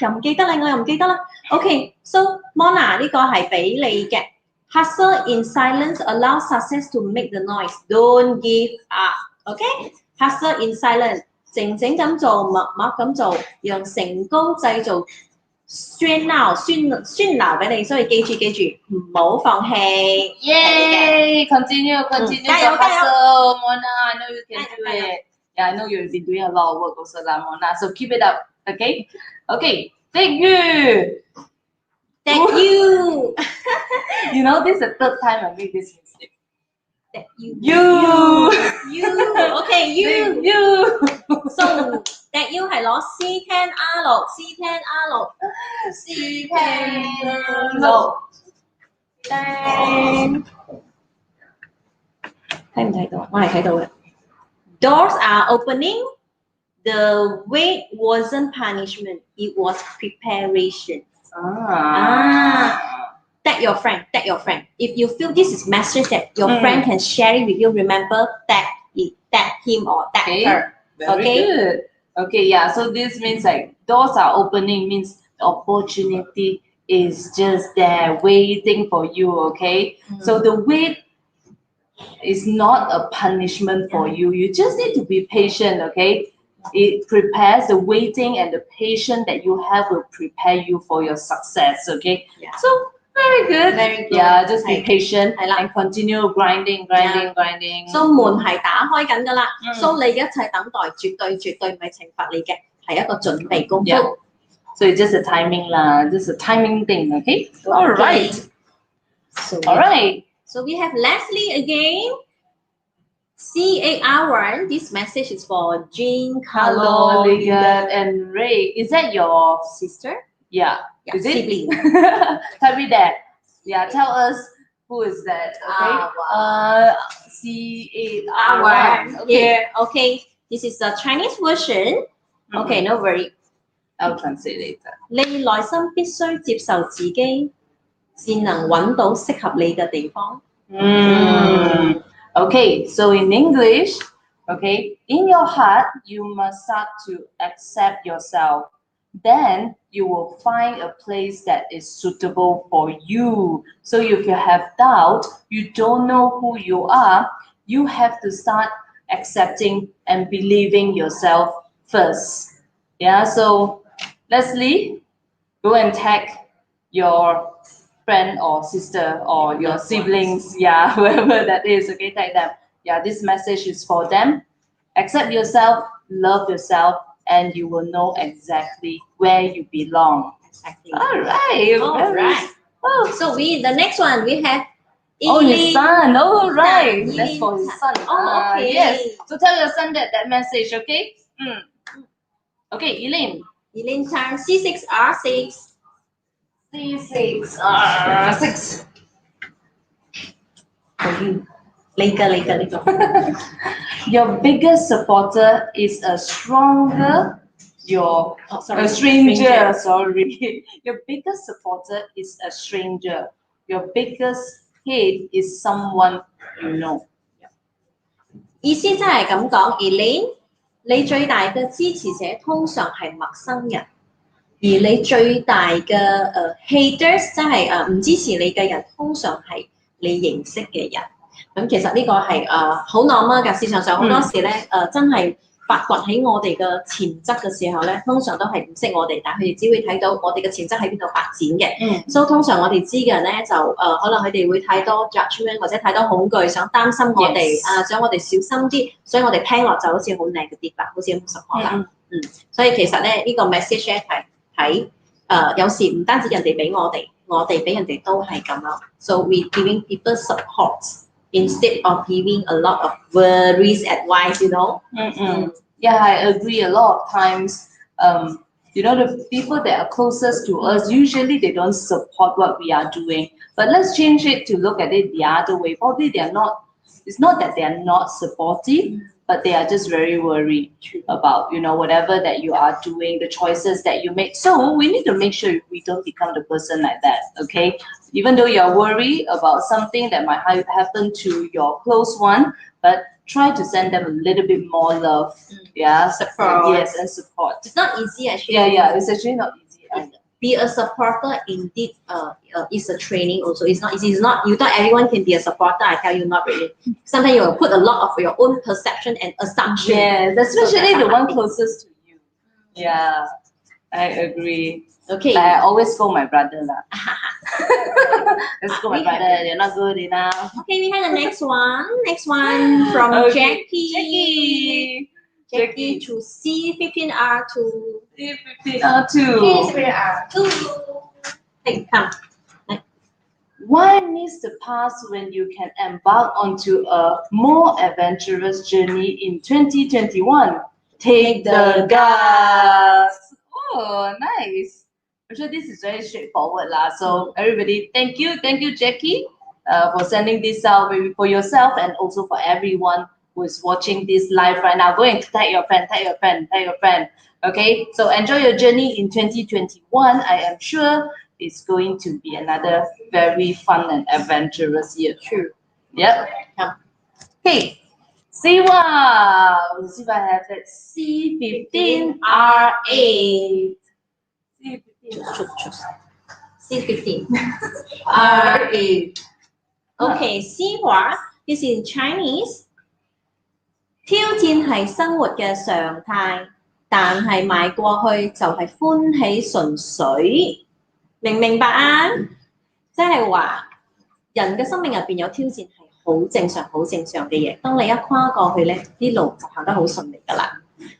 又唔記得啦，我又唔記得啦。Okay, so Mona 呢個係俾你嘅。Hustle in silence, allow success to make the noise. Don't give up. Okay? Hustle in silence， 靜靜咁做，默默咁做，讓成功製造喧鬧俾你。所以記住，唔好放棄。 Yay! Continue the 加油 hustle, Mona. I know you can do it. Yeah, I know you've been doing a lot of work also, Mona. So keep it up, okay? Okay, thank you. Thank you. You know, this is the third time I make this mistake. Thank you. You. Okay, you. You. So that you 係攞 C10R6 睇唔睇到？我係睇到嘅。Doors are opening. The wait wasn't punishment. It was preparation. Tag your friend. If you feel this is message that your friend can share it with you, remember tag him or tag her. Very good. Okay, yeah. So this means like doors are opening means the opportunity is just there waiting for you. Okay. So the wait is not a punishment for you. You just need to be patient. Okay. It prepares the waiting and the patience that you have will prepare you for your success. Okay. Yeah. So very good. Very good. Yeah. Just be patient 係啦。 and continue grinding. So 門係打開緊㗎啦。So 你嘅一切等待絕對唔係懲罰你嘅，係一個準備功夫。Yeah. So it's just a timing lah, just a timing thing, okay? All right. All right. So we have Leslie again. C8R1. This message is for Jean, Hello, Carlo, Ligan, and Ray. Is that your sister. yeah? Yeah, Is it? sibling. Tell me that. Yeah, tell us who is that. Okay. C8R1. Okay. Here. Okay. This is the Chinese version. Okay, no worry. I'll translate later. 你內心必須接受自己，先能揾到適合你嘅地方。Okay, so in English, okay, in your heart, you must start to accept yourself. Then you will find a place that is suitable for you. So if you have doubt, you don't know who you are, you have to start accepting and believing yourself first. Yeah, so Leslie, go and tag your friend or sister or your siblings, yeah, whoever that is, okay, tag them. Yeah, this message is for them. Accept yourself, love yourself, and you will know exactly where you belong. Exactly. All right. All right. Oh, so the next one we have. Oh, his son. All right. Son. That's for his son. Oh, okay. Yes. So tell your son that message, okay? Okay, Elaine. Elaine Tan, C6R6. C6R6. For you. Later. Your biggest supporter is a stronger. A stranger. Sorry. Your biggest supporter is a stranger. Your biggest hate is someone you know. 意思真係咁講，Elaine，你最大嘅支持者通常係陌生人，而你最大嘅haters，即係唔支持你嘅人，通常係你認識嘅人。咁其實呢個係好 normal 㗎，市場上好多時咧真係發掘喺我哋嘅潛質嘅時候咧，通常都係唔識我哋，但係佢哋只會睇到我哋嘅潛質喺邊度發展嘅。所以通常我哋知嘅人咧就可能佢哋會太多 judgment 或者太多恐懼，想擔心我哋想我哋小心啲，所以我哋聽落就好似好 negative 啦，好似咁 support 啦。所以其實咧呢個 message 咧係喺有時唔單止人哋俾我哋，我哋俾人哋都係咁咯。So we giving people support。Instead of giving a lot of worries advice, you know. Yeah, I agree. A lot of times, the people that are closest to us, usually they don't support what we are doing. But let's change it to look at it the other way. Probably they are not. It's not that they are not supportive, but they are just very worried about whatever that you are doing, the choices that you make. So we need to make sure we don't become the person like that. Okay. Even though you're worried about something that might happen to your close one, but try to send them a little bit more love. Yeah, support. Yes, and support. It's not easy actually. Yeah, it's actually not easy. Be a supporter indeed is a training also. It's not easy. It's not, you thought everyone can be a supporter. I tell you, not really. Sometimes you will put a lot of your own perception and assumption. Yeah, especially the one closest to you. Yeah, I agree. Okay. Like I always scold my brother lah. Let's scold my brother. You're not good enough. Okay, we have the next one. Next one from Jackie. Jackie to C15R2. C15R2. C15R2. Hey, come. Why miss the past when you can embark onto a more adventurous journey in 2021? Take the gas. Oh, nice. Actually, this is very straightforward lah. So everybody, thank you, Jackie, for sending this out maybe for yourself and also for everyone who is watching this live right now. Go and tag your friend. Okay, so enjoy your journey in 2021. I am sure it's going to be another very fun and adventurous year. True. Yep. Okay. Siwa. We'll see if I have it. C15R8. C15 R8. Okay, 西華 is in Chinese。挑戰係生活嘅常態，但係邁過去就係歡喜順水。明唔明白啊？即係話人嘅生命入邊有挑戰係好正常嘅嘢。當你一跨過去咧，啲路就行得好順利㗎啦。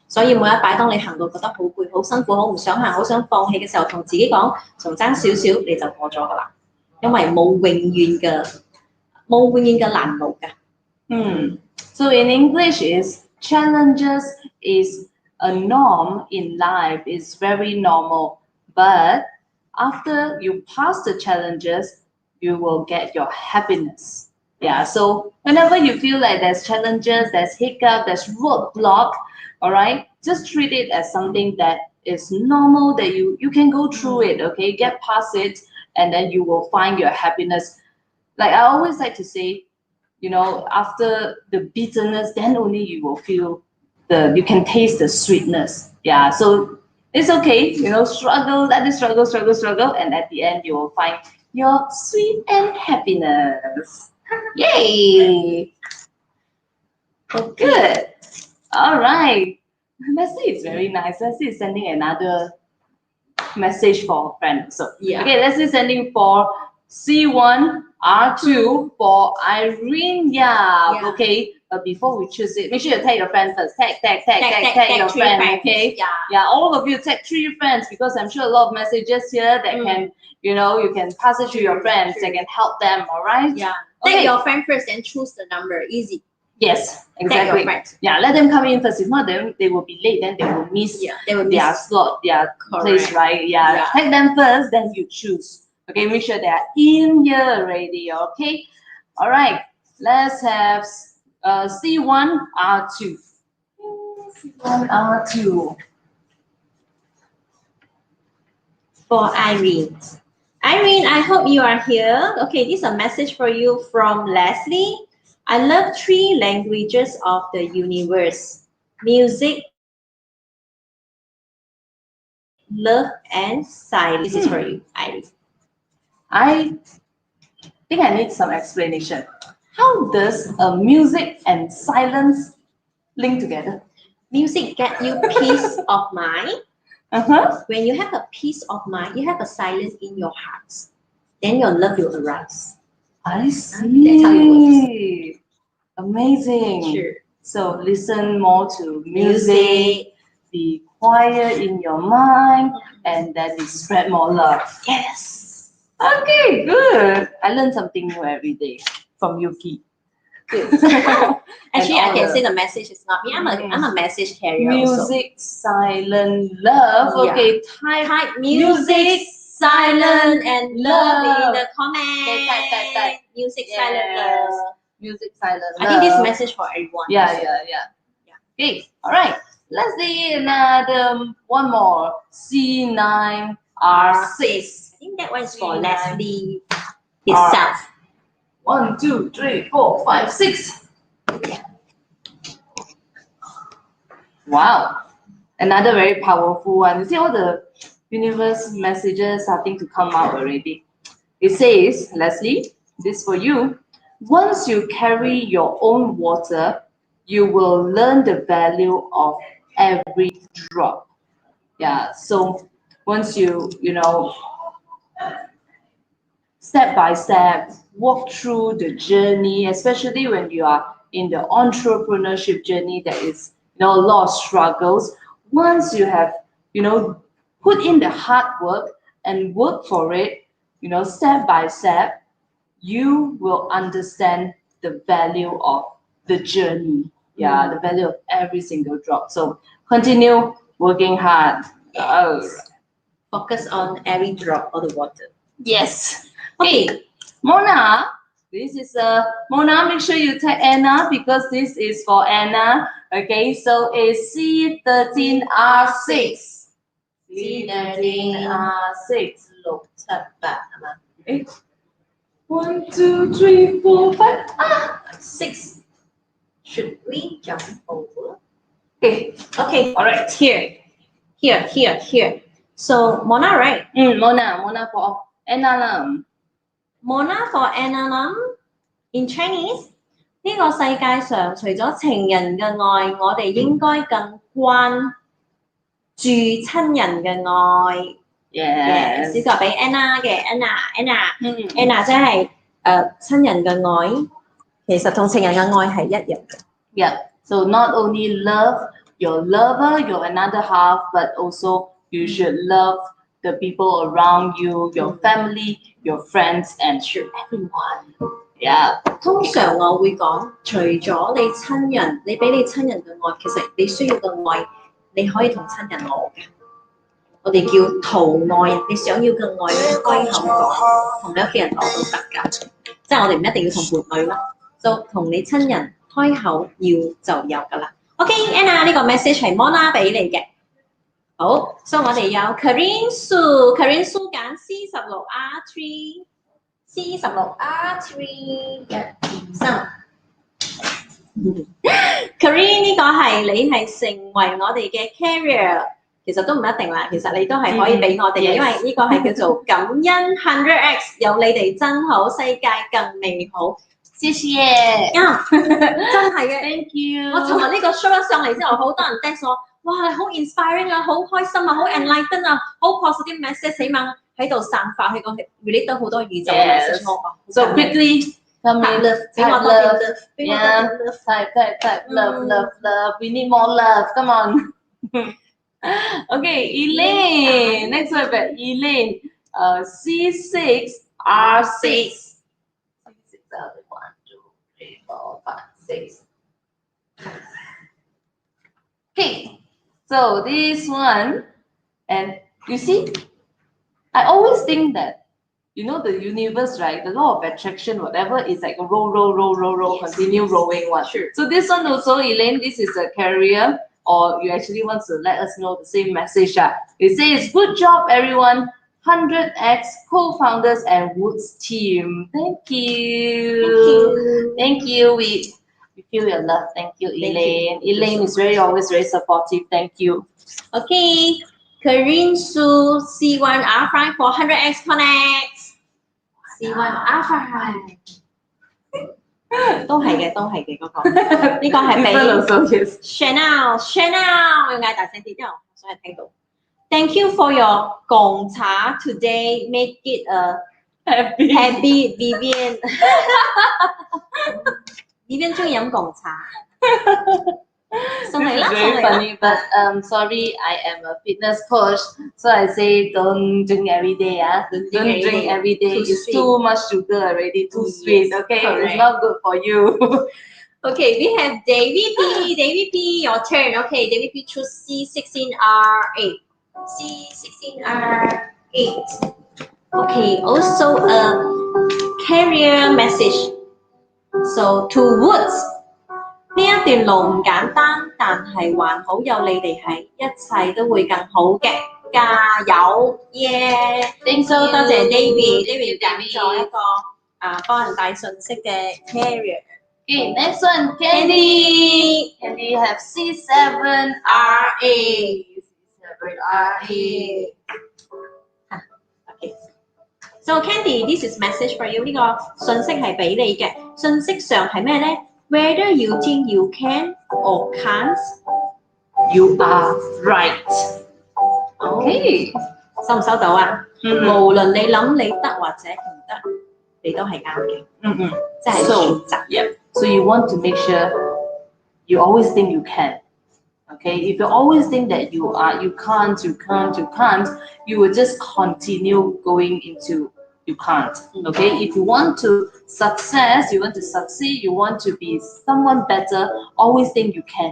所以每一擺，當你行到覺得好攰、好辛苦、好唔想行、好想放棄嘅時候，同自己講，仲爭少少你就過咗㗎啦。因為冇永遠嘅難路㗎。So in English is challenges is a norm in life. It's very normal. But after you pass the challenges, you will get your happiness. Yeah. So whenever you feel like there's challenges, there's hiccup, there's roadblock, all right, just treat it as something that is normal, that you can go through it, okay? Get past it, and then you will find your happiness. Like I always like to say, you know, after the bitterness, then only you will feel you can taste the sweetness. Yeah, so it's okay, you know, struggle, let it struggle, and at the end you will find your sweet and happiness. Yay! Good. All right. Leslie is very nice. Leslie is sending another message for a friend. So Yeah. okay, Leslie is sending for C1 R2 for Irene. Yeah. Okay. But before we choose it, make sure you tag your friend first. Tag your friend. Okay. Yeah. Yeah. All of you tag 3 friends, because I'm sure a lot of messages here that can, you know, you can pass it to your friends that can help them. All right. Yeah. Okay. Tag your friend first and choose the number. Easy. Yes, Tag exactly. your friends. Yeah, let them come in first. If not, then they will be late. Then they will miss their slot, their place, right? Yeah. Tag them first, then you choose. Okay, make sure they are in here already. Okay. All right. Let's have C1 R2. C1 R2. For Irene. Irene, I hope you are here. Okay, this is a message for you from Leslie. I love 3 languages of the universe: music, love, and silence. This is for you, Irene. I think I need some explanation. How does music and silence link together? Music get you peace of mind. Uh-huh. When you have a peace of mind, you have a silence in your heart. Then your love will arise. I see. That's how it works. Amazing. Sure. So listen more to music, be quiet in your mind, and then it spread more love. Yes. Okay, good. I learn something new every day from Yuki. Good. Actually, I can say the message is not me. I'm a message carrier. Music, silent, love. Yeah. Okay, type music, silent, and love in the comments. Okay, type. Music, silent, love. Music, silent, love. I think this message for everyone. Yeah. Okay, all right. Let's see another one more. C9 R6. I think that one is for C9. Leslie itself. 1, 2, 3, 4, 5, 6. Wow, another very powerful one. You see all the universe messages starting to come out already. It says, Leslie, this for you. Once you carry your own water, you will learn the value of every drop. Yeah, so once you know, step by step, walk through the journey, especially when you are in the entrepreneurship journey, that is, you know, a lot of struggles. Once you have, you know, put in the hard work and work for it, you know, step by step, you will understand the value of the journey. Yeah, the value of every single drop. So continue working hard. Focus on every drop of the water. Yes. Okay. Mona, this is Mona. Make sure you tag Anna, because this is for Anna. Okay, so it's C13R6. C13R6. Look, tap back. 1, 2, 3, 4, 5. 6. Should we jump over? Okay. All right. Here. So Mona, right? Mona for Anna Lam. Mona for Anna Lam. In Chinese, 呢個世界上除咗情人嘅愛，我哋應該更關注親人嘅愛。Yes. 呢個俾 Anna 嘅 Anna 即係親人嘅愛，其實同情人嘅愛係一樣嘅。Yeah. So not only love your lover, your another half, but also you should love the people around you, your family, your friends, and everyone. Yeah. 通常我會講，除咗你親人，你俾你親人嘅愛，其實你需要嘅愛，你可以同親人攞嘅。我哋叫圖愛，你想要嘅愛，你開口講，同你屋企人攞都得㗎。即係我哋唔一定要同伴侶咯，就同你親人開口要就有㗎啦。OK，Anna 呢個 message 係 Mona 俾你嘅。好，所以我哋有 Karin Su 揀 C16R3 1、2、3。Karin 呢個係你係成為我哋嘅 carrier， 其實都唔一定啦，其實你都係可以俾我哋嘅，因為呢個係叫做感恩 100X， 有你哋真好，世界更美好。謝謝。真係嘅 ，Thank you。我尋日呢個 show 一上嚟之後，好多人 text 我，哇，好 inspiring 啊，好開心啊，好 enlighten 啊，好 positive message， 起碼喺度散發，佢講 relate 到好多宇宙嘅 message 我。So quickly, come in, type love. Yeah, type love. We need more love. Come on. Okay, Elaine. Next one, Elaine. C6R6. C6R6. 1, 2, 3, 4, 5, 6. Okay, so this one, and you see, I always think that, you know, the universe, right? The law of attraction, whatever, is like a roll, yes, continue rolling one. Sure. So this one also, Elaine, this is a carrier, or you actually want to let us know the same message. It says, good job, everyone. 100X co-founders and Woods team. Thank you. Thank you. We feel your love. Thank you, Elaine. Elaine is always very supportive. Thank you. Okay, Karin Su C1R5 for 100X connects. C1R5 都係嘅嗰個，呢個係俾 Chanel， 要嗌大聲啲，因為我想係聽到。Thank you for your 貢茶 today. Make it a happy Vivian. Vivian 中意飲貢茶。送嚟啦， very funny, but sorry, I am a fitness coach, so I say don't drink every day. Don't drink every day. It's too much sugar already, too sweet. Okay, correct. It's not good for you. Okay, we have Davy P. Davy P, your turn. Okay, Davy P choose C16R8. C16R8. Okay, also a carrier message. So to Woods. 呢一段路唔簡單，但係還好有你哋喺，一切都會更好嘅，加油！耶！多謝 David 揀咗一個幫人帶信息嘅 carrier。Okay, next one, Candy. Candy have C7R8. C7R8. Okay. So Candy, this is message for you. 呢個信息係俾你嘅，信息上係咩咧？Whether you think you can or can't, you are right. Okay. 收唔收到啊？無論你諗你得或者唔得，你都係啱嘅。即係選擇。Yeah. So you want to make sure you always think you can. Okay. If you always think that you can't, you will just continue going into you can't. Okay. If you want to success, you want to succeed, you want to be someone better, always think you can,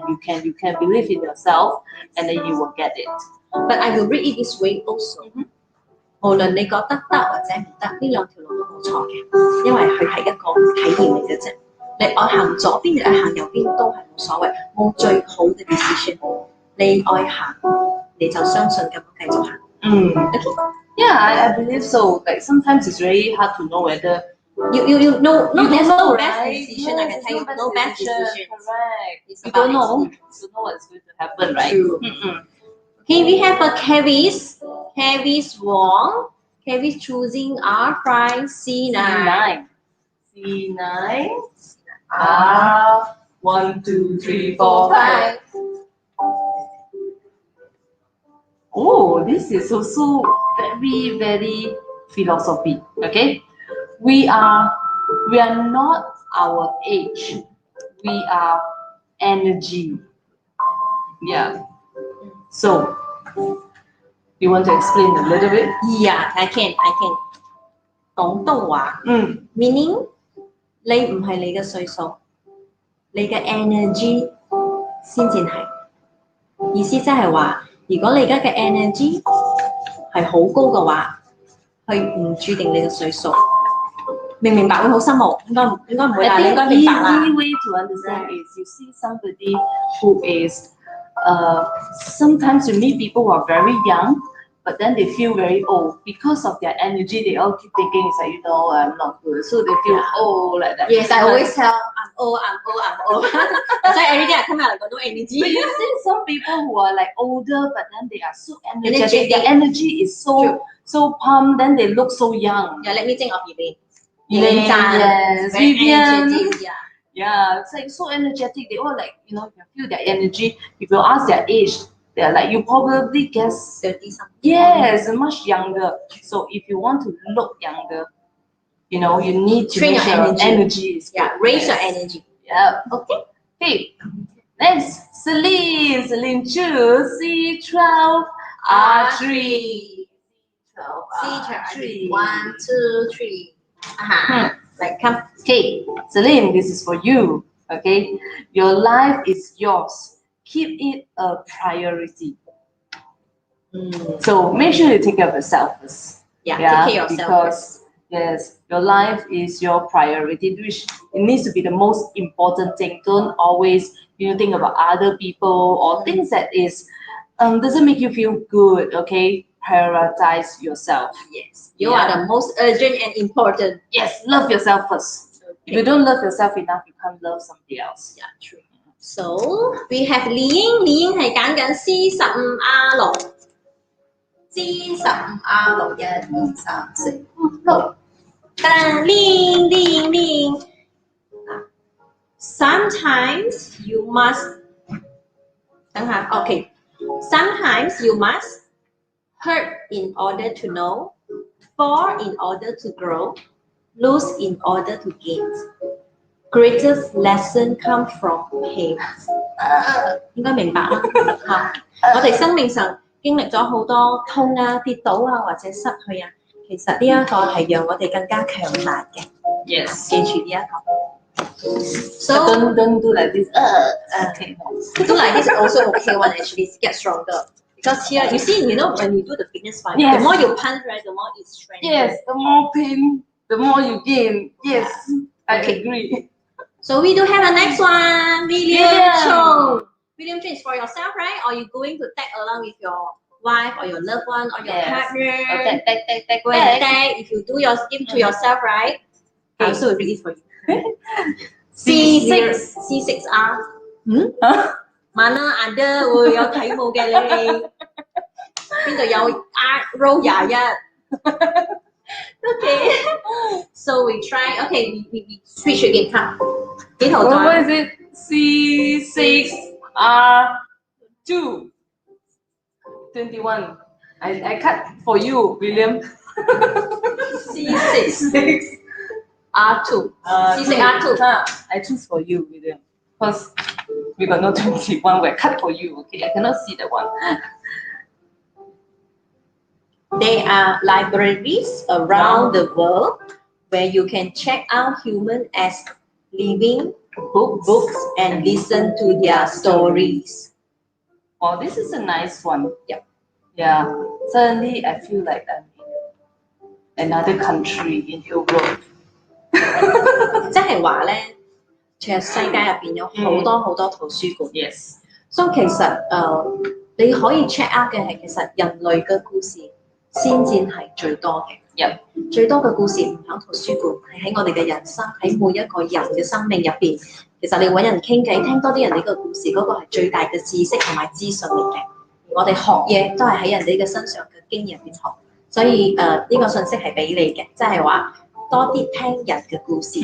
believe in yourself, and then you will get it. But I will read it this way also. 無論你覺得得或者唔得，呢兩條路都冇錯嘅，因為佢係一個體驗嚟嘅啫。你愛行左邊，你愛行右邊都係冇所謂，冇最好嘅 decision。你愛行，你就相信咁樣繼續行。Okay. Yeah, I believe so. Like sometimes it's very hard to know whether you know there's no best right? decision. I can tell you no best decision. Correct. You don't know what's going to happen, right? True. Okay, we have a Kevis Wong. Kevis choosing R5 C9. C9. R 1, 2, 3, 4, 5. Oh, this is also very, very philosophy. Okay, we are not our age. We are energy. Yeah. So, you want to explain a little bit? Yeah, I can. 廣東話，meaning 你唔係你嘅歲數，你嘅 energy 先至係。意思即係話，如果你而家嘅 energy 係好高嘅話，佢唔注定你嘅歲數。明唔明白？會好深奧，應該唔會啦，你應該明白啦。Easy way to understand is you see somebody who is sometimes you meet people who are very young, but then they feel very old because of their energy. They all keep thinking it's like, I'm not good, so they feel old like that. Yes, I always tell I'm old. That's why every day I come out I got no energy. But you see some people who are like older, but then they are so energetic. Energetic. Their energy is True. so pumped. Then they look so young. Yeah, let me think of Elaine. Yes, very Vivian. energetic. Yeah. Yeah, it's like so energetic. They all like, you can feel their energy. If you ask their age, they're like, you probably guess 30 something. yes, much younger. So if you want to look younger, you need to Train make your sure energy. is Yeah, good. raise your Yes. energy. Yeah. Okay. Next, Celine. Celine choose C12 R3. C12 R3. 1, 2, 3. Like come. Okay, Celine, this is for you. Okay, your life is yours. Keep it a priority. So make sure you take care of yourself first. Yeah, take care of yourself because yes, your life is your priority, which it needs to be the most important thing. Don't always think about other people or things that is doesn't make you feel good. Okay, prioritize yourself. Yes, you are the most urgent and important. Yes, love yourself first. If you don't love yourself enough, you can't love somebody else. Yeah, true. So we have Lý Ying. Lý Ying 係揀緊 C15R6。C15R6 1 2 3 4 5 6。Ding. Sometimes you must. Okay. Sometimes you must hurt in order to know, fall in order to grow, lose in order to gain. Greatest lesson come from pain. 應該明白啦嚇。我哋生命上經歷咗好多痛啊、跌倒啊或者失去啊，其實呢一個係讓我哋更加強大嘅。Yes. 記住呢一個。So don't do like this. Okay. Do like this also okay one actually get stronger. Because here you see, when you do the fitness one, Yes. the more you punch, right, the more it strengthens. Yes, the more pain, the more you gain. Yes, I Okay. agree. So we do have a next one, William Chong. William Chong is for yourself, right? Or you going to tag along with your wife or your loved one or your partner? Tag. Go and tag. If you do give to yourself, right? I also read it for you. C6R. Mana ada? Yo thấy冇嘅你？邊度有 row 21 Okay. So we try. Okay, we switch again. Come. What is it? C6R2. 21. I cut for you, William. C6R2. C6R2. I choose for you, William. Because we got no 21. We cut for you. Okay, I cannot see that one. There are libraries around the world where you can check out humans as living books and listen to their stories. Oh, this is a nice one. Yeah. Yeah. Suddenly, I feel like I'm in another country in Europe. 即係話咧，其實世界入邊有好多好多圖書館。Yes. So 其實你可以 check out 嘅係其實人類嘅故事先至係最多嘅。Yep. 最多嘅故事唔喺圖書館，係喺我哋嘅人生，喺每一個人嘅生命入邊。其實你揾人傾偈，聽多啲人哋嘅故事，嗰個係最大嘅知識同埋資訊嚟嘅。而我哋學嘢都係喺人哋嘅身上嘅經驗入邊學，所以呢個信息係俾你嘅，即係話多啲聽人嘅故事，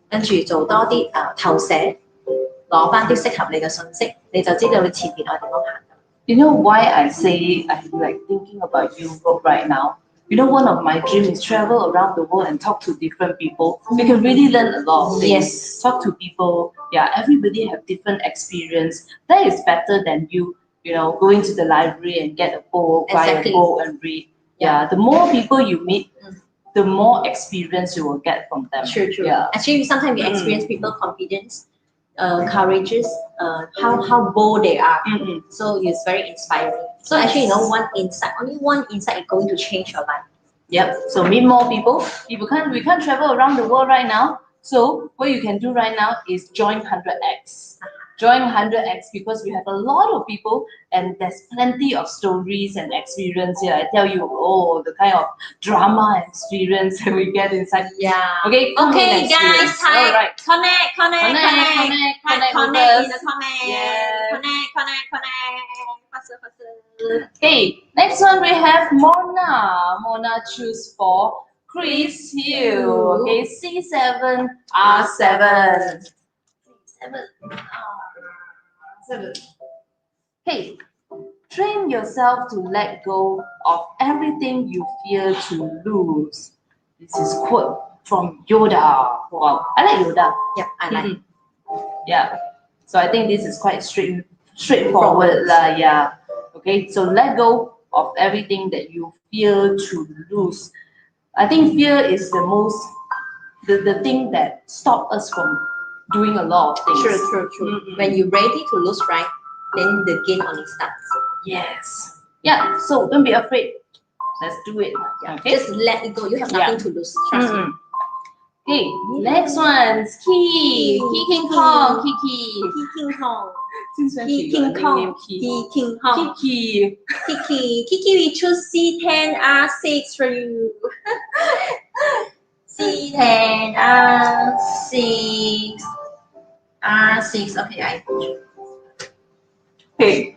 跟住做多啲投寫，攞翻啲適合你嘅信息，你就知道你前邊我點樣行。You know why I say I'm like thinking about Europe right now? You know, one of my dreams is travel around the world and talk to different people. We can really learn a lot of things. Yes. Talk to people. Yeah, everybody have different experience. That is better than you going to the library and get a book, buy a book and read. Yeah, the more people you meet, the more experience you will get from them. True. Yeah. Actually, sometimes you experience people confidence, courageous, how bold they are. So it's very inspiring. So actually, only one insight is going to change your life. Yep. So meet more people. If we can't travel around the world right now. So what you can do right now is join 100X. join 100x because we have a lot of people and there's plenty of stories and experience here. I tell you, oh, the kind of drama and experience that we get inside. Yeah. Okay, Okay, guys, all right. connect Connect in the with comment. Yes. Connect. Faster. Okay, next one we have Mona. Mona choose for Chris Hill. Okay, C7 R7. Seven. Hey, train yourself to let go of everything you fear to lose. This is quote from Yoda. Wow, I like Yoda. Yeah, I like. Yeah. So I think this is quite straightforward. Yeah. Okay, so let go of everything that you fear to lose. I think fear is the thing that stops us from doing a lot of things. True. When you're ready to lose, right, then the game only starts. Yes. Yeah, so don't be afraid. Let's do it. Okay. Just let it go. You have nothing to lose. Trust me. Okay, next one is Key. Key King Kong. Kiki. King Kong. Since when she King got a Kong. nickname Key? King Kong. Kiki. Kiki, we choose C10 R6 for you. C10 R6. R6. Okay, I. Okay.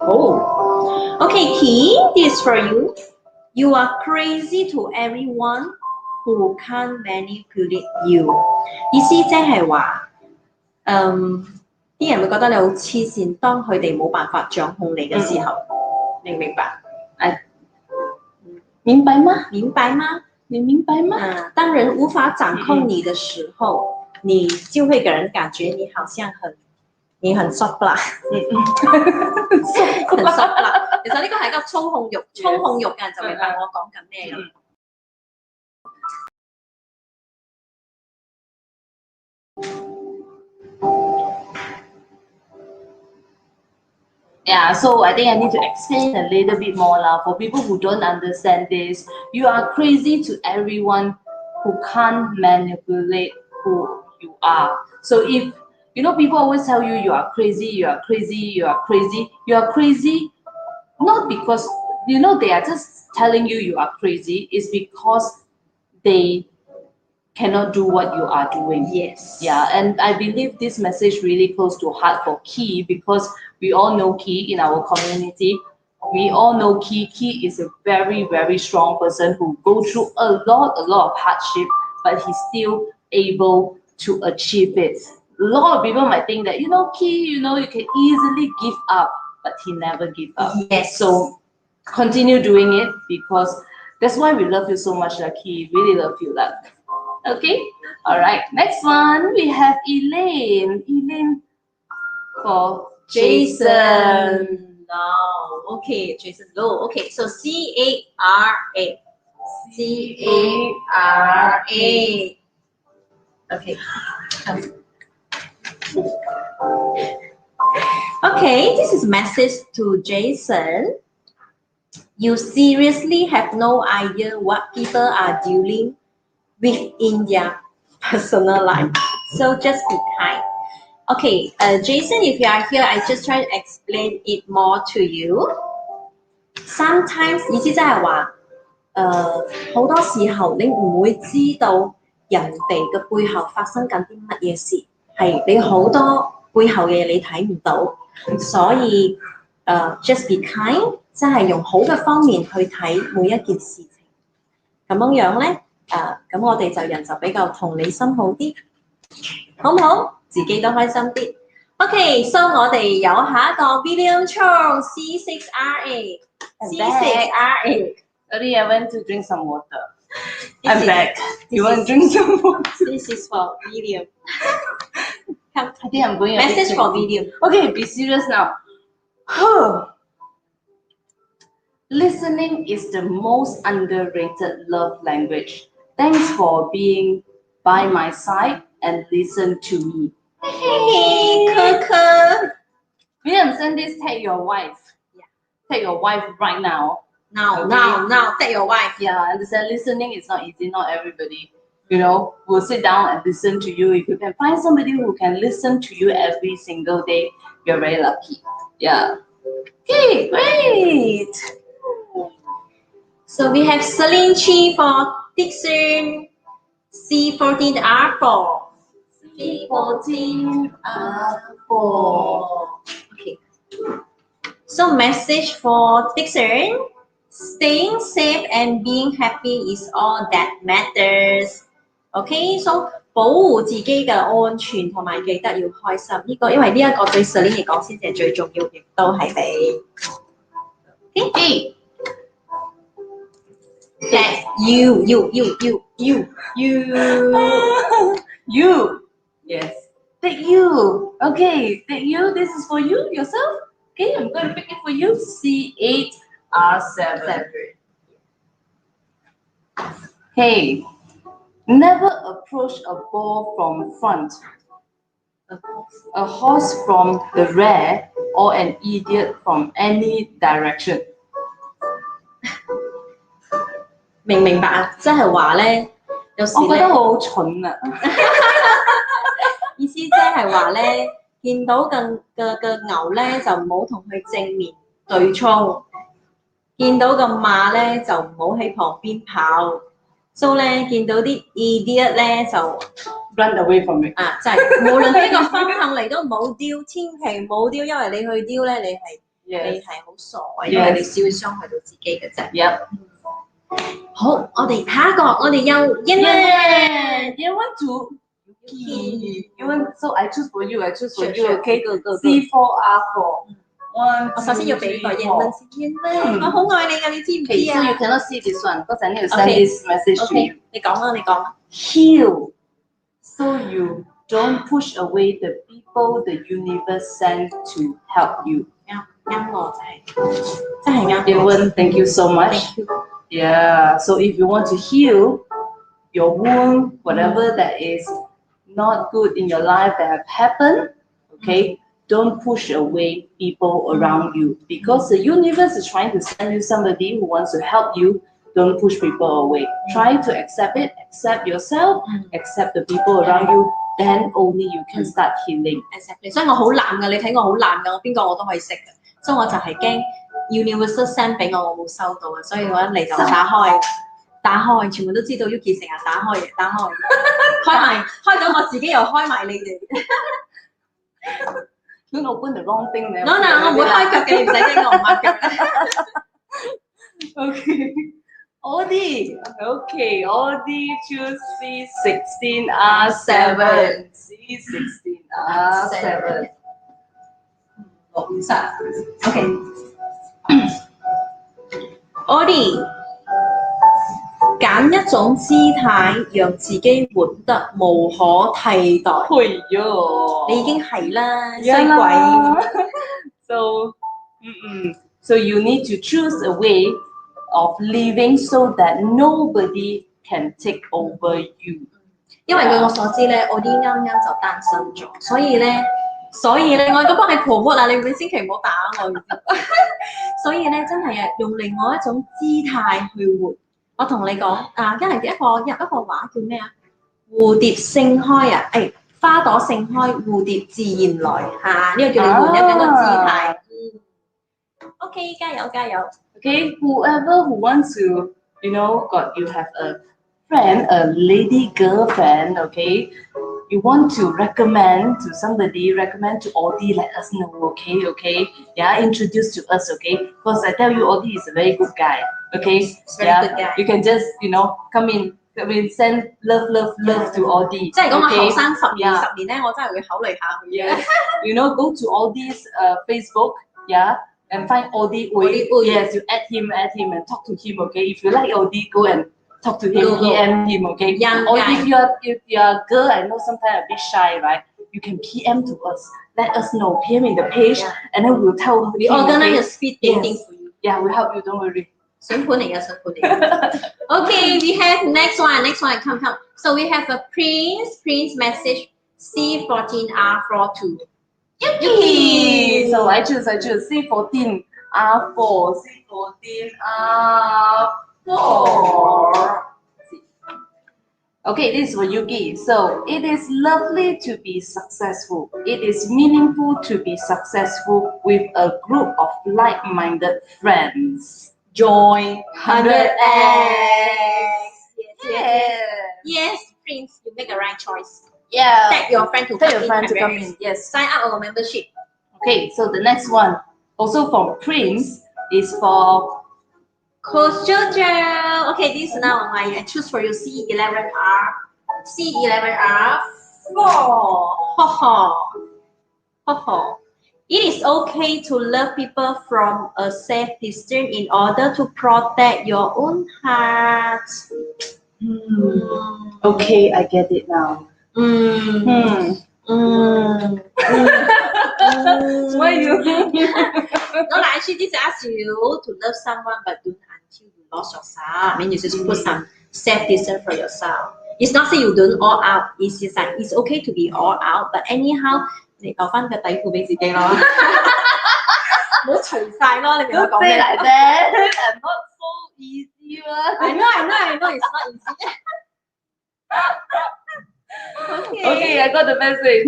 Oh. Okay, Key, this is for you. You are crazy to everyone who can't manipulate you. 意思即係話，啲人會覺得你好黐線，當佢哋冇辦法掌控你嘅時候，明唔明白？明白吗？明白嗎？你明白吗？当人无法掌控你的时候，你就会给人感觉你好像你很 soft 啦，很 soft 啦。其實呢個係一個操控欲嘅人就明白我講緊咩咁。Yeah, so I think I need to explain a little bit more for people who don't understand this. You are crazy to everyone who can't manipulate who you are. So if people always tell you are crazy, you are crazy, you are crazy. You are crazy not because they are just telling you are crazy. It's because they cannot do what you are doing. Yes. Yeah, and I believe this message really close to heart for Key because we all know Key in our community. We all know Key. Key is a very, very strong person who go through a lot of hardship, but he's still able to achieve it. A lot of people might think that, Key, you can easily give up, but he never give up. Yes. So continue doing it because that's why we love you so much, Key. Really love you, Okay, all right. Next one, we have Elaine. Elaine for Jason. No. Okay, Jason. No. Okay, so C-A-R-A. C-A-R-A. Okay. Okay, this is a message to Jason. You seriously have no idea what people are dealing within their personal life. So just be kind. Okay, Jason, if you are here, I just try to explain it more to you. Sometimes 意思即係話，好多時候你唔會知道人哋嘅背後發生緊啲乜嘢事，係你好多背後嘅嘢你睇唔到，所以just be kind，即係用好嘅方面去睇每一件事情。咁樣咧。咁我哋人就比較同理心好啲，好唔好？自己都開心啲。Okay, so 我哋有下一個 William Chong C6RA。C6RA。Sorry, I went to drink some water. I'm back. You want to drink some water? This is for William. I think I'm going. Message for William. Okay, be serious now. Listening is the most underrated love language. Thanks for being by my side and listen to me. Hey, Coco. William, send this, tag your wife. Yeah. Tag your wife right now. Now, Okay. now, tag your wife. Yeah, understand listening is not easy, not everybody will sit down and listen to you. If you can find somebody who can listen to you every single day, you're very lucky. Yeah. Okay, great. So we have Celine Chi for Dixon, C14R4. C14R4. Okay. So message for Dixon, staying safe and being happy is all that matters. OK， so 保護自己嘅安全同埋記得要開心，呢、個因為呢一個對 Celine 嚟講先至係最重要，亦都係你。OK。That's you. Yes. Take you. Okay, take you. This is for you, yourself. Okay, I'm going to pick it for you. C8R7. Hey, never approach a ball from front, a horse from the rear, or an idiot from any direction. 明唔明白啊？即係話咧，有時我覺得我好蠢啊！意思即係話咧，見到嘅牛咧就唔好同佢正面對衝，見到嘅馬咧就唔好喺旁邊跑。So 咧見到啲 idiot 咧就 run away from it 啊，就係無論邊個方向嚟都唔好丟，千祈唔好丟，因為你去丟咧，你係好傻嘅，因為你只會傷害到自己嘅啫。Yep. 好，我哋下一個，我哋有英文。You want to? You want? So I choose for you. I choose for you. Sure. Okay. Go. C4R4. One. 我首先要俾個英文先。英文，我好愛你㗎，你知唔知 Okay, so 啊 you cannot see this one because I need to send Okay. this message to you.？OK，你講啦，你講啦。Heal, so you don't push away the people the universe sent to help you. 啱喎，真係啱。Ewan, thank you so much. Thank you. Yeah. So if you want to heal your wound, whatever that is not good in your life that have happened, okay, don't push away people around you because the universe is trying to send you somebody who wants to help you. Don't push people away. Try to accept it, accept yourself, accept the people around you. Then only you can start healing. Exactly. 所以我好懶㗎，你睇我好懶㗎，我邊個我都可以識嘅。所以我就係驚 Universal send 俾我冇收到啊，所以我一嚟就打開，全部都知道 Yuki 成日打開，開咗我自己又開埋你哋。Don't open the wrong thing there. No， 我唔會開腳嘅，唔使驚我唔抹腳。Okay. Audi. Okay, Audi choose C16R7. C16R7. OK。Audi， 揀一種姿態，讓自己活得無可替代。哎呦，你已經係啦，衰呀鬼。So you need to choose a way of living so that nobody can take over you. 因為據我所知咧，我啲啱啱就單身咗，所以咧，我而家幫你 promote 啊，你千祈唔好打我。所以咧，真係啊，用另外一種姿態去活。我同你講啊，因為一個話叫咩啊？蝴蝶盛開啊，花朵盛開，蝴蝶自然來嚇。呢個叫你換一個姿態。OK， 加油。Okay, whoever who wants to, you have a friend, a lady girlfriend, okay, you want to recommend to somebody, recommend to Audi, let us know, okay, yeah, introduce to us, okay, because I tell you, Audi is a very good guy, okay, good guy. you can just, come in, send love to Audi, 即係講我後 okay? 生10年咧，我真係會考慮下佢嘅。Go to Audi's Facebook, yeah, and find Audi. Yes, you add him and talk to him, okay? If you like Audi, go and talk to him, PM him, okay? Young or guy. if you're a girl, I know sometimes a bit shy, right? You can PM to us. Let us know. PM in the page, and then we'll tell We him, organize okay? a speed dating for you. Yeah, we'll help you. Don't worry. 筍盤嚟嘅。Okay, we have next one, come. So we have a Prince message C14R42. Yuki. So I choose C14R4. C14R4. Okay, this is for Yuki. So it is lovely to be successful. It is meaningful to be successful with a group of like-minded friends. Join 100x. Yes. Yes, Prince, you make a right choice. Yeah. Tag your friend to Tell come your friend to come 100x. in. Yes. Sign up our membership. Okay, so the next one, also from Prince, is for Coach Jojo. Okay, this now I choose for you C11R. C11R 4. Ho ho. Ho ho. It is okay to love people from a safe distance in order to protect your own heart. Okay, I get it now. Why you? No, like actually this asks you to love someone but don't until you lost yourself. I mean you just put some safe distance for yourself. It's not say you don't all out. It's just like it's okay to be all out, but anyhow 你留返個底褲俾自己咯，唔好除晒咯。你明我 Don't 講 say 咩 like that. I'm not so easy, one. I know, it's not easy. Okay, I got the message.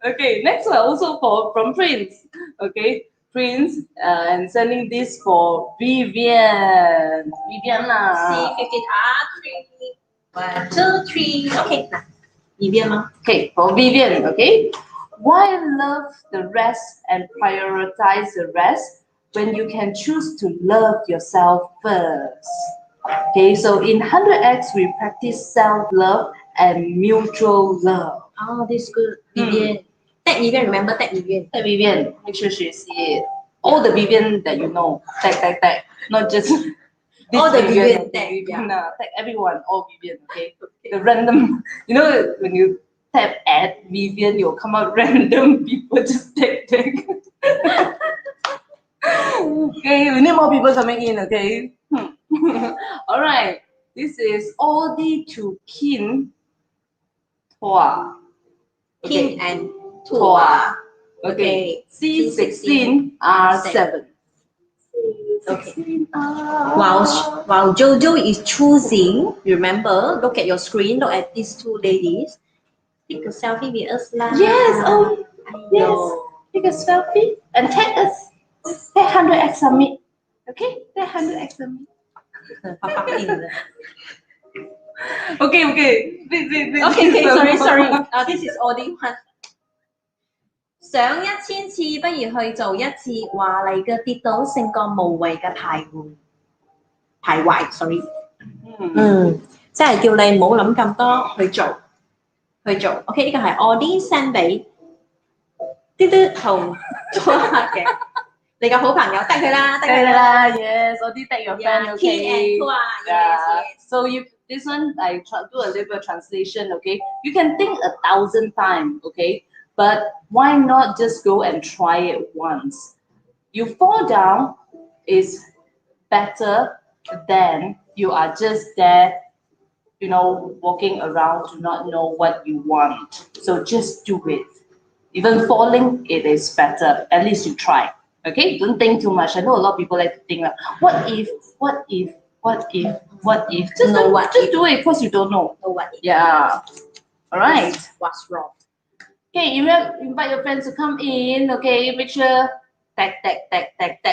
Okay, next one also from Prince. Okay, Prince, and sending this for Vivian. Vivian lah. C15R 3. 1, 2, 3. Okay, nah. Vivian mah. Okay, for Vivian. Okay, why love the rest and prioritize the rest when you can choose to love yourself first? Okay, so in 100x we practice self-love and mutual love. Oh, this good. Vivian. Tag Vivian, remember tag Vivian. Hey Vivian, make sure she see it. All the Vivian that you know, tag, not just this All the Vivian. Vivian tag, yeah. No, tag everyone, all Vivian, okay? The random, you know, when you tap add Vivian, you'll come out random people just tag. Okay, we need more people coming in, okay? All right, this is Audi to Kin Toa. King and Toa. Tua. Okay, C16 R7. Okay. While Jojo is choosing, remember, look at your screen, look at these two ladies. Take a selfie with us lah. Yes, oh, yes. Take a selfie and tag us. Tag 100x Summit. Okay, tag 100x Summit. Okay. Wait. Okay, sorry. This is Audi one. 想1000次，不如去做一次。話你嘅跌倒勝過無謂嘅排壞，sorry。即係叫你唔好諗咁多，去做。OK， 呢個係 Audi send 俾嘟嘟同 Tua 嘅，你嘅好朋友，得佢啦。Yes, Audi tag your friend, Yeah, King okay? and Tua, Yeah. yes. So you this one I do a little bit of translation, okay? You can think 1,000 times, okay? But why not just go and try it once? You fall down is better than you are just there, you know, walking around to not know what you want. So just do it. Even falling, it is better. At least you try. Okay? Don't think too much. I know a lot of people like to think like, what if? Just do it because you don't know. No what if. Yeah. All right. What's wrong? Okay, invite your friends to come in. Okay, make sure tag,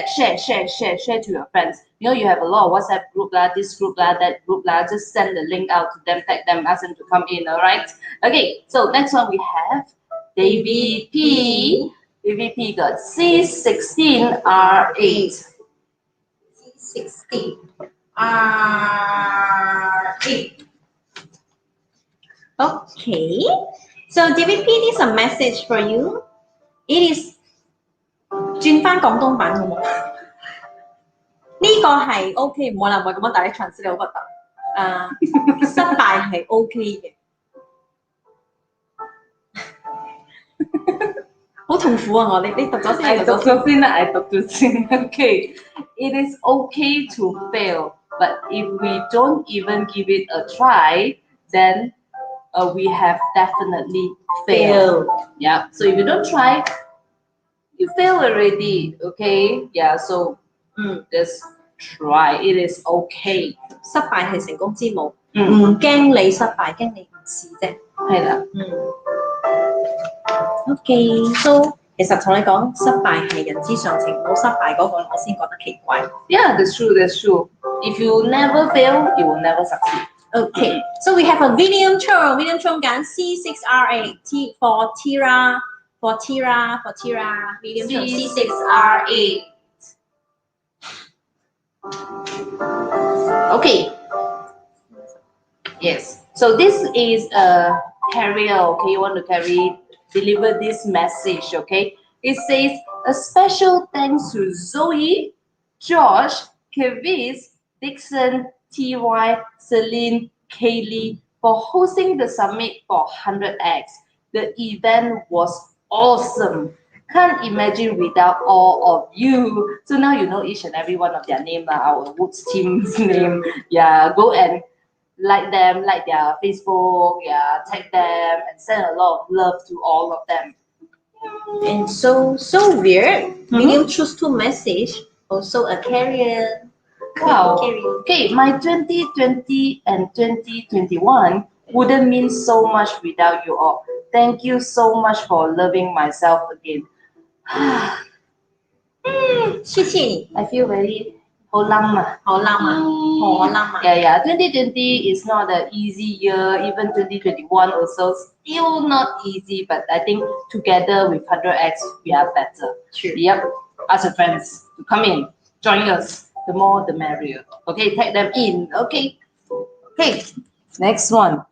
share to your friends. You know, you have a lot of WhatsApp group lah, this group lah, that group lah. Just send the link out to them, tag them, ask them to come in. All right. Okay, so next one we have Davy P. Davy P got C16 R8. C16 R8. Okay. So DVP, this is a message for you. It is 轉翻廣東版好冇？呢個係 OK， 唔好啦，唔係咁樣大力 translate 好核突。失敗係 OK 嘅。好痛苦啊！你讀咗先，I讀咗先。Okay, it is okay to fail, but if we don't even give it a try, then we have definitely failed. Yeah. So if you don't try, you fail already. Okay. Yeah. So just try. It is okay. 失敗係成功之母。唔驚你失敗，驚你唔試啫。係啦。OK，so 其實同你講，失敗係人之常情，冇失敗嗰個我先覺得奇怪。Yeah, that's true. That's true. If you never fail, you will never succeed. Okay, so we have a William Chong. William Chong 揀 C6RA T for Tira for Tira for Tira. William Chong C6RA. Okay. Yes. So this is a carrier. Okay, you want to deliver this message. Okay. It says a special thanks to Zoe, Josh, Kevis, Dixon, TY, Celine, Kaylee for hosting the summit for 100x. The event was awesome. Can't imagine without all of you. So now you know each and every one of their name, our Woods team's name. Yeah, go and like them, like their Facebook, yeah, tag them and send a lot of love to all of them. And so weird. William choose two message. Also a carrier. Wow. Carrier. Okay, my 2020 and 2021 wouldn't mean so much without you all. Thank you so much for loving myself again. 谢谢你， I feel very 好冧啊。好浪漫，好浪漫。Yeah. 2020 is not an easy year. Even 2021 also still not easy. But I think together with 100x, we are better. Sure. Yep. Ask your friends to come in, join us. The more, the merrier. Okay, tag them in. Okay. Okay. Next one.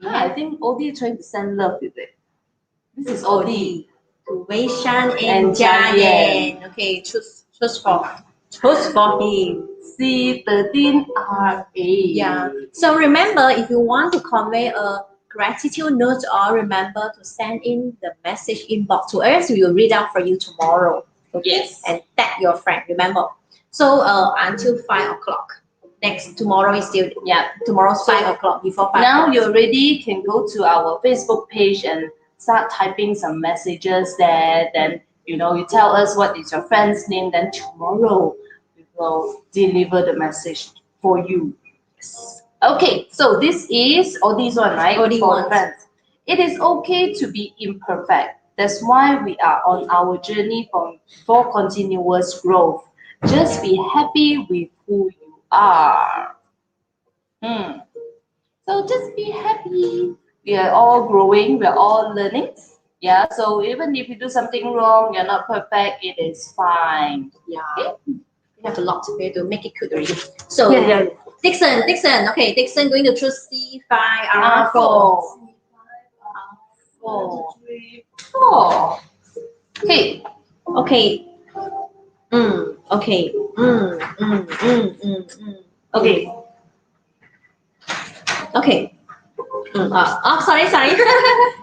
I think Odie trying to send love with it. This is Odie. To Wei Shan And and Jiayan. Okay, choose for him. C13RA. Yeah. So remember, if you want to convey a gratitude note, or remember to send in the message inbox to us, we will read out for you tomorrow. Okay? Yes. And tag your friend. Remember. So until 5 o'clock. Tomorrow is still tomorrow's 5 o'clock before 5. Now you already can go to our Facebook page and start typing some messages there. Then you tell us what is your friend's name. Then tomorrow we will deliver the message for you. Okay, so this is Odie's one, right? Odie For one. friends. It is okay to be imperfect. That's why we are on our journey for continuous growth. Just be happy with who you are. So just be happy. We are all growing. We are all learning. Yeah. So even if you do something wrong, you're not perfect. It is fine. Yeah. Okay? We have a lot to make it good already. So Yeah. Dixon. Okay, Dixon going to choose C5R4. Four. Okay. Okay. Okay. Okay. Okay. Sorry.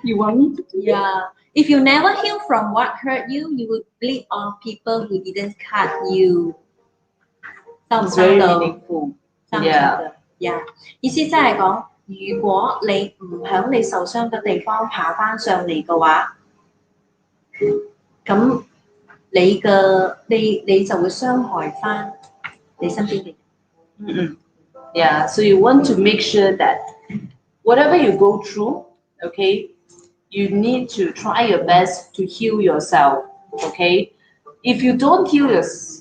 You want me to? Yeah. If you never heal from what hurt you, you would bleed on people who didn't cut you. It's very meaningful. Yeah. Yeah. 意思即係講，如果你唔響你受傷嘅地方爬翻上嚟嘅話，咁你就會傷害翻你身邊嘅人。Yeah. So you want to make sure that whatever you go through, okay, you need to try your best to heal yourself. Okay. If you don't heal yourself,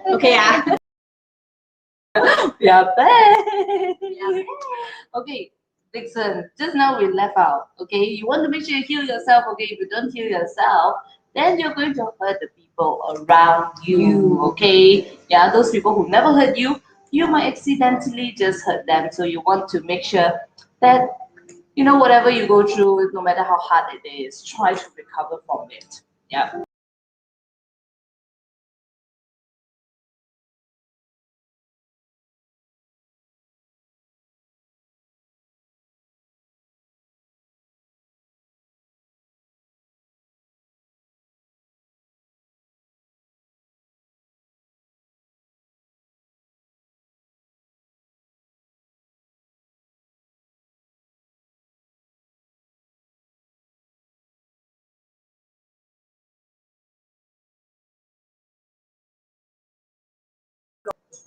OK 啊。we are back. Okay, Dixon, just now we left out. Okay, you want to make sure you heal yourself. Okay, if you don't heal yourself, then you're going to hurt the people around you. Okay, yeah, those people who never hurt you, you might accidentally just hurt them. So you want to make sure that whatever you go through, no matter how hard it is, try to recover from it. Yeah.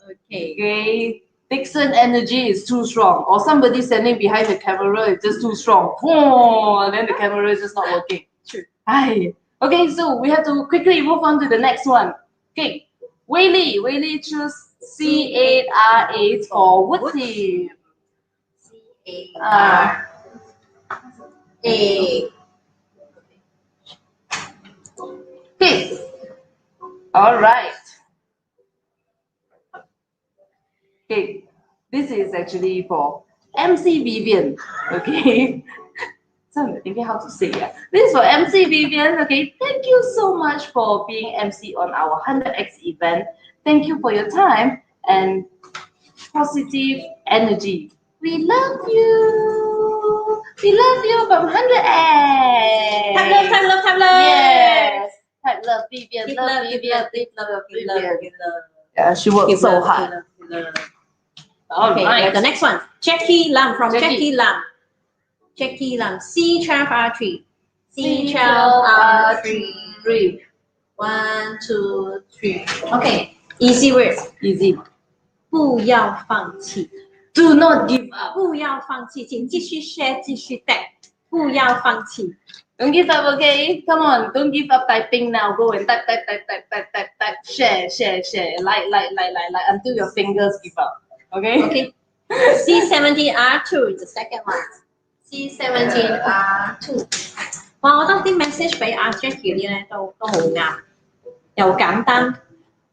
Okay. Okay. Dixon energy is too strong, or somebody standing behind the camera is just too strong. Oh, and then the camera is just not working. True. Hi. Okay, so we have to quickly move on to the next one. Okay, Whaley choose C8R8 for wood team. C-A-R-A. Okay, all right. Okay, this is actually for MC Vivian. Okay. So I'm thinking how to say it. This is for MC Vivian. Okay, thank you so much for being MC on our 100x event. Thank you for your time and positive energy. We love you. We love you from 100x. Time love, time love, time love. Yes. Type love Vivian. Give Love love, give Vivian. love, give love, give Vivian. love, give love. Yeah, she worked Give so love, hard. give love, give love. All Okay, right. the next one. Jackie Lam from Jackie. Jackie Lam. Jackie Lam. C12R3. C12R3. 3. 1, 2, 3. Okay, easy words. Easy. 不要放弃， Do not give up. 不要放弃，请继续 share， 继续 tag， 不要放弃。 Don't give up, okay? Come on, don't give up typing now. Go and type. Share. Like until your fingers give up. Okay? Okay. C17R2 is the second one. C17R2。哇，我覺得啲 message 俾阿 Jackie 啲咧都好啱，又簡單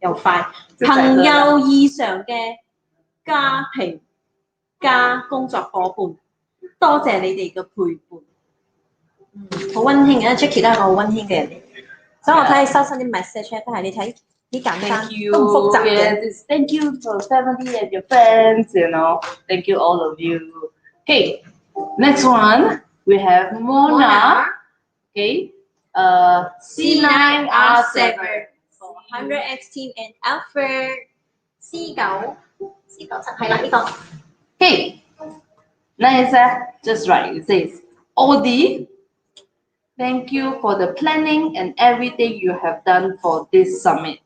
又快。朋友以上嘅家庭加工作伙伴，多謝你哋嘅陪伴。好溫馨嘅 ，Jackie 都係個好溫馨嘅人嚟，所以我睇你收親啲 message 咧，都係你睇幾簡單， Thank you. 都唔複雜嘅。 Yes, thank you for family and your friends, you know. Thank you all of you. Okay, next one we have Mona. Okay, C9R7 for 100x team and Alfred C9 係啦呢個。 Okay, nice, just right. It says, Odi, thank you for the planning and everything you have done for this summit.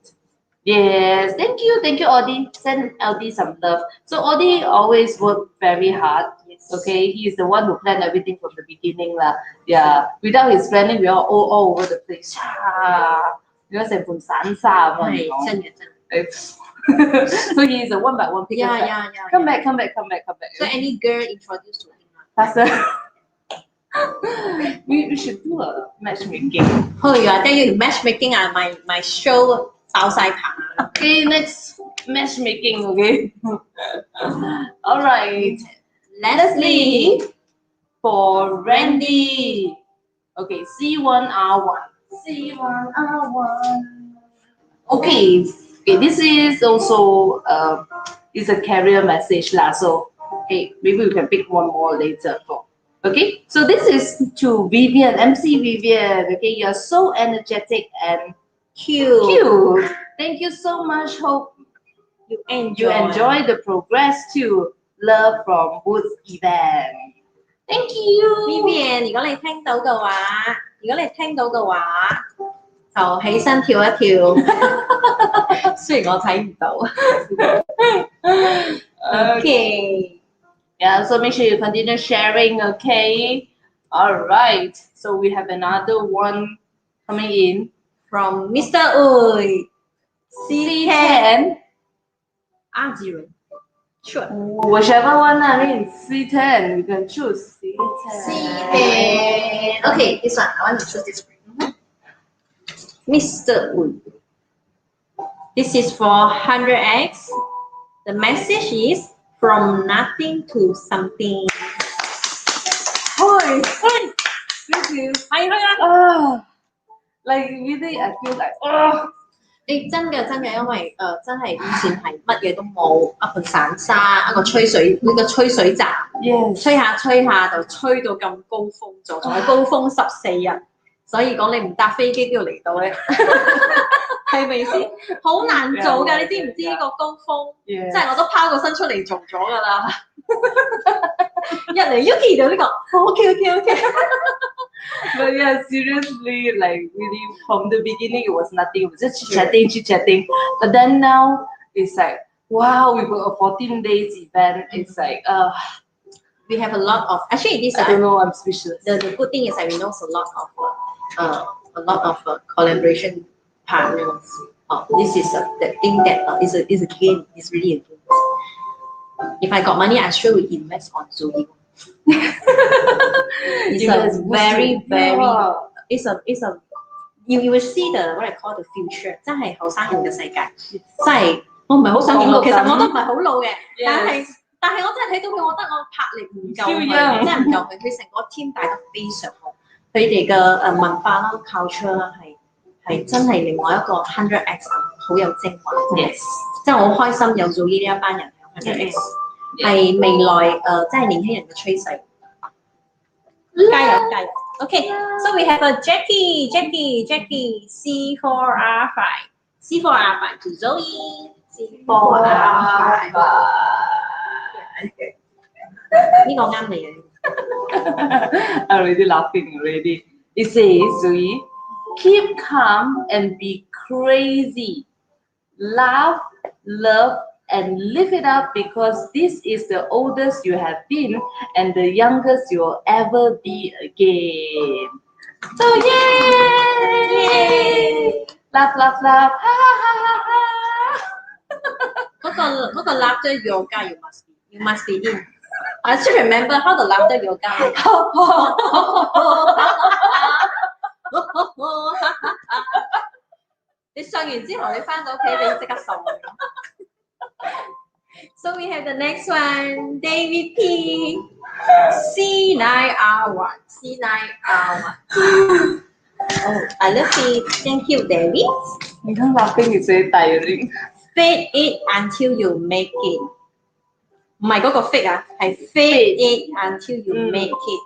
Yes, thank you, Odi. Send LD some love. So Odi always worked very hard. Okay, he's the one who planned everything from the beginning lah. Yeah, without his planning, we are all over the place. Because成盤散沙咁係樣。真嘅。 So he is a one by one picker. Yeah. Come back. So any girl introduced to him. That's we should do a matchmaking. Oh yeah, I tell you matchmaking my show 爆晒棚。 Okay, next matchmaking. Okay. All right. Leslie for Randy. Okay, C1R1. Okay, this is also is a carrier message lah. So hey, maybe we can pick one more later. Okay, so this is to Vivian, MC Vivian. Okay, you're so energetic and cute. Thank you so much. Hope You you enjoy the progress too. Love from Woods event. Thank you. Vivian， 如果你聽到嘅話，就起身跳一跳。雖然我睇唔到。Okay. Yeah, so make sure you continue sharing, okay? All right. So we have another one coming in. From Mr. Uy. C10. R0. Sure. Whichever one, I mean, C10. You can choose C10. C10. Okay, this one. I want to choose this one. Mr. Uy. This is for 100x. The message is from nothing to something. Hi. This is like really, I feel like 真嘅，因為真係以前係乜嘢都冇，一盤散沙，一個吹水站， yes. 吹下就吹到咁高峰咗，仲係高峰14日，所以講你唔搭飛機都要嚟到咧，係咪先？好難做㗎，你知唔知呢個高峰？即係我都拋個身出嚟做咗㗎啦，一嚟 Yuki 就呢個 OK。But yeah, seriously, like really from the beginning, it was nothing. It was just chit chatting. But then now it's like wow, we got a 14 days event. It's like, we have a lot of actually this. I don't know. I'm speechless. The good thing is that we know a lot of collaboration partners. This is the thing that is a gain. Is really a gain. If I got money, I sure would invest on Zoe. It's a very it's a you will see the what I call the future， 真係後生人嘅世界，真係我唔係好想影到，其實我都唔係好老嘅，但係我真係睇到佢，我覺得我魄力唔夠佢，真係唔夠佢，佢成個 team 帶得非常好，佢哋嘅文化啦、culture 啦係真係另外一個 100X 好有精華 ，yes， 即係我好開心有做呢一班人喺 100X， 係未來真係年輕人嘅趨勢，加油加油！ Okay, so we have a Jackie, C4R5 to Zoe, C4R5 呢個啱你嘅。I'm already laughing already. It says, Zoe, keep calm and be crazy. Laugh, love, and live it up because this is the oldest you have been and the youngest you will ever be again. So yay! Laugh, laugh, laugh. Ha ha ha ha. 嗰個 laughter yoga you must be in. I still remember how the laughter yoga. 你上完之後，你翻到屋企，你即刻受。So we have the next one, David P. C9R1. Oh, I love it. Thank you, David. Even laughing is very tiring. Fake it until you make it. 唔係嗰個 fake 啊，係 fake it until you make it.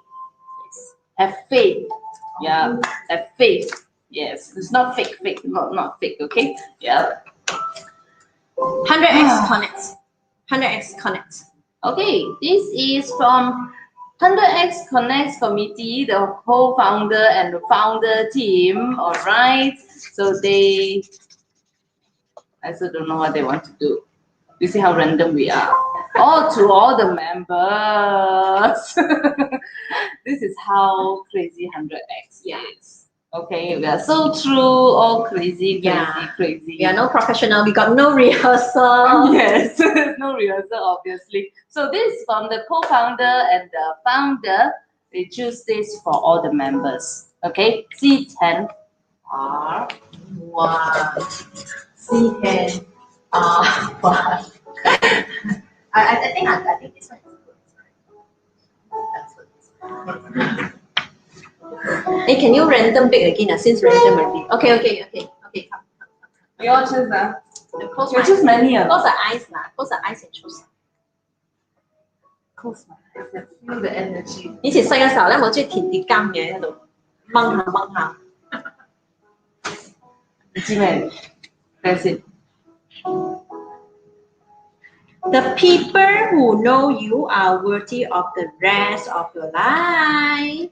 Yes. Have faith. Yeah, have faith. Yes, it's not fake, not fake. Okay. Yeah. 100X connects. 100X connects. Okay, this is from 100X Connects Committee, the co-founder and the founder team. All right, so I also don't know what they want to do. You see how random we are. To all the members. This is how crazy 100X is. Okay, we are so true, all crazy. We are no professional, we got no rehearsal. Yes, no rehearsal, obviously. So this is from the co-founder and the founder. They choose this for all the members. Okay, C10R1. C10R1. I think this one is good. Hey, can you random pick again? Since random already. Okay. We all choose that. Close You choose many. Close the eyes now. Close the eyes and choose. Close my eyes and feel the energy. 以前細嘅時候咧，我中意填啲金嘅喺度掹下。你知咩？ That's it. The people who know you are worthy of the rest of your life.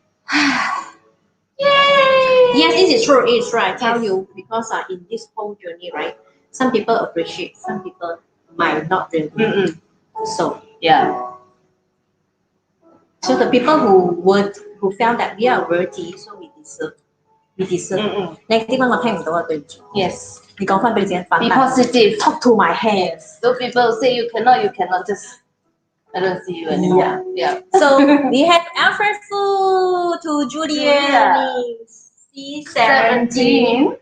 Yay! Yes, this is true. It's true. I tell you because in this whole journey, right? Some people appreciate, some people might not really. So yeah. So the people who found that we are worthy, so we deserve. Next one 我聽唔到啊，對唔住。Yes. 你講翻俾你自己反。Be positive. Talk to my hands. So people say you cannot just. I don't see you anymore. Yeah. So we have Alfred Fu to Julia. C17.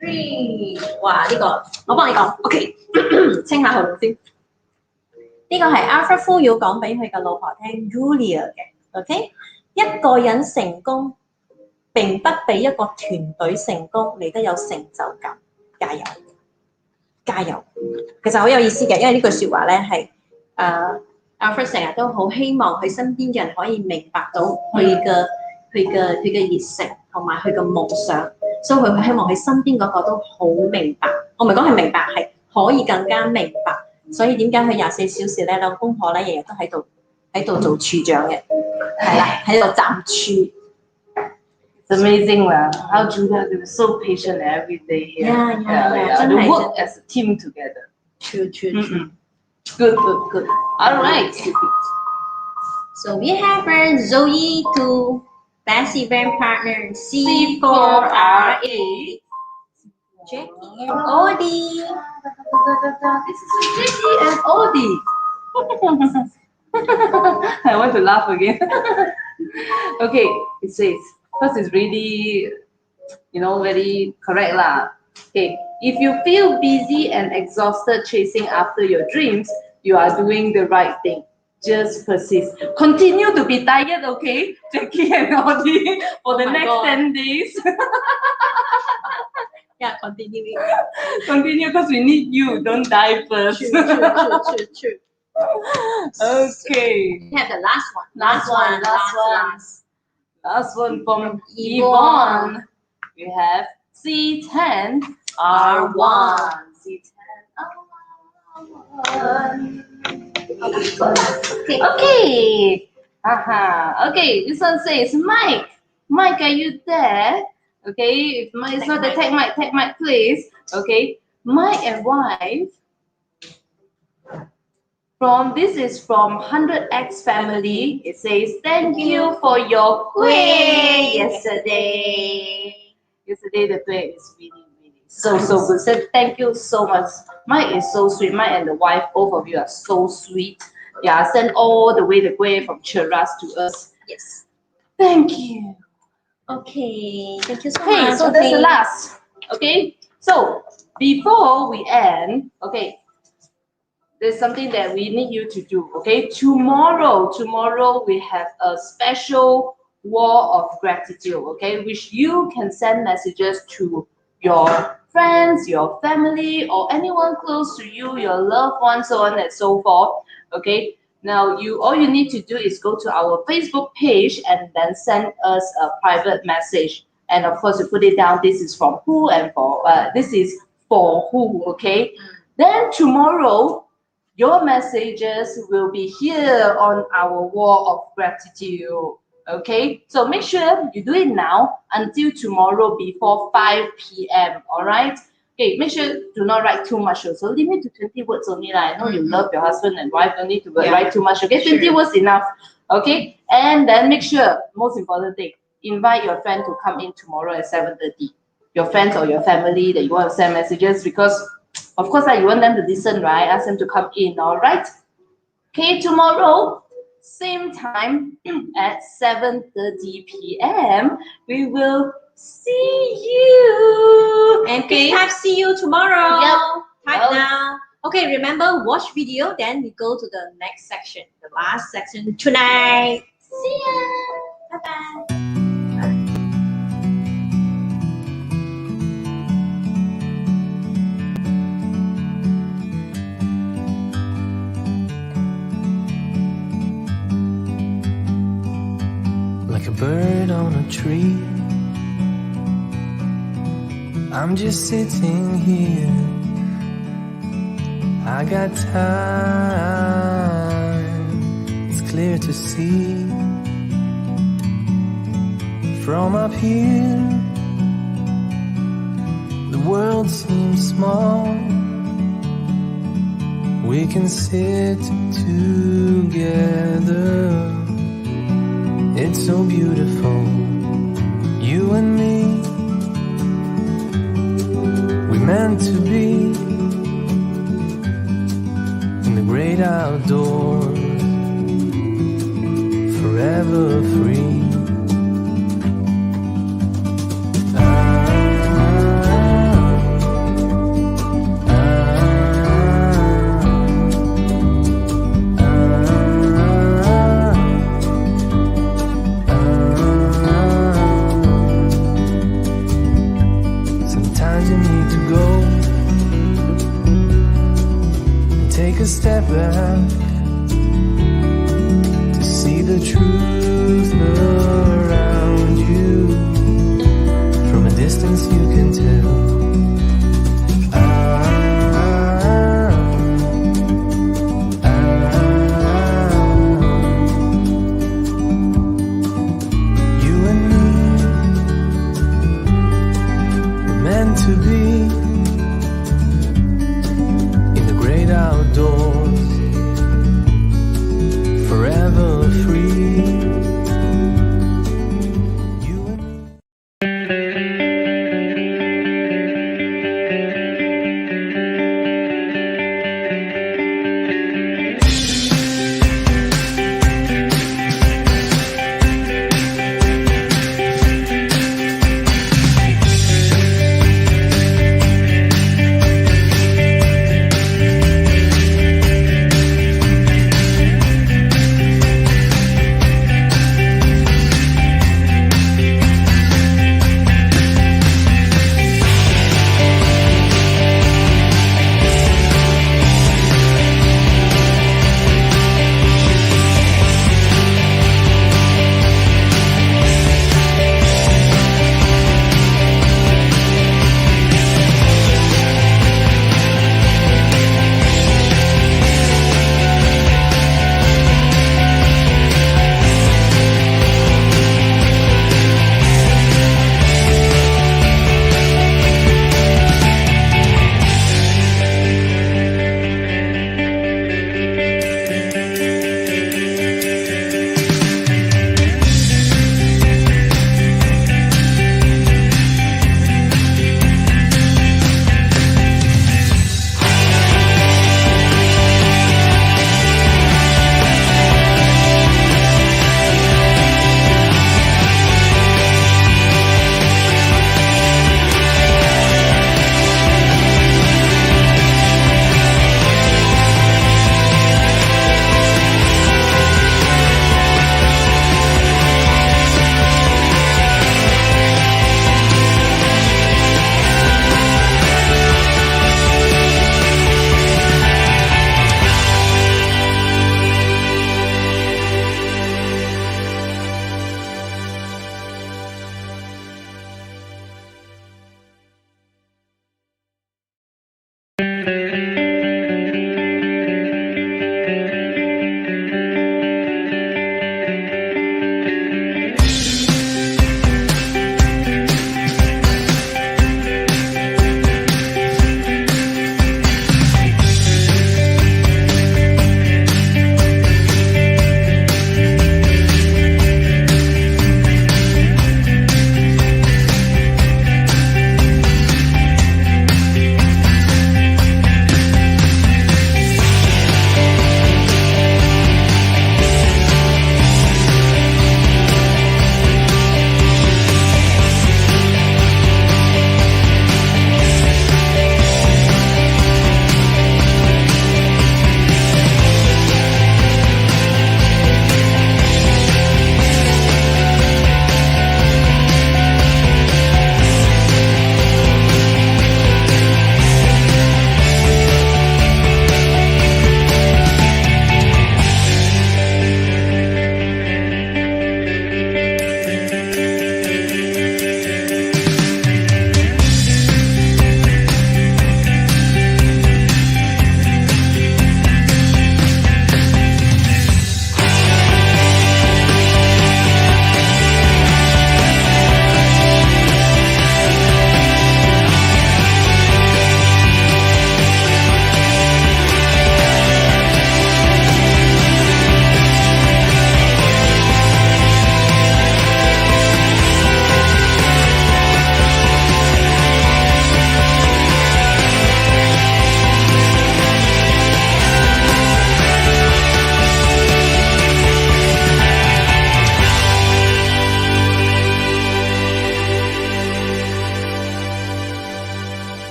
3. 哇！呢個我幫你講 ，OK， 清下喉嚨先。呢個係 Alfred Fu 要講俾佢嘅老婆聽 Julia 嘅 ，OK。一個人成功並不比一個團隊成功嚟得有成就感。加油，加油！其實好有意思嘅，因為呢句説話咧係。Alfred 成日都好希望佢身邊嘅人可以明白到佢嘅熱誠同埋佢嘅夢想，所以佢希望佢身邊嗰個都好明白。我唔係講係明白，係可以更加明白。所以點解佢24小時咧，兩公婆咧日日都喺度做處長嘅，係啦，喺度站處。It's amazing, how Julia is so patient every day. Yeah. They work as a team together. True. Mm-mm. Good. All right. So we have Zoe to best event partner C4R8. Jackie and Odie. This is Jackie and Odie. I want to laugh again. Okay, it says, first it's really, very correct lah. Okay, if you feel busy and exhausted chasing after your dreams, you are doing the right thing. Just persist. Continue to be tired, okay, Jackie and Audie, for the next 10 days. Yeah, continuing. Continue because we need you. Don't die first. True. Okay. We have the last one. Last one. Last one from Yvonne. We have C10 R1. Okay. Okay, this one says, Mike, are you there? Okay, if Mike is not the tag Mike, please. Okay, Mike and wife. This is from 100X family. It says, thank you for your kueh yesterday. Yesterday the kueh is really so good. So thank you so much. Mike is so sweet. Mike and the wife, both of you are so sweet. Yeah, send all the way the kueh from Cheras to us. Yes. Thank you. Okay. Thank you so Okay, much. so that's the last. Okay, so before we end, okay, there's something that we need you to do. Okay, tomorrow we have a special wall of gratitude. Okay, which you can send messages to your friends, your family, or anyone close to you, your loved ones, so on and so forth. Okay, now all you need to do is go to our Facebook page and then send us a private message. And of course, you put it down. This is from who and for this is for who. Okay, then tomorrow your messages will be here on our wall of gratitude. Okay, so make sure you do it now until tomorrow before 5 p.m. All right. Okay, make sure do not write too much. Also, limit to 20 words only. I know you love your husband and wife. Don't need to write too much. Okay, 20 words enough. Okay, and then make sure, most important thing, invite your friend to come in tomorrow at 7:30. Your friends or your family that you want to send messages, because of course you want them to listen, right? Ask them to come in. All right. Okay, tomorrow same time at 7:30 p.m. we will see you. And please see you tomorrow. Yep. Right now. Okay, remember, watch video, then we go to the next section, the last section tonight. See ya. Bye-bye. Like a bird on a tree, I'm just sitting here. I got time, it's clear to see. From up here, the world seems small. We can sit together. It's so beautiful, you and me. We meant to be in the great outdoors, forever free.